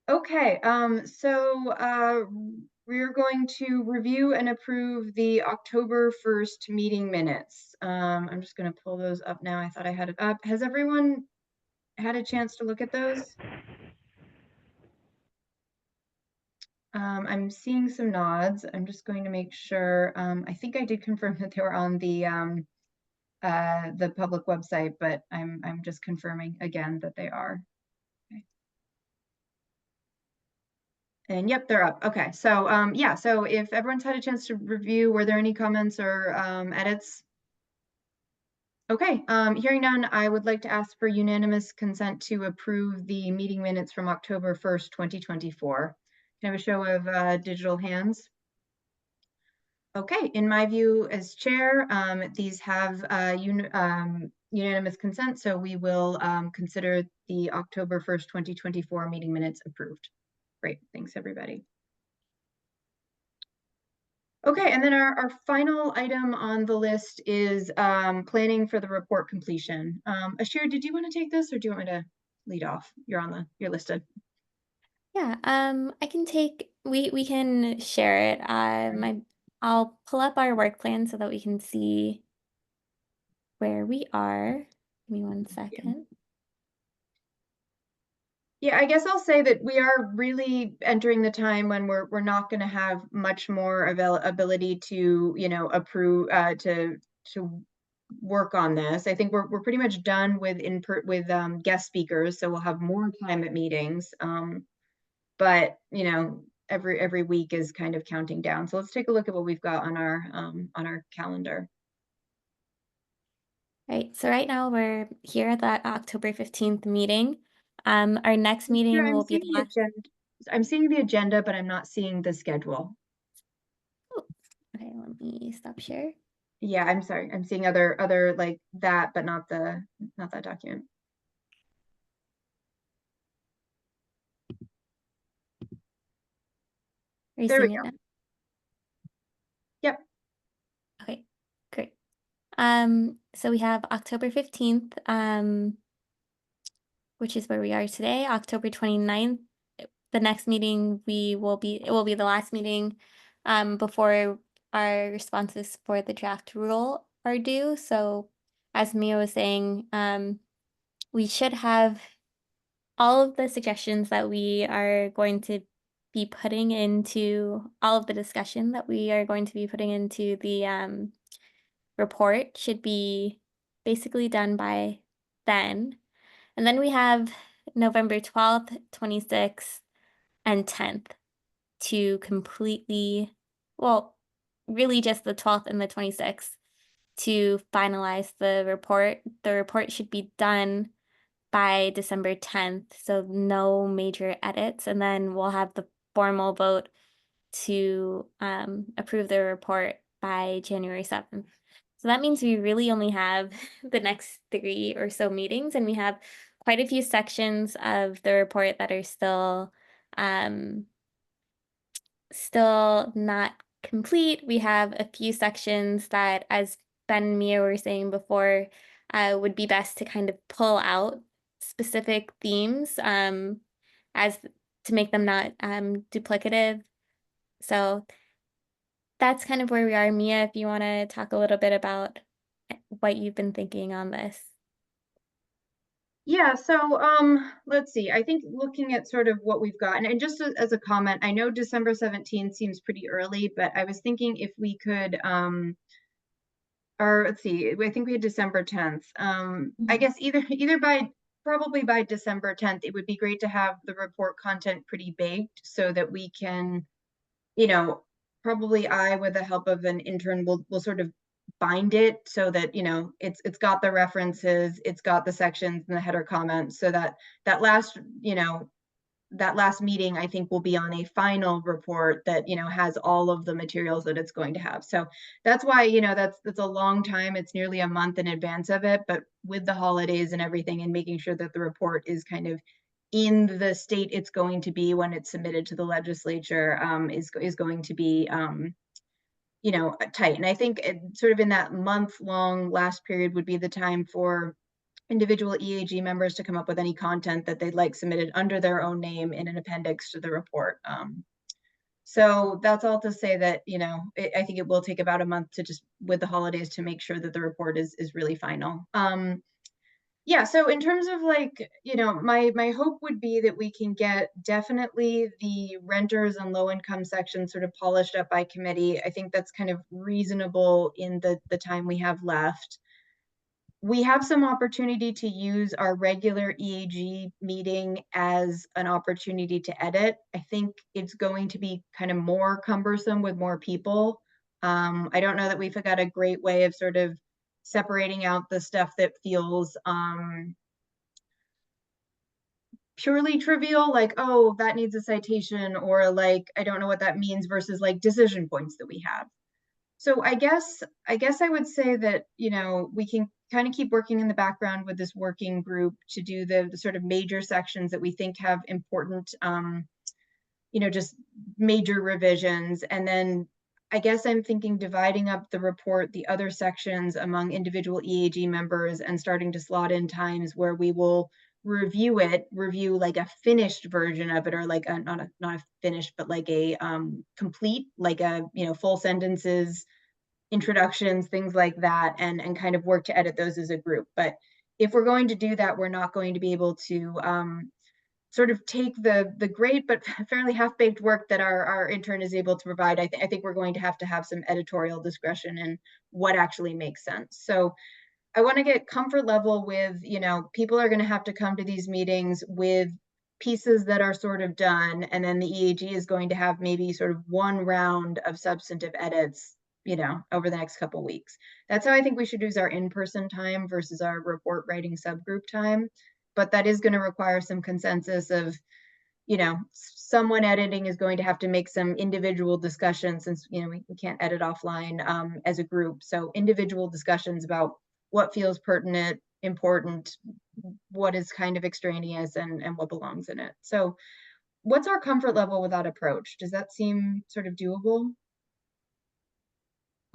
Okay, we're going to review and approve the October 1st meeting minutes. I'm just gonna pull those up now. I thought I had it up. Has everyone had a chance to look at those? I'm seeing some nods. I'm just going to make sure. I think I did confirm that they were on the public website, but I'm just confirming again that they are. Okay. And yep, they're up. Okay, so yeah, so if everyone's had a chance to review, were there any comments or edits? Okay, hearing none, I would like to ask for unanimous consent to approve the meeting minutes from October 1st, 2024. Can I have a show of digital hands? Okay, in my view as chair, these have unanimous consent, so we will consider the October 1st, 2024 meeting minutes approved. Great, thanks everybody. Okay, and then our final item on the list is planning for the report completion. Ashir, did you want to take this or do you want me to lead off? You're listed. Yeah, I can take, we can share it. I'll pull up our work plan so that we can see where we are. Give me 1 second. Yeah, I guess I'll say that we are really entering the time when we're not going to have much more ability to, you know, approve to work on this. I think we're pretty much done with guest speakers, so we'll have more time at meetings. But you know, every week is kind of counting down. So let's take a look at what we've got on our calendar. Right, so right now we're here at that October 15th meeting. Our next meeting Sure, will be the last. I'm seeing the agenda, but I'm not seeing the schedule. Oh, okay, let me stop share. Yeah, I'm sorry. I'm seeing other like that, but not that document. Are you There we seeing it go. now? Yep. Okay, great. So we have October 15th, which is where we are today, October 29th. The next meeting it will be the last meeting before our responses for the draft rule are due. So as Mia was saying, we should have all of the suggestions that we are going to be putting into all of the discussion that we are going to be putting into the report should be basically done by then. And then we have November 12th, 26th, and 10th to completely, well, really just the 12th and the 26th to finalize the report. The report should be done by December 10th, so no major edits, and then we'll have the formal vote to approve the report by January 7th. So that means we really only have the next 3 or so meetings, and we have quite a few sections of the report that are still not complete. We have a few sections that, as Ben and Mia were saying before, would be best to kind of pull out specific themes as to make them not duplicative. So that's kind of where we are. Mia, if you want to talk a little bit about what you've been thinking on this. Yeah, so let's see. I think looking at sort of what we've got, and just as a comment, I know December 17th seems pretty early, but I was thinking if we could or let's see, I think we had December 10th. I guess probably by December 10th, it would be great to have the report content pretty baked so that we can, you know, probably with the help of an intern will sort of bind it so that, you know, it's got the references, it's got the sections and the header comments, so that last meeting, I think, will be on a final report that, you know, has all of the materials that it's going to have. So that's why, you know, that's a long time. It's nearly a month in advance of it, but with the holidays and everything, and making sure that the report is kind of in the state it's going to be when it's submitted to the legislature is going to be you know, tight. And I think sort of in that month-long last period would be the time for individual EAG members to come up with any content that they'd like submitted under their own name in an appendix to the report. So that's all to say that, you know, I think it will take about a month to just with the holidays to make sure that the report is really final. Yeah, so in terms of like, you know, my hope would be that we can get definitely the renters and low income section sort of polished up by committee. I think that's kind of reasonable in the time we have left. We have some opportunity to use our regular EAG meeting as an opportunity to edit. I think it's going to be kind of more cumbersome with more people. I don't know that we've got a great way of sort of separating out the stuff that feels purely trivial, like, oh, that needs a citation, or like, I don't know what that means, versus like decision points that we have. So I guess I would say that, you know, we can kind of keep working in the background with this working group to do the sort of major sections that we think have important, you know, just major revisions. And then I guess I'm thinking dividing up the report, the other sections among individual EAG members and starting to slot in times where we will review like a finished version of it, or like a, not a finished, but like a complete, like a, you know, full sentences, introductions, things like that, and kind of work to edit those as a group. But if we're going to do that, we're not going to be able to sort of take the great but fairly half-baked work that our intern is able to provide. I think we're going to have some editorial discretion in what actually makes sense. So I want to get comfort level with, you know, people are going to have to come to these meetings with pieces that are sort of done, and then the EAG is going to have maybe sort of one round of substantive edits, you know, over the next couple of weeks. That's how I think we should use our in-person time versus our report writing subgroup time. But that is going to require some consensus of, you know, someone editing is going to have to make some individual discussions, since, you know, we can't edit offline as a group. So individual discussions about what feels pertinent, important, what is kind of extraneous, and what belongs in it. So what's our comfort level with that approach? Does that seem sort of doable?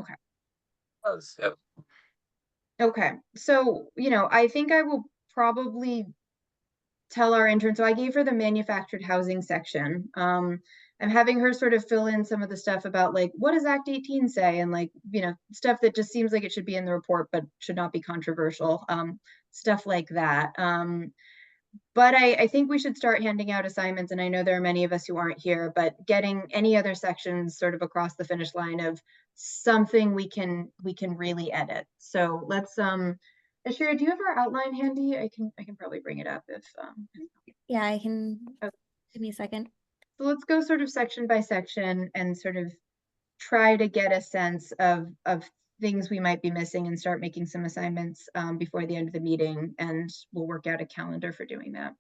Okay. Yep. Okay. So, you know, I think I will probably tell our intern. So I gave her the manufactured housing section. I'm having her sort of fill in some of the stuff about like, what does Act 18 say? And like, you know, stuff that just seems like it should be in the report, but should not be controversial. Stuff like that. But I think we should start handing out assignments. And I know there are many of us who aren't here, but getting any other sections sort of across the finish line of something we can really edit. So let's, Ashira, do you have our outline handy? I can probably bring it up if Yeah, I can. Okay. Give me a second. So let's go sort of section by section and sort of try to get a sense of things we might be missing and start making some assignments before the end of the meeting, and we'll work out a calendar for doing that.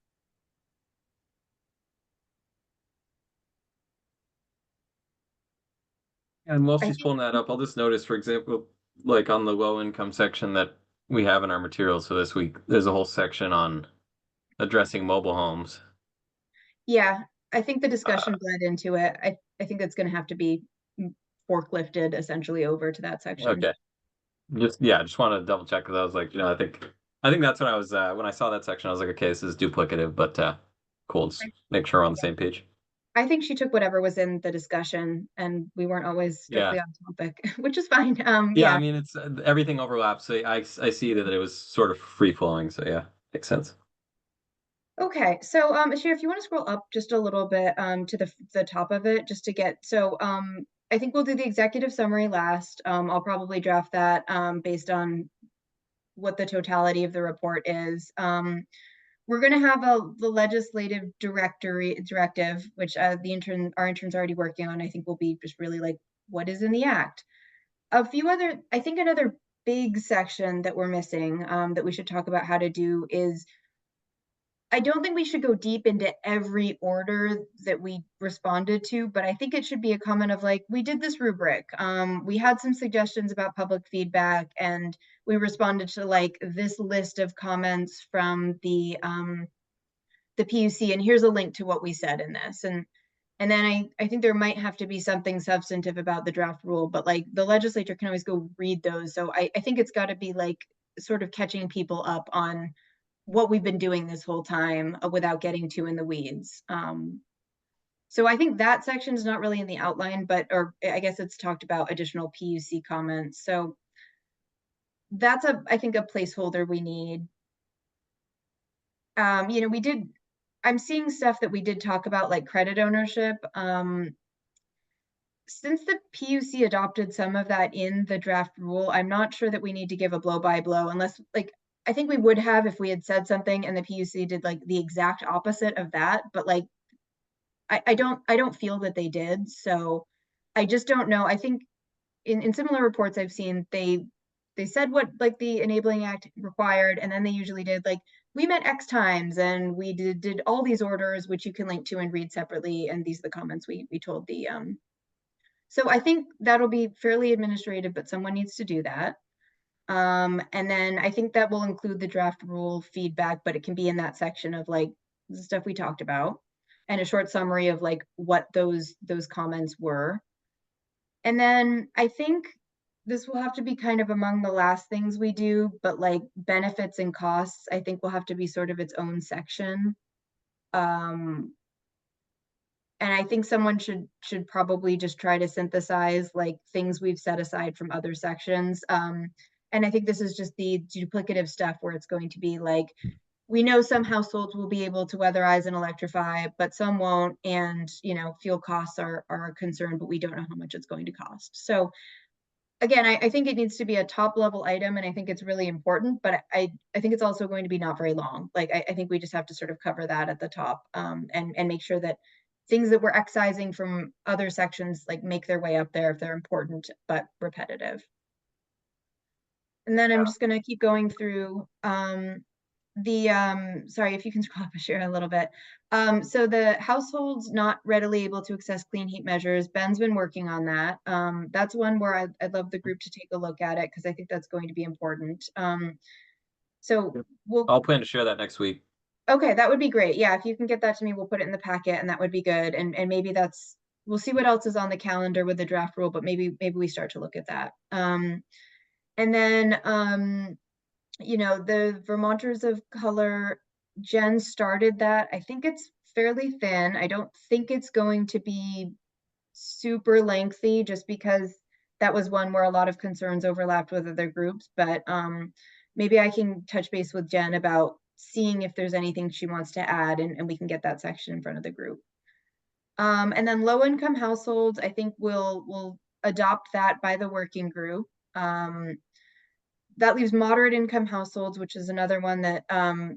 And while I she's think- pulling that up, I'll just notice, for example, like on the low income section that we have in our materials for this week, there's a whole section on addressing mobile homes. Yeah, I think the discussion bled into it. I think that's going to have to be forklifted essentially over to that section. Okay. Just want to double check, because I was like, you know, I think that's when I was when I saw that section, I was like, okay, this is duplicative, but cool. Just make sure we're on the same page. I think she took whatever was in the discussion, and we weren't always strictly on topic, which is fine. Yeah, I mean, it's everything overlaps. So I see that it was sort of free flowing. So yeah, makes sense. Okay, so Ashir, if you want to scroll up just a little bit to the top of it, just to get, so I think we'll do the executive summary last. I'll probably draft that based on what the totality of the report is. We're going to have the legislative directive, which our intern's already working on. I think will be just really like, what is in the act? A few other, I think another big section that we're missing that we should talk about how to do is, I don't think we should go deep into every order that we responded to, but I think it should be a comment of like, we did this rubric. We had some suggestions about public feedback, and we responded to like this list of comments from the PUC, and here's a link to what we said in this. And then I think there might have to be something substantive about the draft rule, but like the legislature can always go read those. So I think it's got to be like sort of catching people up on what we've been doing this whole time without getting too in the weeds. So I think that section is not really in the outline, or I guess it's talked about additional PUC comments. So that's I think a placeholder we need. You know, I'm seeing stuff that we did talk about, like credit ownership. Since the PUC adopted some of that in the draft rule, I'm not sure that we need to give a blow by blow, unless, like, I think we would have if we had said something and the PUC did like the exact opposite of that, but like I don't feel that they did. So I just don't know. I think in similar reports I've seen, they said what like the Enabling Act required, and then they usually did like, we met X times and we did all these orders, which you can link to and read separately. And these are the comments we told the so I think that'll be fairly administrative, but someone needs to do that. And then I think that will include the draft rule feedback, but it can be in that section of like the stuff we talked about, and a short summary of like what those comments were. And then I think this will have to be kind of among the last things we do, but like benefits and costs, I think will have to be sort of its own section. And I think someone should probably just try to synthesize like things we've set aside from other sections. And I think this is just the duplicative stuff where it's going to be like, we know some households will be able to weatherize and electrify, but some won't. And, you know, fuel costs are a concern, but we don't know how much it's going to cost. So again, I think it needs to be a top level item, and I think it's really important, but I think it's also going to be not very long. Like, I think we just have to sort of cover that at the top, and make sure that things that we're excising from other sections like make their way up there if they're important but repetitive. And then I'm just going to keep going through sorry, if you can scroll up, share a little bit. So the households not readily able to access clean heat measures, Ben's been working on that. That's one where I'd love the group to take a look at it, because I think that's going to be important. So I'll plan to share that next week. Okay, that would be great. Yeah, if you can get that to me, we'll put it in the packet, and that would be good. And maybe we'll see what else is on the calendar with the draft rule, but maybe we start to look at that. And then you know, the Vermonters of Color, Jen started that. I think it's fairly thin. I don't think it's going to be super lengthy, just because that was one where a lot of concerns overlapped with other groups. But maybe I can touch base with Jen about seeing if there's anything she wants to add, and we can get that section in front of the group. And then low-income households, I think we'll adopt that by the working group. That leaves moderate income households, which is another one that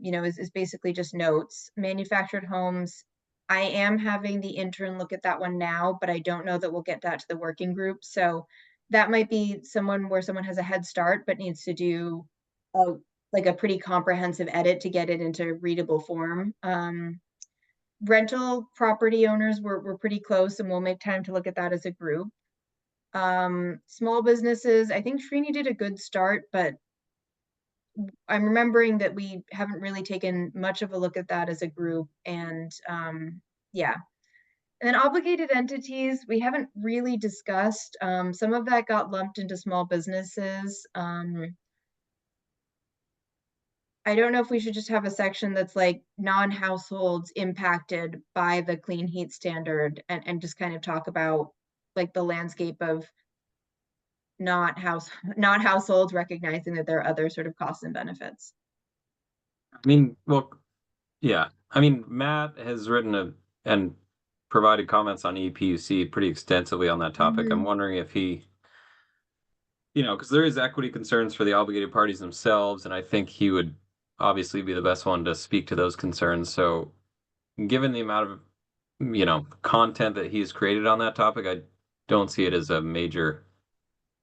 you know, is basically just notes. Manufactured homes, I am having the intern look at that one now, but I don't know that we'll get that to the working group. So that might be someone where someone has a head start but needs to do like a pretty comprehensive edit to get it into readable form. Rental property owners, we're pretty close, and we'll make time to look at that as a group. Small businesses, I think Srini did a good start, but I'm remembering that we haven't really taken much of a look at that as a group. And yeah. And then obligated entities, we haven't really discussed. Some of that got lumped into small businesses. I don't know if we should just have a section that's like non-households impacted by the clean heat standard, and just kind of talk about like the landscape of not households, recognizing that there are other sort of costs and benefits. I mean, well, yeah. I mean, Matt has written and provided comments on EPUC pretty extensively on that topic. I'm wondering if he, you know, because there is equity concerns for the obligated parties themselves, and I think he would obviously be the best one to speak to those concerns. So given the amount of, you know, content that he's created on that topic, I don't see it as a major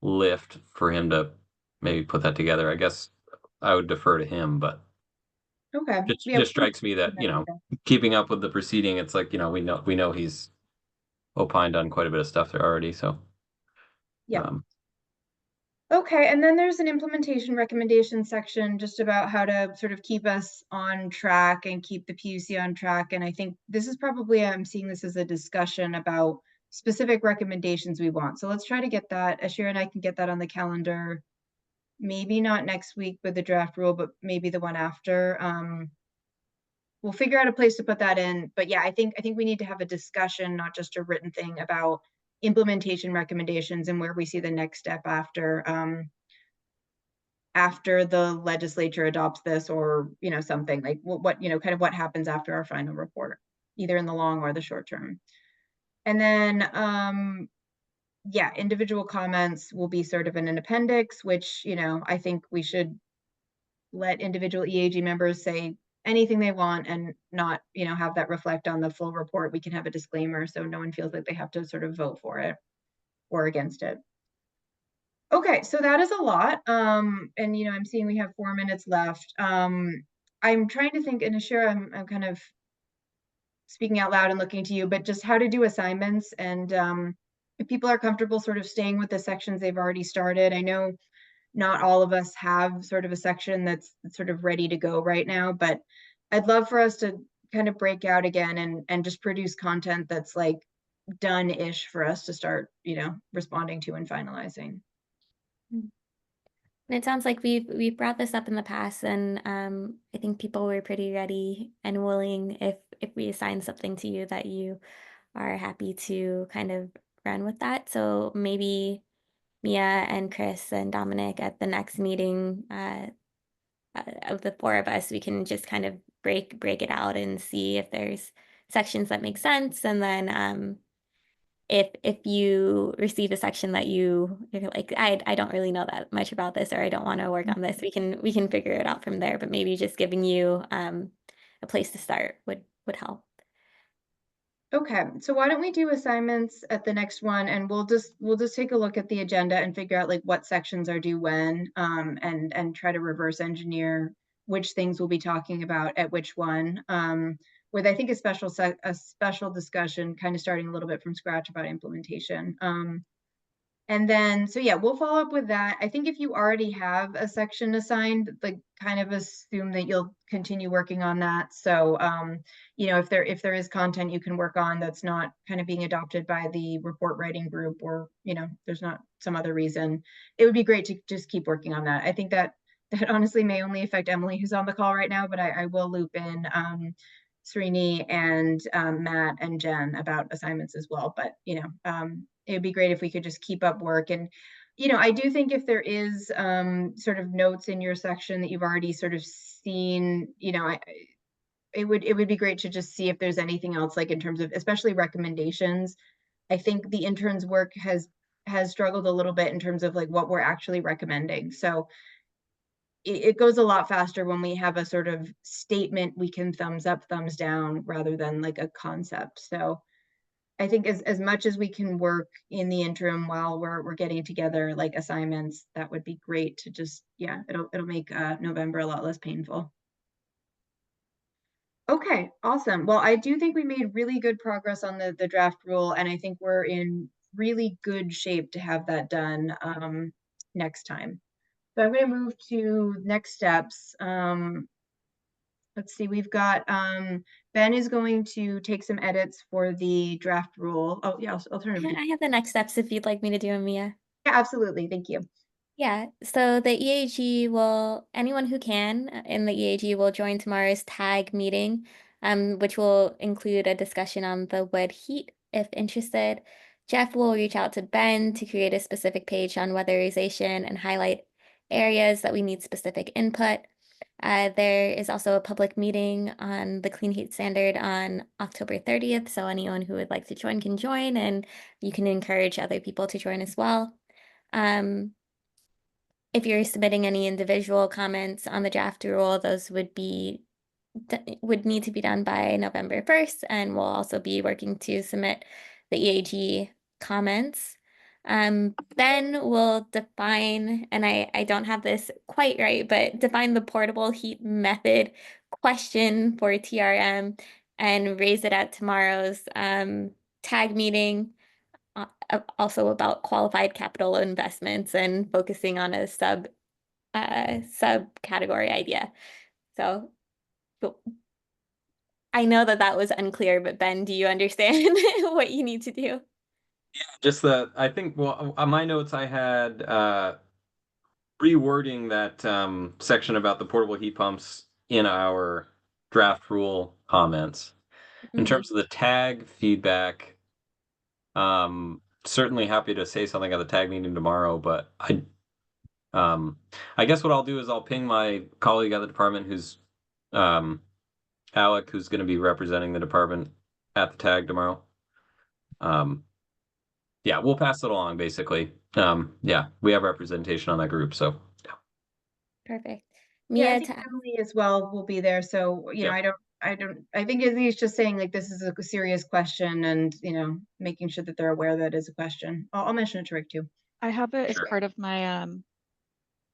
lift for him to maybe put that together. I guess I would defer to him, but okay, it just strikes me that, you know, keeping up with the proceeding, it's like, you know, we know he's opined on quite a bit of stuff there already. So yeah. Okay, and then there's an implementation recommendation section just about how to sort of keep us on track and keep the PUC on track. And I think this is probably, I'm seeing this as a discussion about specific recommendations we want. So let's try to get that. Ashira and I can get that on the calendar maybe not next week with the draft rule, but maybe the one after. We'll figure out a place to put that in. But yeah, I think we need to have a discussion, not just a written thing, about implementation recommendations and where we see the next step after the legislature adopts this, or something like what kind of what happens after our final report, either in the long or the short term. And then yeah, individual comments will be sort of in an appendix, which I think we should let individual EAG members say anything they want and not have that reflect on the full report. We can have a disclaimer so no one feels like they have to sort of vote for it or against it. Okay, so that is a lot. And I'm seeing we have 4 minutes left. I'm trying to think, and Ashira, I'm kind of speaking out loud and looking to you, but just how to do assignments, and if people are comfortable sort of staying with the sections they've already started. I know not all of us have sort of a section that's sort of ready to go right now, but I'd love for us to kind of break out again and just produce content that's like done-ish for us to start, responding to and finalizing. And it sounds like we've brought this up in the past, and I think people were pretty ready and willing if we assign something to you that you are happy to kind of run with that. So maybe Mia and Chris and Dominic at the next meeting of the 4 of us, we can just kind of break it out and see if there's sections that make sense, and then if you receive a section that you're like, I don't really know that much about this, or I don't want to work on this, we can figure it out from there. But maybe just giving you a place to start would help. Okay, so why don't we do assignments at the next one, and we'll just take a look at the agenda and figure out like what sections are due when, and try to reverse engineer which things we'll be talking about at which one, with I think a special discussion kind of starting a little bit from scratch about implementation. And then, so yeah, we'll follow up with that. I think if you already have a section assigned, like kind of assume that you'll continue working on that. So, if there is content you can work on that's not kind of being adopted by the report writing group, or, there's not some other reason, it would be great to just keep working on that. I think that honestly may only affect Emily, who's on the call right now, but I will loop in Srini and Matt and Jen about assignments as well. But, it would be great if we could just keep up work. And, I do think if there is sort of notes in your section that you've already sort of seen, it would be great to just see if there's anything else, like in terms of especially recommendations. I think the interns work has struggled a little bit in terms of like what we're actually recommending. So it goes a lot faster when we have a sort of statement we can thumbs up, thumbs down, rather than like a concept. So I think as much as we can work in the interim while we're getting together like assignments, that would be great to just, yeah, it'll make November a lot less painful. Okay, awesome. Well, I do think we made really good progress on the draft rule, and I think we're in really good shape to have that done next time. So I'm going to move to next steps. Let's see, we've got Ben is going to take some edits for the draft rule. Oh yeah, I'll turn it over to I have the next steps if you'd like me to do them, Mia. Yeah, absolutely. Thank you. Yeah, so the EAG anyone who can in the EAG will join tomorrow's tag meeting, which will include a discussion on the wood heat if interested. Jeff will reach out to Ben to create a specific page on weatherization and highlight areas that we need specific input. There is also a public meeting on the Clean Heat Standard on October 30th, so anyone who would like to join can join, and you can encourage other people to join as well. If you're submitting any individual comments on the draft rule, those would need to be done by November 1st, and we'll also be working to submit the EAG comments. Then we'll define, and I don't have this quite right, but define the portable heat method question for TRM and raise it at tomorrow's tag meeting. Also about qualified capital investments and focusing on a subcategory idea. So I know that was unclear, but Ben, do you understand what you need to do? Yeah, just that I think, well, on my notes I had rewording that section about the portable heat pumps in our draft rule comments. In Mhm. terms of the tag feedback, certainly happy to say something at the tag meeting tomorrow, but I guess what I'll do is I'll ping my colleague at the department who's Alec, who's going to be representing the department at the tag tomorrow. Yeah, we'll pass it along basically. Yeah, we have representation on that group, so yeah. Perfect. Yeah, I Mia, think to Emily as well will be there. So, you know, Yep. I think Izzy's just saying like, this is a serious question and, you know, making sure that they're aware that is a question. I'll mention it to Rick too. I have it as Sure. part of my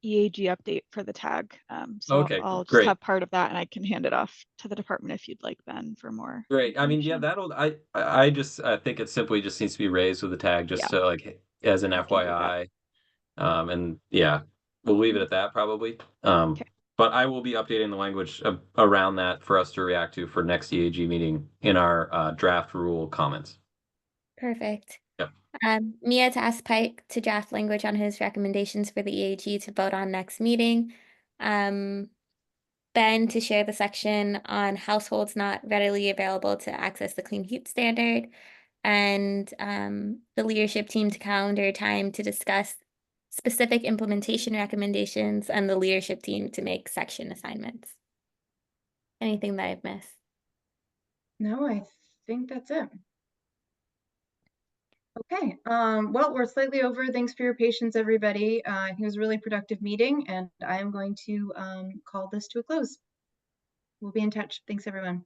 EAG update for the tag. So Okay, I'll just great. have part of that and I can hand it off to the department if you'd like, Ben, for more. Great. I mean, yeah, information. that'll. I just think it simply just needs to be raised with the tag, just Yeah. so like as an I can do that. FYI. And yeah, we'll leave it at that probably. Okay. But I will be updating the language around that for us to react to for next EAG meeting in our draft rule comments. perfect. Yep. Mia, to ask Pike to draft language on his recommendations for the EAG to vote on next meeting. Ben, to share the section on households not readily available to access the clean heat standard. And the leadership team to calendar time to discuss specific implementation recommendations and the leadership team to make section assignments. Anything that I've missed? No, I think that's it. Okay, well, we're slightly over. Thanks for your patience, everybody. I think it was a really productive meeting and I am going to call this to a close. We'll be in touch. Thanks, everyone.